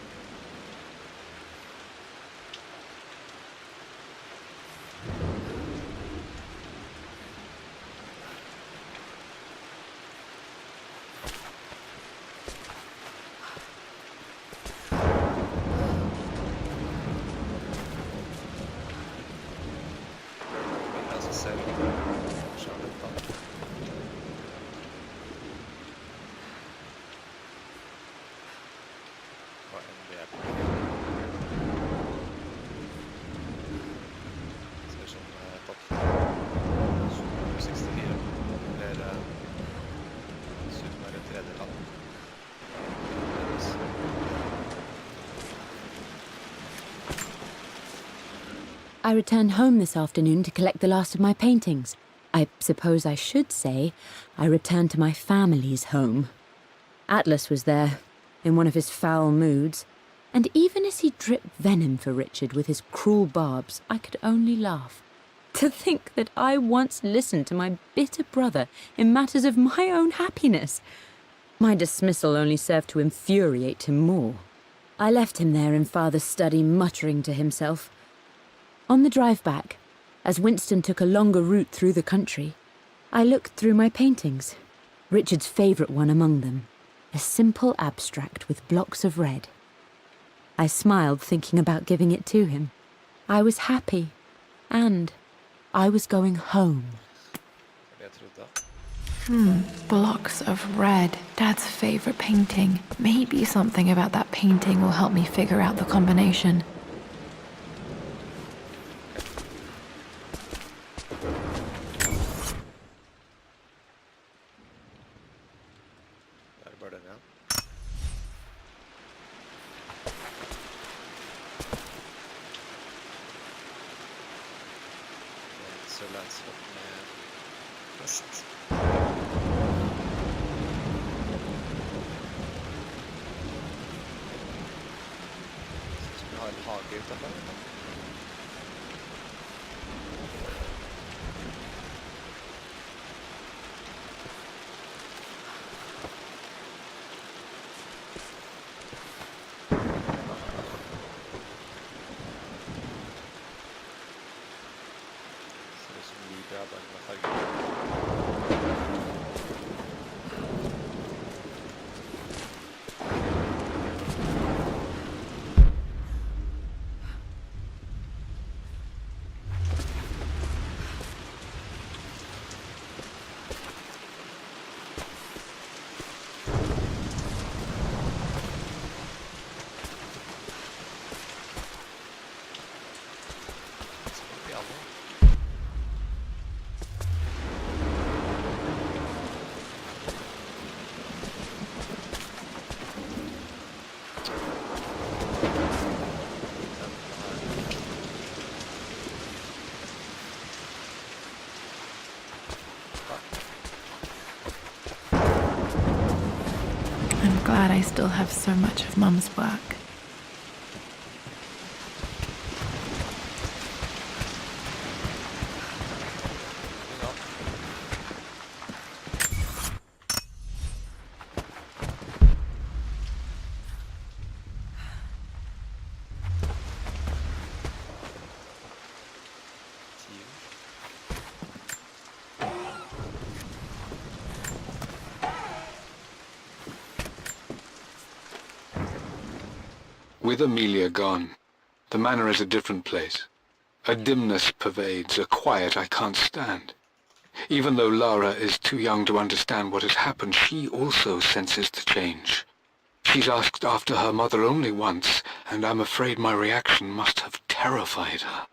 Speaker 6: I returned home this afternoon to collect the last of my paintings. I suppose I should say I returned to my family's home. Atlas was there, in one of his foul moods, and even as he dripped venom for Richard with his cruel barbs, I could only laugh. To think that I once listened to my bitter brother in matters of my own happiness. My dismissal only served to infuriate him more. I left him there in Father's study, muttering to himself. On the drive back, as Winston took a longer route through the country, I looked through my paintings, Richard's favourite one among them, a simple abstract with blocks of red. I smiled, thinking about giving it to him. I was happy, and I was going home.
Speaker 3: Blocks of red. Dad's favorite painting. Maybe something about that painting will help me figure out the combination.
Speaker 1: Der bare den, ja. Så landshopp med vest. Så vi har en hage utenfor. Ser ut som vi grabbar med farger. Skal vi piano?
Speaker 3: I'm glad I still have so much of Mum's work.
Speaker 1: Ja. Tiur.
Speaker 8: With Amelia gone, the manor is a different place. A dimness pervades, a quiet I can't stand. Even though Lara is too young to understand what has happened, she also senses the change. She's asked after her mother only once, and I'm afraid my reaction must have terrified her.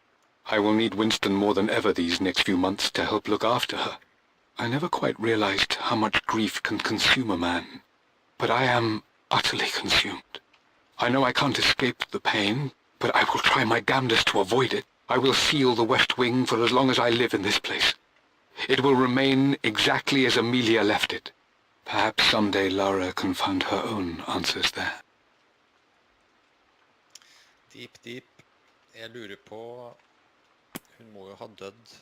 Speaker 8: I will need Winston more than ever these next few months to help look after her. I never quite realized how much grief can consume a man, but I am utterly consumed. I know I can't escape the pain, but I will try my damnedest to avoid it. I will seal the West Wing for as long as I live in this place. It will remain exactly as Amelia left it. Perhaps someday Lara can find her own answers there.
Speaker 1: Deep, deep. Jeg lurer på... Hun må jo ha dødd.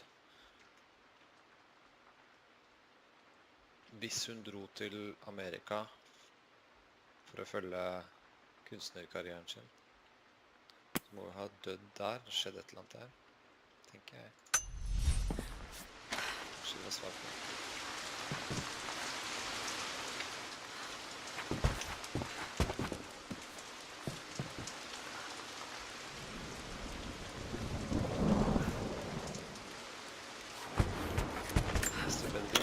Speaker 1: Hvis hun dro til Amerika for å følge kunstnerkarrieren sin, så må hun ha dødd der. Det skjedde et eller annet der, tenker jeg. Kanskje det var svar på. Mr. Bendy.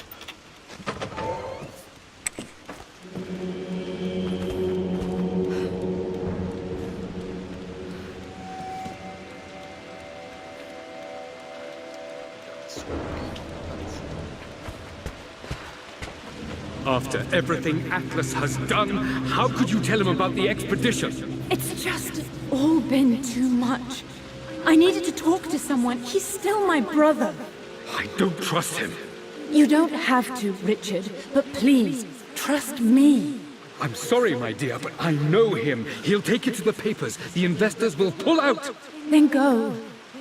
Speaker 5: After everything Atlas has done, how could you tell him about the expedition?
Speaker 6: It's just all been too much. I needed to talk to someone. He's still my brother.
Speaker 5: I don't trust him.
Speaker 6: You don't have to, Richard, but please, trust me.
Speaker 5: I'm sorry, my dear, but I know him. He'll take it to the papers. The investors will pull out.
Speaker 6: Then go.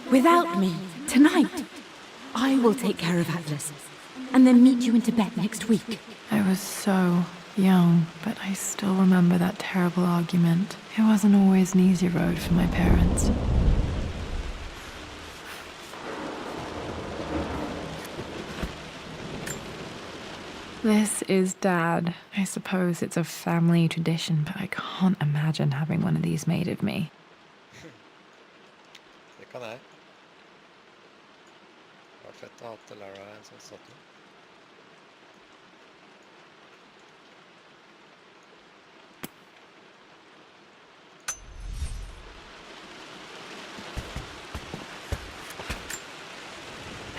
Speaker 6: Without me. Tonight. I will take care of Atlas. And then meet you in Tibet next week.
Speaker 3: I was so young, but I still remember that terrible argument. It wasn't always an easy road for my parents. This is Dad. I suppose it's a family tradition, but I can't imagine having one of these made of me.
Speaker 1: Det kan jeg. Det var fett å ha til Lara en sånn statue.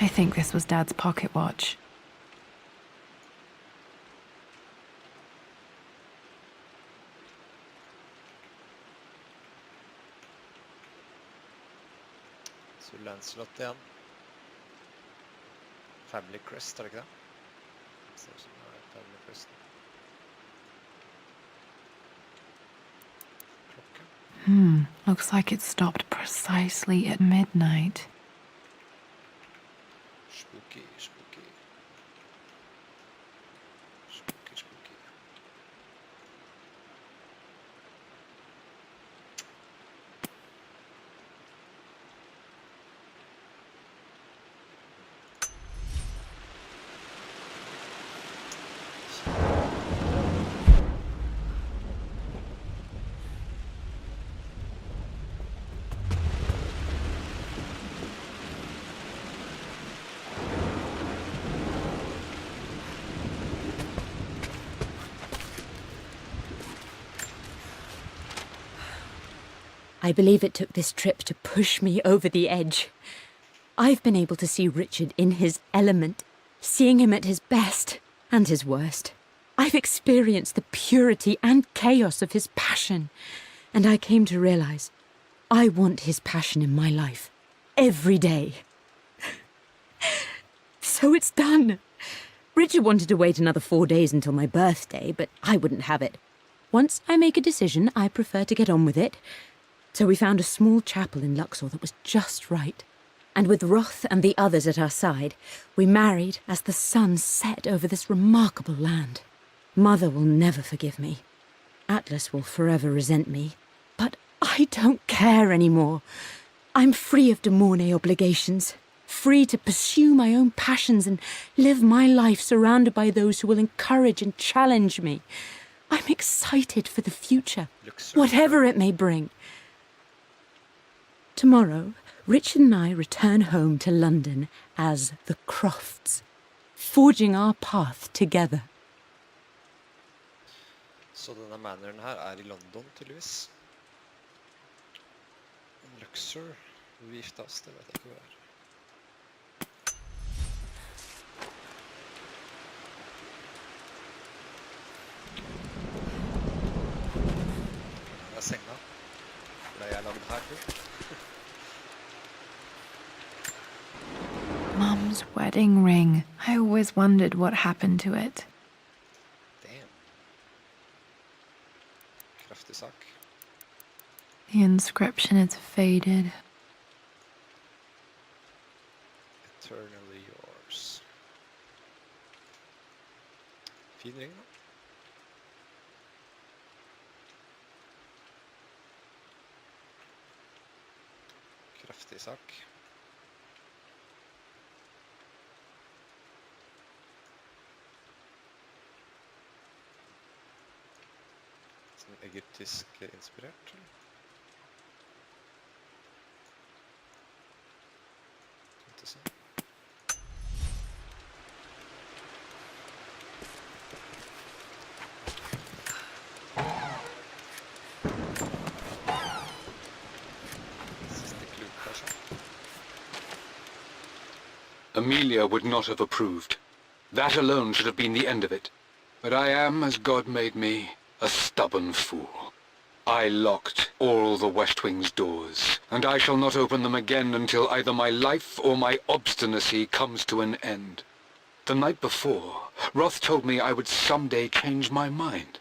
Speaker 3: I think this was Dad's pocket watch.
Speaker 1: Så Lancelot igjen. Family Crest, er det ikke det? Ser ut som det er Family Crest. Klokke.
Speaker 3: Looks like it stopped precisely at midnight.
Speaker 1: Spooky, spooky. Spooky, spooky.
Speaker 6: I believe it took this trip to push me over the edge. I've been able to see Richard in his element, seeing him at his best and his worst. I've experienced the purity and chaos of his passion, and I came to realize I want his passion in my life every day. So it's done. Richard wanted to wait another 4 days until my birthday, but I wouldn't have it. Once I make a decision, I prefer to get on with it. So we found a small chapel in Luxor that was just right. And with Roth and the others at our side, we married as the sun set over this remarkable land. Mother will never forgive me. Atlas will forever resent me. But I don't care anymore. I'm free of de Mornay obligations, free to pursue my own passions and live my life surrounded by those who will encourage and challenge me. I'm excited for the future, whatever it may bring. Tomorrow, Richard and I return home to London as the Crofts, forging our path together.
Speaker 1: Så denne manoren her er i London, tydeligvis. Luxor. Hvor vi gifta oss, det vet jeg ikke hvor det er. Det er senga. Det er jeg laget her til.
Speaker 3: Mum's wedding ring. I always wondered what happened to it.
Speaker 1: Damn. Kraftig sak.
Speaker 3: The inscription is faded.
Speaker 1: Eternally yours. Fin ring, da. Kraftig sak. Sånn egyptisk inspirert, eller? Kan ikke se. Siste kluk, kanskje?
Speaker 8: Amelia would not have approved. That alone should have been the end of it. But I am, as God made me, a stubborn fool. I locked all the West Wing's doors, and I shall not open them again until either my life or my obstinacy comes to an end. The night before, Roth told me I would someday change my mind.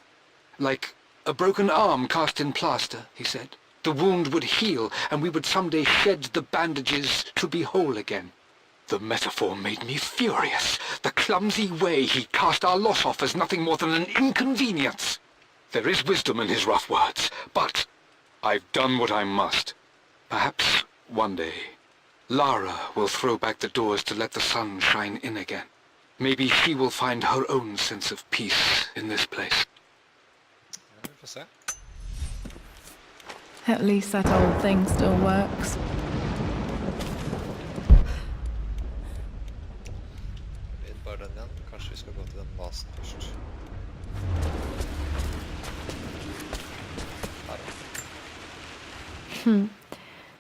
Speaker 8: Like a broken arm cast in plaster, he said. The wound would heal, and we would someday shed the bandages to be whole again. The metaphor made me furious. The clumsy way he cast our loss off as nothing more than an inconvenience. There is wisdom in his rough words, but I've done what I must. Perhaps one day, Lara will throw back the doors to let the sun shine in again. Maybe she will find her own sense of peace in this place.
Speaker 1: Ja, vi får se.
Speaker 3: At least that old thing still works.
Speaker 1: Vi bare den igjen. Kanskje vi skal gå til den basen først.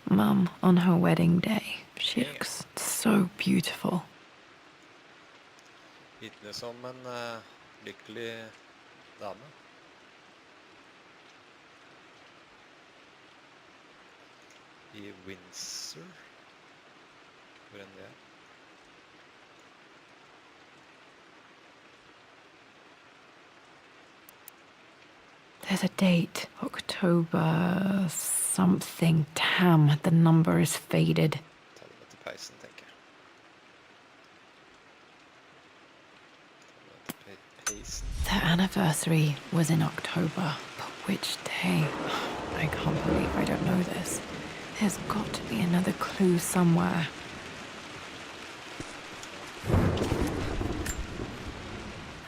Speaker 3: Mum on her wedding day. She looks so beautiful.
Speaker 1: Hitende som en lykkelig dame. I Windsor. Hvor enn det er.
Speaker 3: There's a date, October something. Damn, the number is faded.
Speaker 1: Ta det med til peisen, tenker jeg. Ta det med til peisen.
Speaker 3: The anniversary was in October, but which day? I can't believe I don't know this. There's got to be another clue somewhere.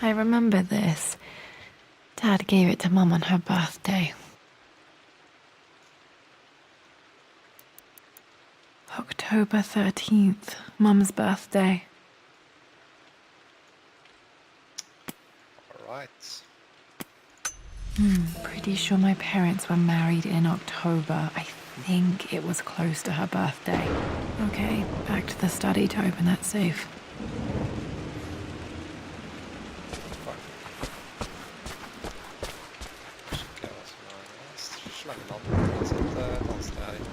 Speaker 3: I remember this. Dad gave it to Mum on her birthday. October 13th, Mum's birthday.
Speaker 1: All right.
Speaker 3: Pretty sure my parents were married in October. I think it was close to her birthday. Okay, back to the study to open that safe.
Speaker 1: Sjekker jeg hva som er slangenavn. Jeg har sett et annet sted her inne.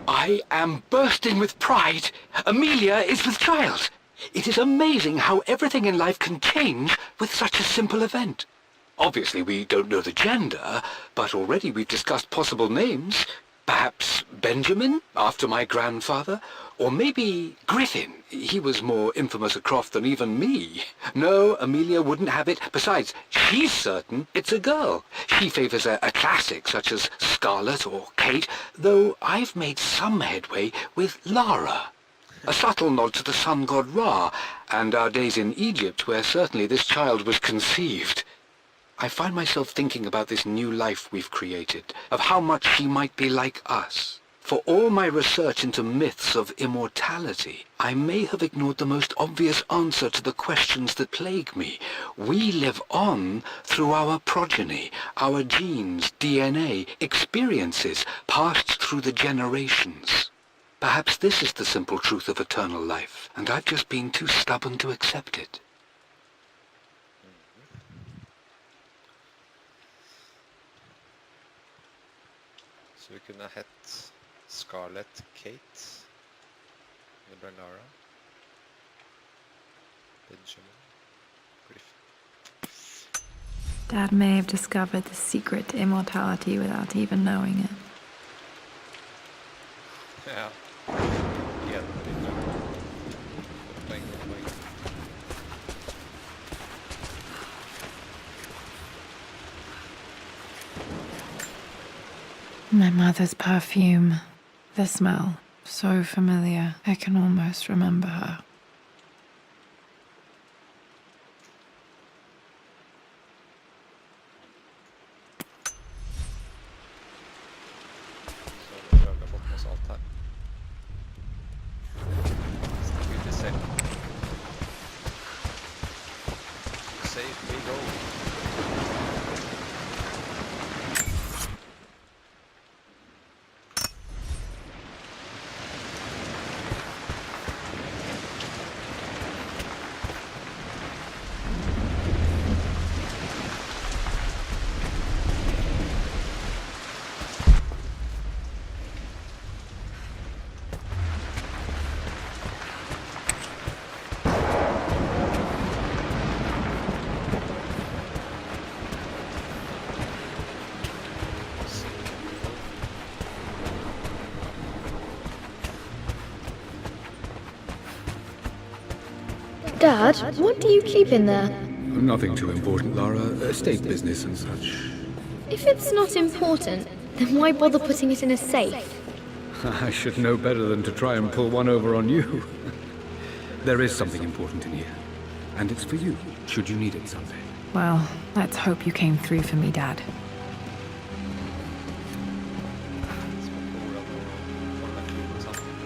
Speaker 8: I am bursting with pride. Amelia is with child. It is amazing how everything in life can change with such a simple event. Obviously, we don't know the gender, but already we've discussed possible names. Perhaps Benjamin, after my grandfather? Or maybe Griffin. He was more infamous a Croft than even me. No, Amelia wouldn't have it. Besides, she's certain it's a girl. She favours a classic such as Scarlet or Kate, though I've made some headway with Lara. A subtle nod to the sun god Ra, and our days in Egypt, where certainly this child was conceived. I find myself thinking about this new life we've created, of how much she might be like us. For all my research into myths of immortality, I may have ignored the most obvious answer to the questions that plague me. We live on through our progeny, our genes, DNA, experiences passed through the generations. Perhaps this is the simple truth of eternal life, and I've just been too stubborn to accept it.
Speaker 1: Så vi kunne hett Scarlet Kate. Det ble Lara. Benjamin. Griffin.
Speaker 3: Dad may have discovered the secret to immortality without even knowing it.
Speaker 1: Ja. Igjen med litt poeng.
Speaker 3: My mother's perfume. The smell. So familiar. I can almost remember her.
Speaker 1: Så vi har fått med oss alt her. Stikker vi til selv. Safe we go.
Speaker 7: Dad, what do you keep in there?
Speaker 5: Nothing too important, Lara. Estate business and such.
Speaker 7: If it's not important, then why bother putting it in a safe?
Speaker 5: I should know better than to try and pull one over on you. There is something important in here. And it's for you, should you need it someday.
Speaker 3: Well, let's hope you came through for me, Dad.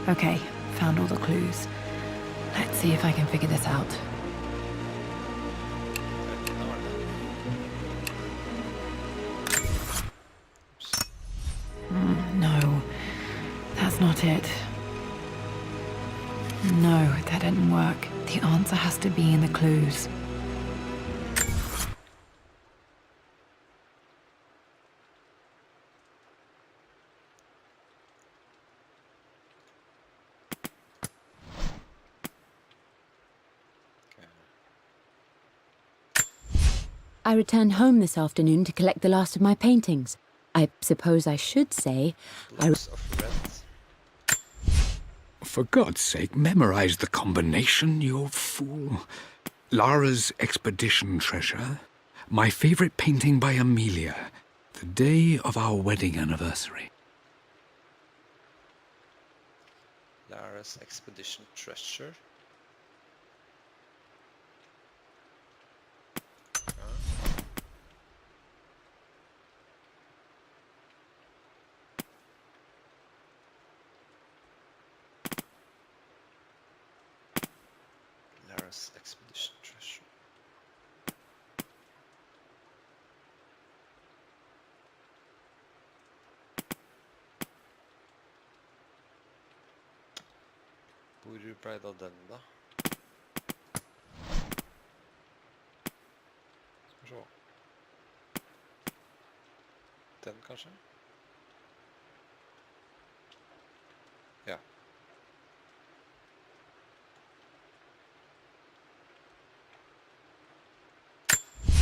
Speaker 3: Okay, found all the clues. Let's see if I can figure this out. No, that didn't work. The answer has to be in the clues.
Speaker 6: I returned home this afternoon to collect the last of my paintings. I suppose I should say
Speaker 1: Blocks of red.
Speaker 5: For God's sake, memorize the combination, you fool. Lara's expedition treasure. My favorite painting by Amelia. The day of our wedding anniversary.
Speaker 1: Lara's expedition treasure. Lara's expedition treasure. Hvor ble det av den da? Skal vi se. Den kanskje? Ja.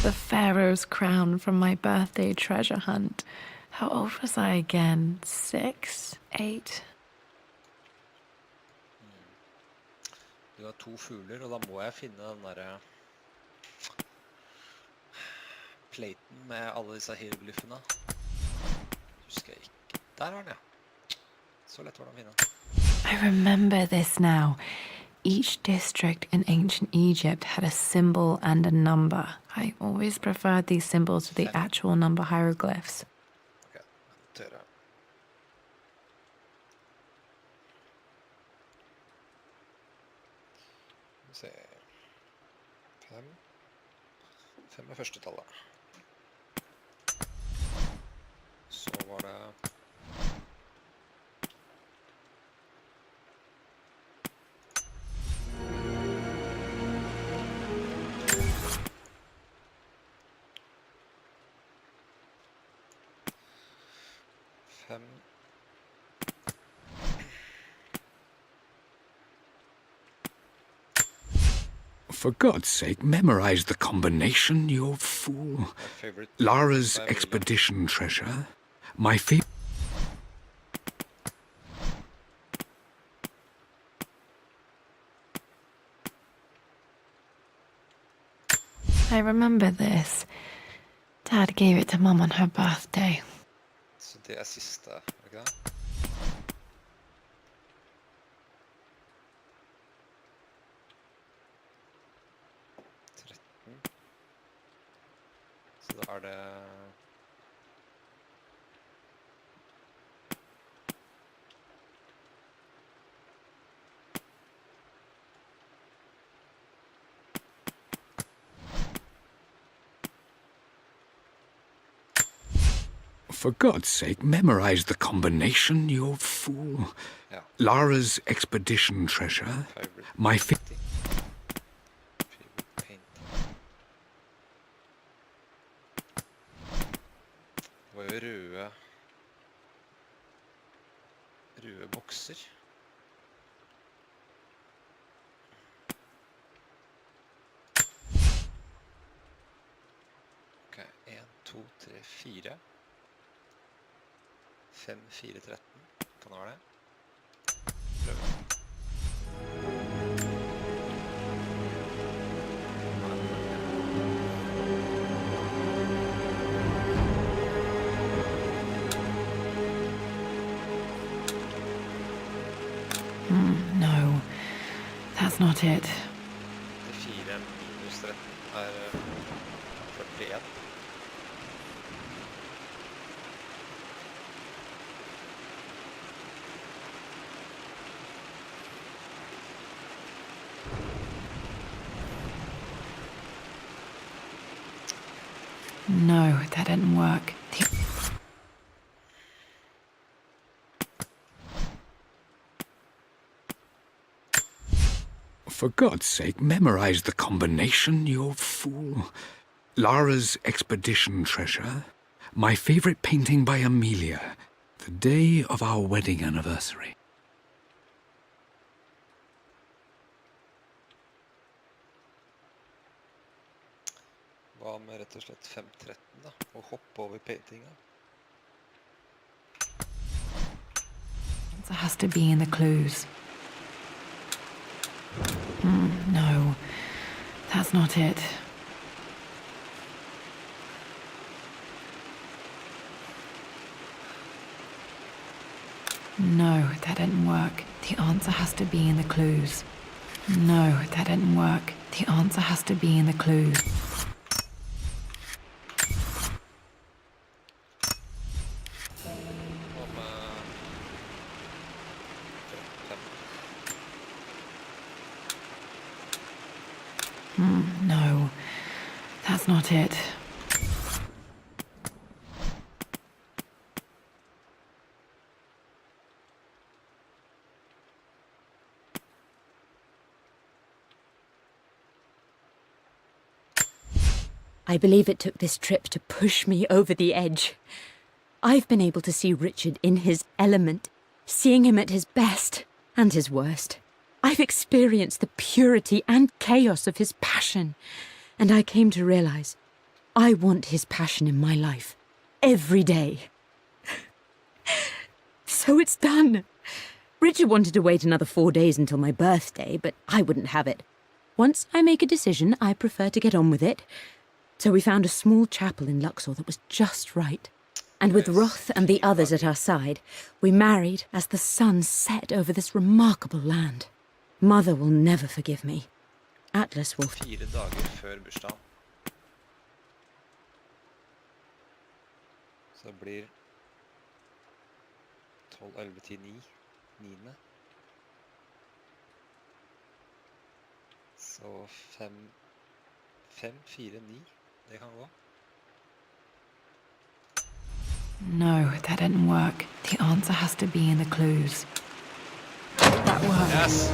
Speaker 3: The Pharaoh's crown from my birthday treasure hunt. How old was I again? 6? 8?
Speaker 1: Du har 2 fugler, og da må jeg finne den der platen med alle disse hieroglyfene. Husker jeg ikke. Der var den, ja. Så lett var den å finne.
Speaker 3: I remember this now. Each district in ancient Egypt had a symbol and a number. I always preferred these symbols to the actual number hieroglyphs.
Speaker 1: Ok, jeg noterer. Se. 5. 5 er første tallet. Så var det...
Speaker 5: For God's sake, memorize the combination, you fool. Lara's expedition treasure. My favorite...
Speaker 3: I remember this. Dad gave it to Mum on her birthday.
Speaker 1: Så det er siste, er det ikke det? Så da er det...
Speaker 5: For God's sake, memorize the combination, you fool.
Speaker 1: Ja.
Speaker 5: Lara's expedition treasure. My favorite...
Speaker 1: painting. Det var jo røde bokser. Ok, 1, 2, 3, 4. 5, 4, 13. Kan det være det? Prøv.
Speaker 3: No, that's not it.
Speaker 1: Det 4 minus 13 er 41.
Speaker 3: No, that didn't work.
Speaker 5: for God's sake, memorize the combination, you fool. Lara's expedition treasure, my favorite painting by Amelia, the day of our wedding anniversary.
Speaker 1: Hva med rett og slett 513 da, og hoppe over paintinga?
Speaker 3: It has to be in the clues. No, that's not it. No, that didn't work. The answer has to be in the clues. No, that didn't work. The answer has to be in the clues. No, that's not it.
Speaker 6: I believe it took this trip to push me over the edge. I've been able to see Richard in his element, seeing him at his best and his worst. I've experienced the purity and chaos of his passion, and I came to realize I want his passion in my life every day. So it's done. Richard wanted to wait another 4 days until my birthday, but I wouldn't have it. Once I make a decision, I prefer to get on with it. So we found a small chapel in Luxor that was just right. And with Roth and the others at our side, we married as the sun set over this remarkable land. Mother will never forgive me. Atlas will...
Speaker 1: 4 dager før bursdagen. Så det blir 12, 11, 10, 9. 9. Så 5, 4, 9. Det kan gå.
Speaker 3: No, that didn't work. The answer has to be in the clues. That worked.
Speaker 1: Yes!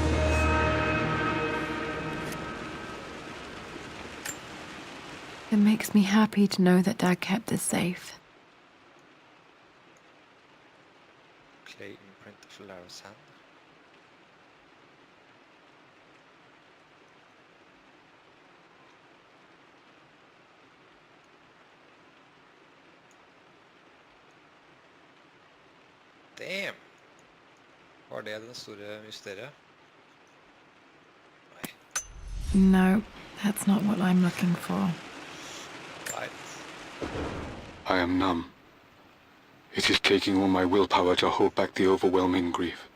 Speaker 3: It makes me happy to know that Dad kept this safe.
Speaker 1: Clay imprint of Lara's hand. Damn! Var det den store mysteriet? Nei.
Speaker 3: No, that's not what I'm looking for.
Speaker 1: Right.
Speaker 8: I am numb. It is taking all my willpower to hold back the overwhelming grief.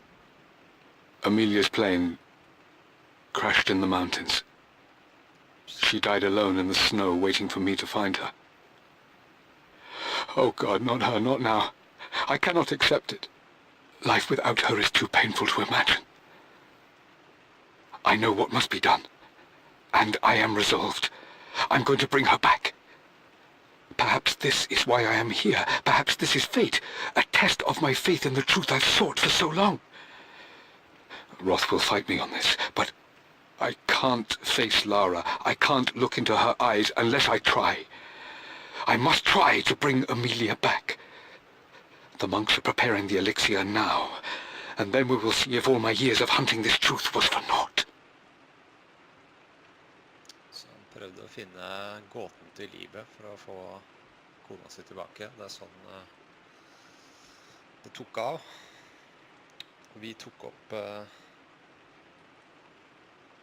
Speaker 8: Amelia's plane crashed in the mountains. She died alone in the snow, waiting for me to find her. Oh God, not her, not now. I cannot accept it. Life without her is too painful to imagine. I know what must be done, and I am resolved. I'm going to bring her back. Perhaps this is why I am here. Perhaps this is fate, a test of my faith in the truth I've sought for so long. Roth will fight me on this, but I can't face Lara. I can't look into her eyes unless I try. I must try to bring Amelia back. The monks are preparing the elixir now, and then we will see if all my years of hunting this truth was for naught.
Speaker 1: Så han prøvde å finne gåten til livet for å få kona si tilbake. Det sånn det tok av. Vi tok opp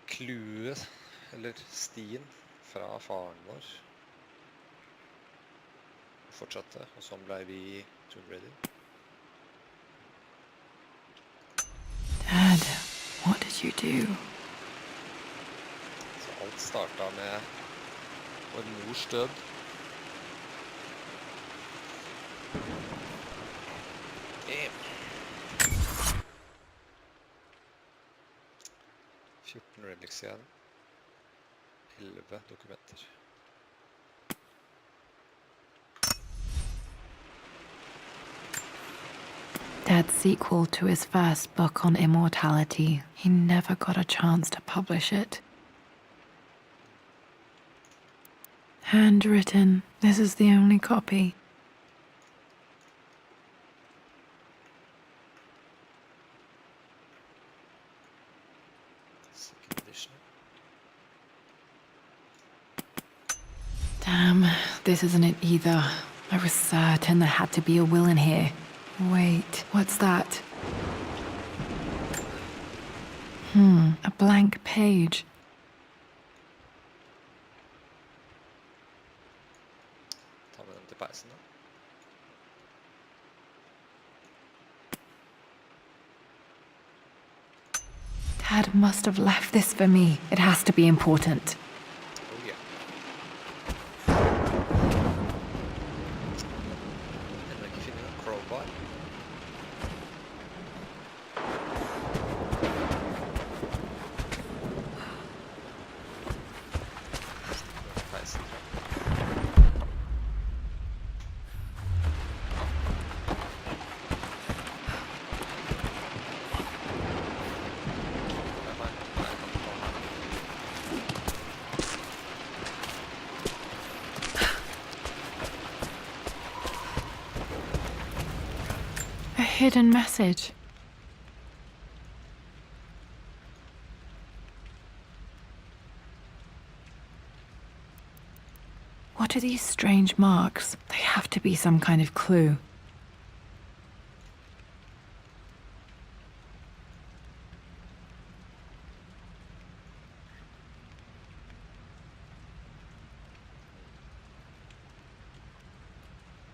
Speaker 1: kluet, eller stien, fra faren vår. Fortsatte, og sånn ble vi Tomb Raider.
Speaker 3: Dad, what did you do?
Speaker 1: Så alt startet med vår mors død. Damn. 14 relics igjen. 11 dokumenter.
Speaker 3: dead sequel to his first book on immortality. He never got a chance to publish it. Handwritten. This is the only copy.
Speaker 1: Second edition.
Speaker 3: Damn, this isn't it either. I was certain there had to be a will in here. Wait, what's that? A blank page.
Speaker 1: Ta med den til peisen da.
Speaker 3: Dad must have left this for me. It has to be important.
Speaker 1: Oh yeah. Enda ikke finne en crowbar. Peisen, tror jeg. Nei, jeg kan ikke ta den.
Speaker 3: A hidden message. What are these strange marks? They have to be some kind of clue.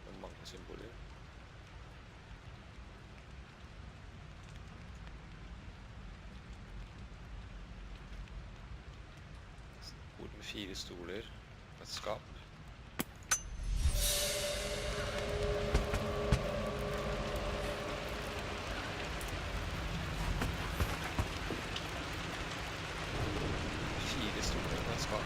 Speaker 1: Det mangler symboler. Bord med 4 stoler. Et skap. Fire stoler og et skap.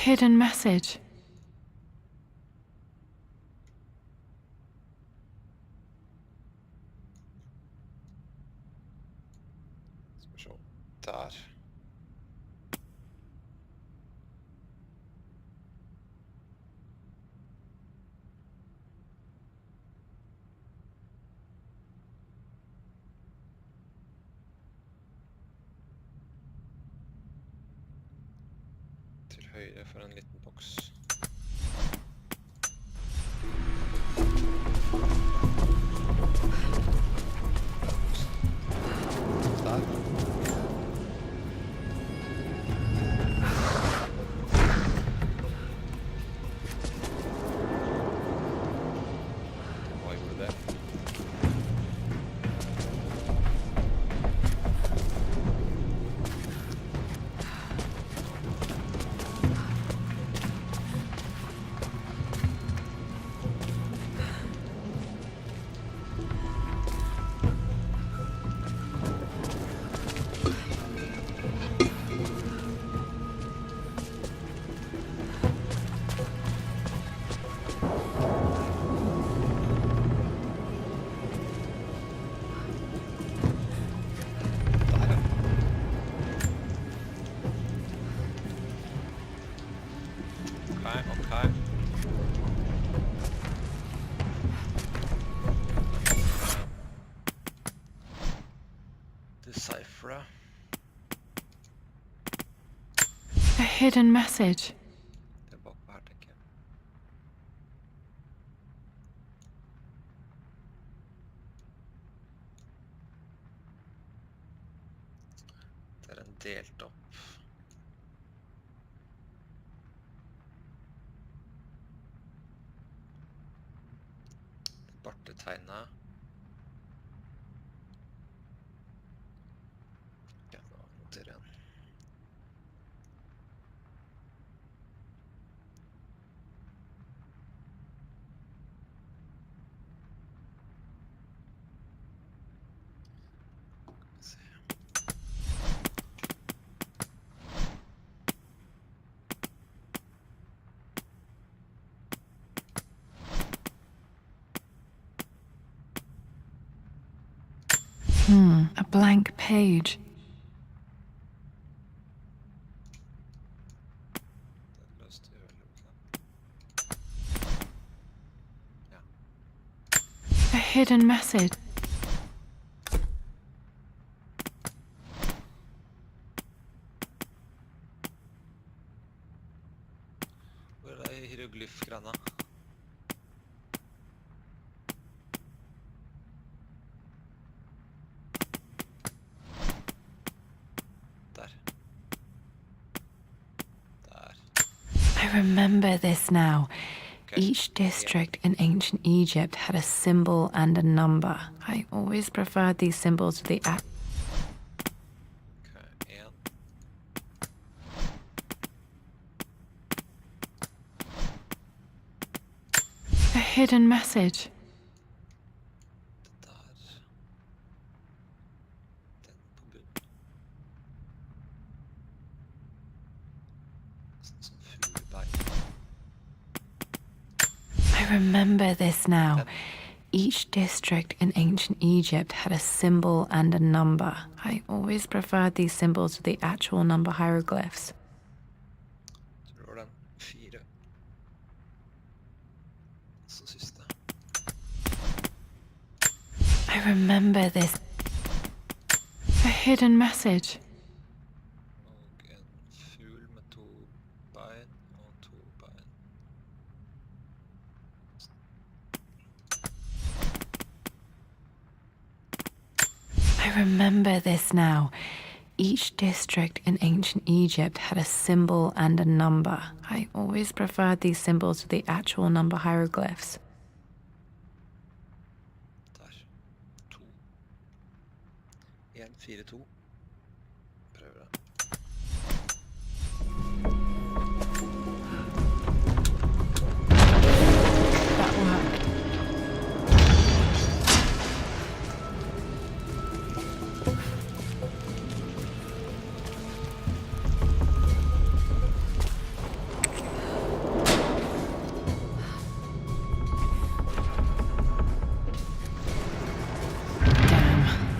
Speaker 3: hidden message.
Speaker 1: Skal vi se. Der. Til høyre for en liten boks. Der. Hva gjorde det? Der, ja. Ok. Decipher.
Speaker 3: A hidden message.
Speaker 1: Det er bakpå her, tenker jeg. Det er en delt opp. Bartetegnet. Ja, da noterer jeg den. Skal vi se.
Speaker 3: A blank page.
Speaker 1: Det er løst i øyeblikket. Ja.
Speaker 3: A hidden message.
Speaker 1: Hvor er det hieroglyfgreiene? Der. Der.
Speaker 3: I remember this now.
Speaker 1: Okay.
Speaker 3: Each district in ancient Egypt had a symbol and a number. I always preferred these symbols to the act.
Speaker 1: Ok, en.
Speaker 3: A hidden message.
Speaker 1: Der. Den på bunnen. Nesten som fuglebein.
Speaker 3: I remember this now. Each district in ancient Egypt had a symbol and a number. I always preferred these symbols to the actual number hieroglyphs.
Speaker 1: Tror den 4. Så siste.
Speaker 3: I remember this. A hidden message.
Speaker 1: Og en fugl med 2 bein og 2 bein.
Speaker 3: I remember this now. Each district in ancient Egypt had a symbol and a number. I always preferred these symbols to the actual number hieroglyphs.
Speaker 1: Der. 2. 1, 4, 2. Prøver det.
Speaker 3: That worked.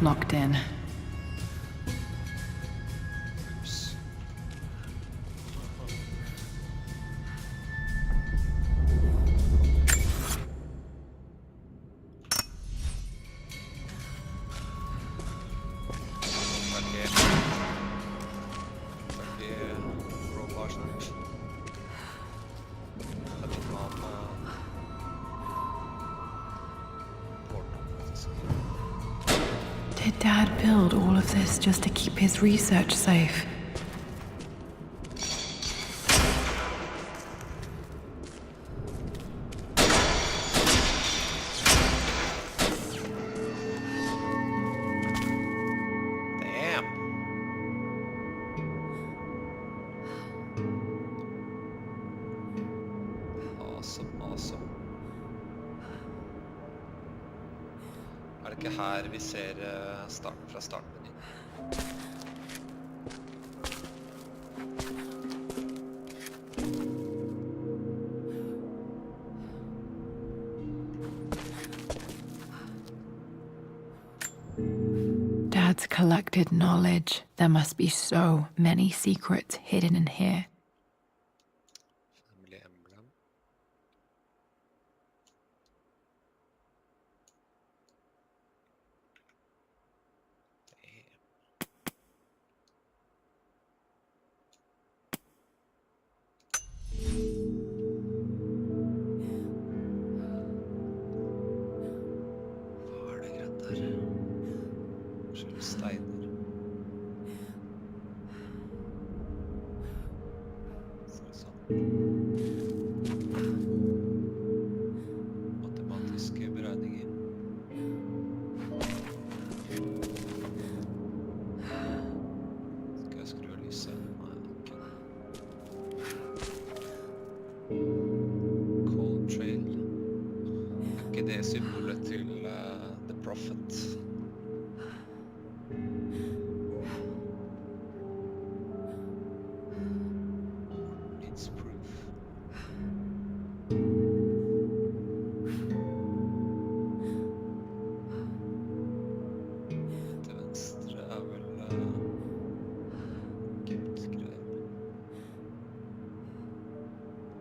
Speaker 3: locked in.
Speaker 1: Oops. Råbar snart. Jeg begynner med porten, faktisk.
Speaker 3: Did Dad build all of this just to keep his research safe?
Speaker 1: Damn! Awesome. Er det ikke her vi ser starten fra startmenyen?
Speaker 3: Dad's collected knowledge. There must be so many secrets hidden in here.
Speaker 1: Family emblem. Damn. Hva er det greit der? Forskjellige steiner. Så det sånn. Matematiske beregninger. Skal jeg skru av lyset? Nei, ikke. Cold Trail. Er ikke det symbolet til The Prophet? Needs proof. Til venstre er vel Egypt-greier.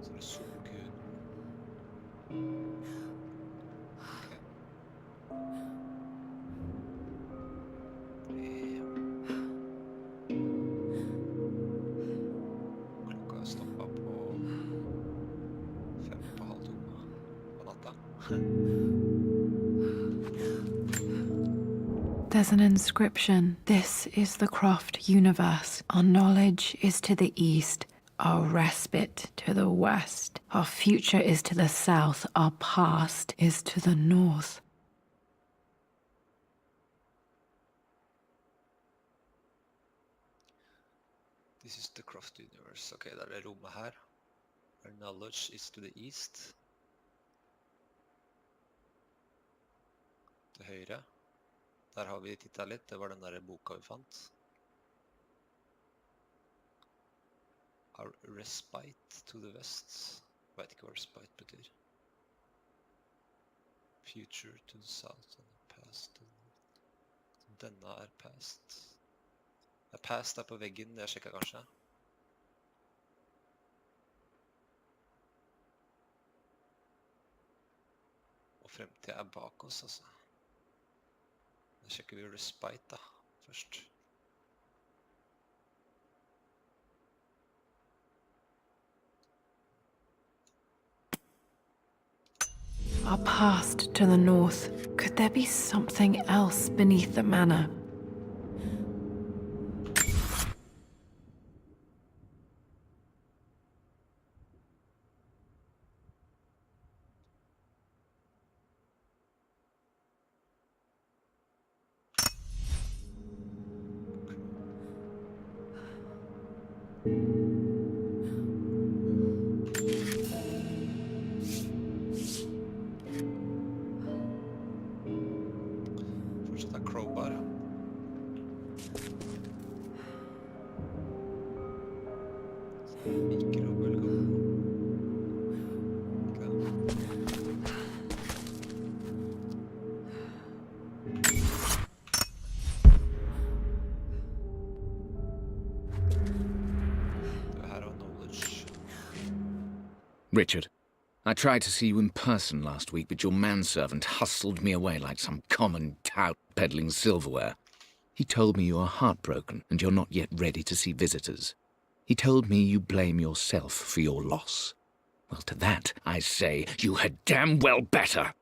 Speaker 1: Så er det solguden. Ok. Klokka er stoppet på 1:05 på natta.
Speaker 3: There's an inscription. This is the Croft universe. Our knowledge is to the east, our respite to the west. Our future is to the south, our past is to the north.
Speaker 1: This is the Croft universe. Ok, der er det rommet her. Our knowledge is to the east. Til høyre. Der har vi tittet litt. Det var den der boka vi fant. Our respite to the west. Jeg vet ikke hva respite betyr. Future to the south and past to the north. Denne er past. Past er på veggen, det jeg sjekket kanskje. Og fremtiden er bak oss, altså. Da sjekker vi respite da, først.
Speaker 3: Our past to the north. Could there be something else beneath the manor?
Speaker 1: Fortsatt er crowbar. Mikrobølgeovn.
Speaker 4: Richard, I tried to see you in person last week, but your manservant hustled me away like some common tout peddling silverware. He told me you are heartbroken and you're not yet ready to see visitors. He told me you blame yourself for your loss. Well, to that, I say you had damn well better.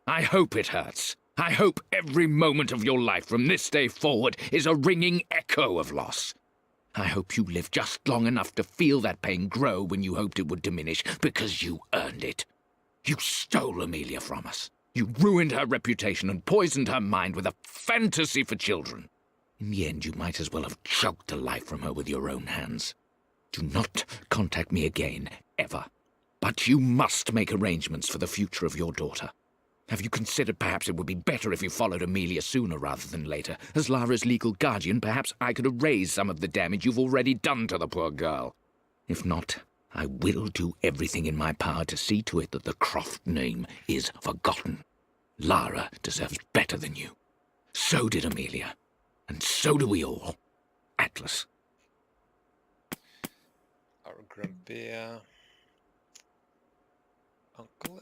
Speaker 4: I hope it hurts. I hope every moment of your life from this day forward is a ringing echo of loss. I hope you live just long enough to feel that pain grow when you hoped it would diminish, because you earned it. You stole Amelia from us. You ruined her reputation and poisoned her mind with a fantasy for children. In the end, you might as well have choked the life from her with your own hands. Do not contact me again, ever. But you must make arrangements for the future of your daughter. Have you considered perhaps it would be better if you followed Amelia sooner rather than later? As Lara's legal guardian, perhaps I could erase some of the damage you've already done to the poor girl. If not, I will do everything in my power to see to it that the Croft name is forgotten. Lara deserves better than you. So did Amelia. And so do we all. Atlas.
Speaker 1: Our grumpy uncle.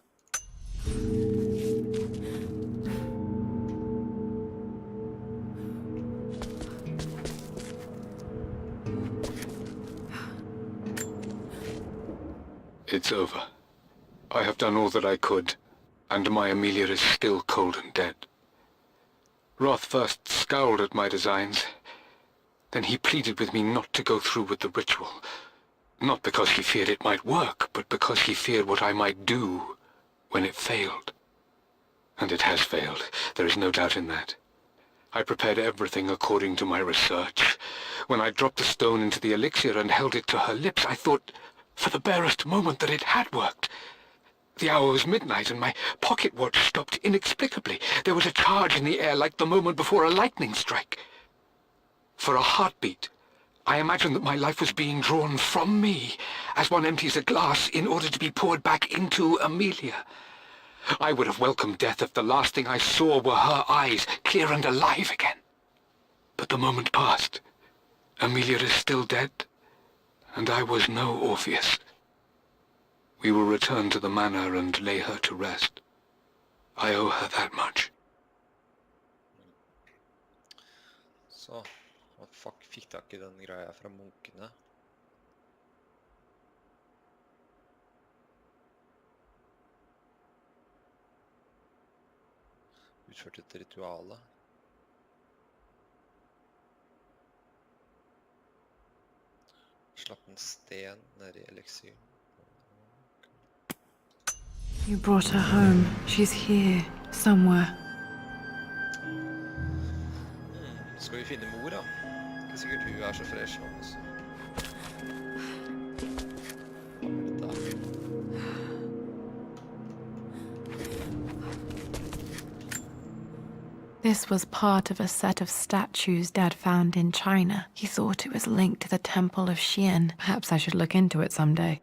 Speaker 8: It's over. I have done all that I could, and my Amelia is still cold and dead. Roth first scowled at my designs. Then he pleaded with me not to go through with the ritual. Not because he feared it might work, but because he feared what I might do when it failed. And it has failed. There is no doubt in that. I prepared everything according to my research. When I dropped the stone into the elixir and held it to her lips, I thought for the barest moment that it had worked. The hour was midnight and my pocket watch stopped inexplicably. There was a charge in the air like the moment before a lightning strike. For a heartbeat, I imagined that my life was being drawn from me, as one empties a glass in order to be poured back into Amelia. I would have welcomed death if the last thing I saw were her eyes, clear and alive again. But the moment passed. Amelia is still dead, and I was no Orpheus. We will return to the manor and lay her to rest. I owe her that much.
Speaker 1: Så, hva fuck fikk tak I den greia fra munkene? Utført et rituale. Slapp en sten ned I elixir.
Speaker 3: You brought her home. She's here, somewhere.
Speaker 1: Skal vi finne mor da? Ikke sikkert hun så fresh nå også.
Speaker 3: This was part of a set of statues Dad found in China. He thought it was linked to the Temple of Xian. Perhaps I should look into it someday.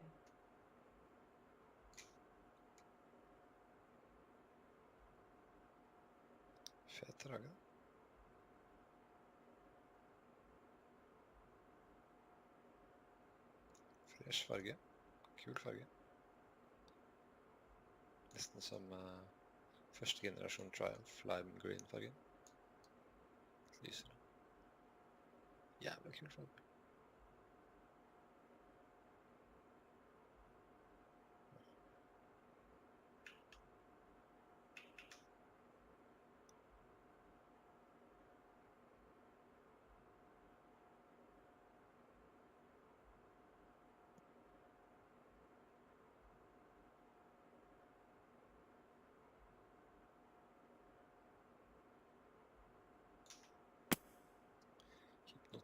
Speaker 1: Fet drage. Fresh farge. Kul farge. Nesten som første generasjon Triumph Lime Green fargen. Lysere. Jævla kul farge.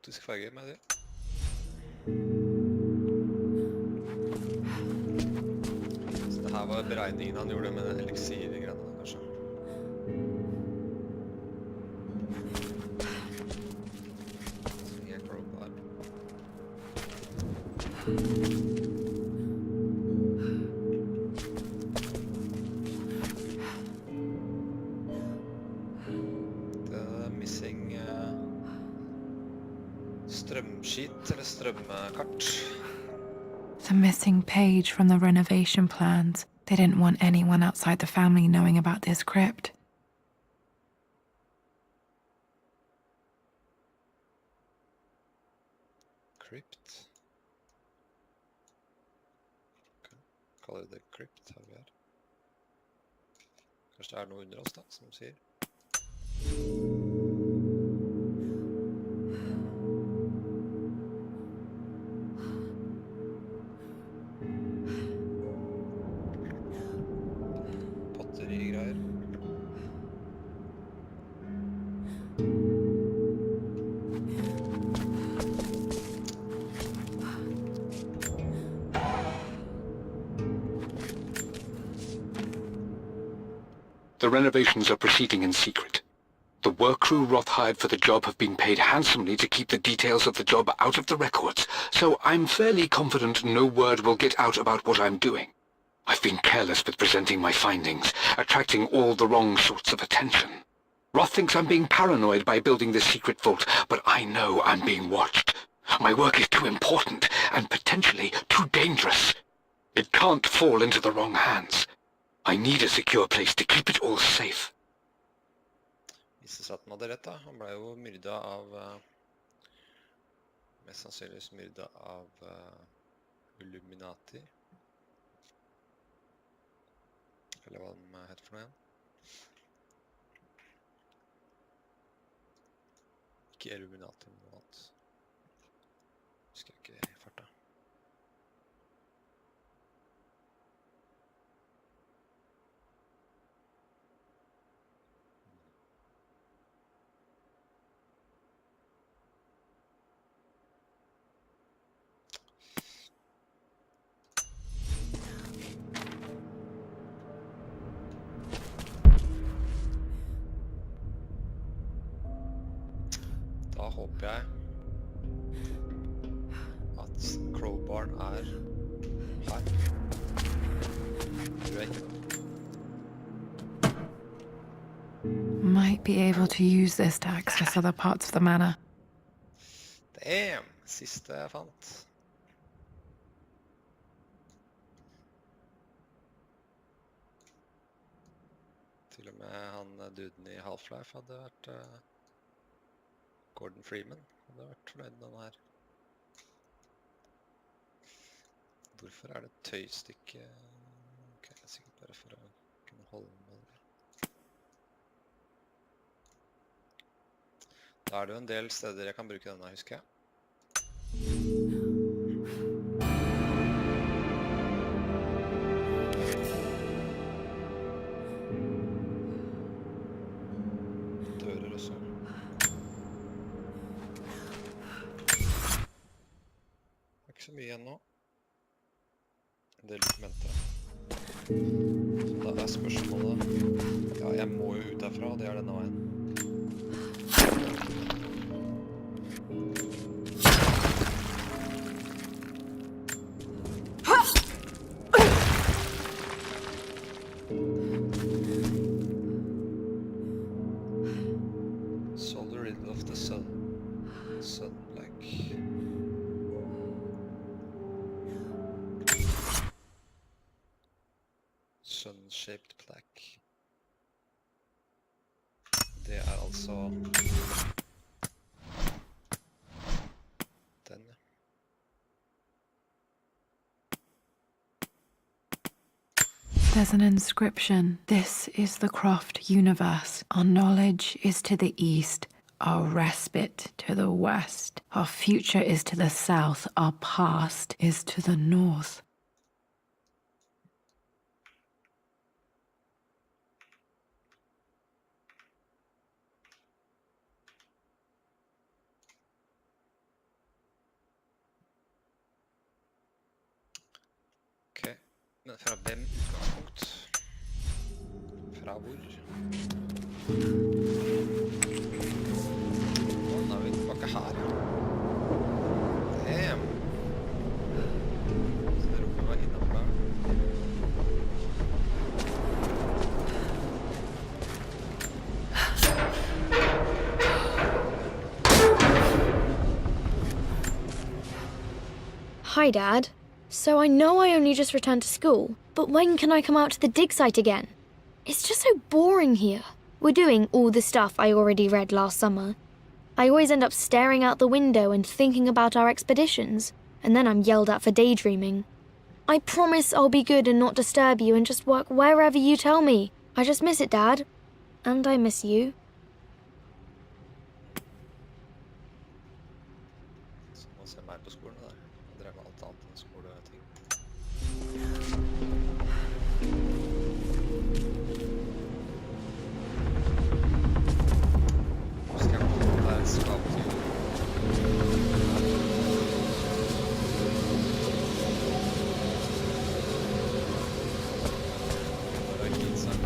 Speaker 1: Hypnotisk farge med det. Så det her var beregningen han gjorde med den elixir-greiene, kanskje. Helt robot. Missing strømskit eller strømkart.
Speaker 3: The missing page from the renovation plans. They didn't want anyone outside the family knowing about this crypt.
Speaker 1: Crypt. Okay. Kaller det crypt her vi er. Kanskje det er noe under oss da, som de sier. Potterigreier.
Speaker 8: The renovations are proceeding in secret. The work crew Roth hired for the job have been paid handsomely to keep the details of the job out of the records, so I'm fairly confident no word will get out about what I'm doing. I've been careless with presenting my findings, attracting all the wrong sorts of attention. Roth thinks I'm being paranoid by building this secret vault, but I know I'm being watched. My work is too important, and potentially too dangerous. It can't fall into the wrong hands. I need a secure place to keep it all safe.
Speaker 1: Viste seg at han hadde rett da. Han ble jo myrdet av... mest sannsynligvis myrdet av Illuminati. Eller hva de heter for noe igjen. Ikke Illuminati, men noe annet. Husker jeg ikke i farta. Da håper jeg at crowbaren er her. Tror jeg ikke.
Speaker 3: Might be able to use this to access other parts of the manor.
Speaker 1: Damn! Siste jeg fant. Til og med han duden i Half-Life hadde vært... Gordon Freeman hadde vært fornøyd med denne her. Hvorfor er det et tøystykke? Ok, det er sikkert bare for å kunne holde med det. Da er det jo en del steder jeg kan bruke denne, husker jeg. Dører også. Ikke så mye igjen nå. En del dokumenter. Så da er spørsmålet... Ja, jeg må jo ut derfra, og det er denne veien. Solve the riddle of the sun. Sun black. Sun-shaped plaque. Det er altså den.
Speaker 3: There's an inscription. This is the Croft universe. Our knowledge is to the east, our respite to the west. Our future is to the south, our past is to the north.
Speaker 1: Ok, men fra hvem utgangspunkt? Fra hvor? Nå er vi tilbake her. Damn! Så det rommet var innom der.
Speaker 7: Hi, Dad. So I know I only just returned to school, but when can I come out to the dig site again? It's just so boring here. We're doing all the stuff I already read last summer. I always end up staring out the window and thinking about our expeditions, and then I'm yelled at for daydreaming. I promise I'll be good and not disturb you and just work wherever you tell me. I just miss it, Dad. And I miss you.
Speaker 1: Så nå ser jeg meg på skolen der. Jeg drev med alt annet enn skoleting. Nå skal jeg på det et skap til. Det er ikke sant.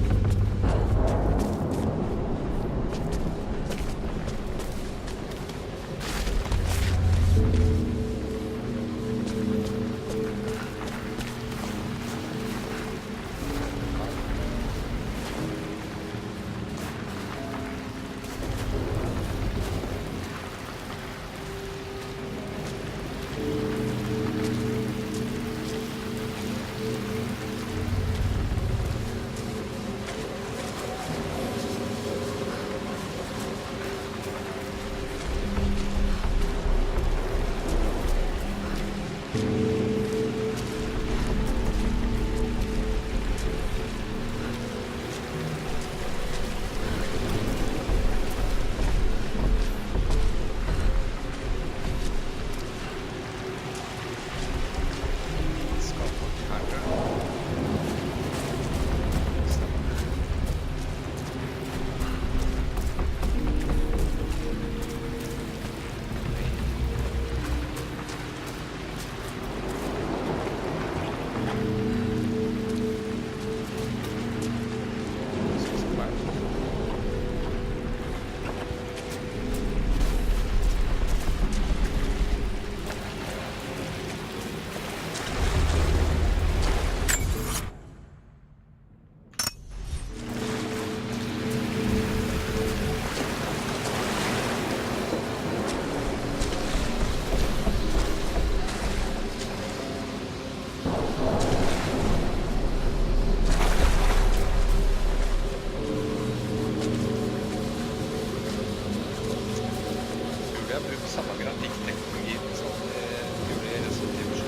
Speaker 1: Jeg bruker samme grafikkteknologi som de gjorde i Resident Evil 7.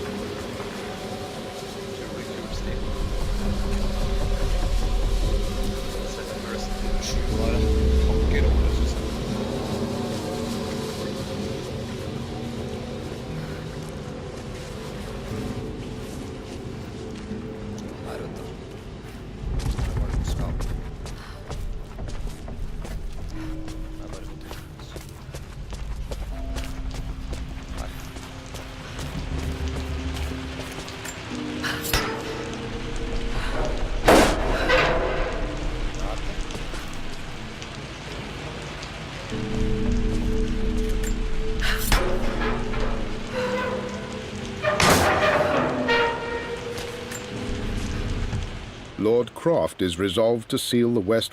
Speaker 1: Utrolig kul stil. Selv om Resident Evil 7 var en hakket rolle, synes jeg. Her, vet du. Her var det noe skap. Her var det noe dyrt.
Speaker 9: Lord Croft is resolved to seal the West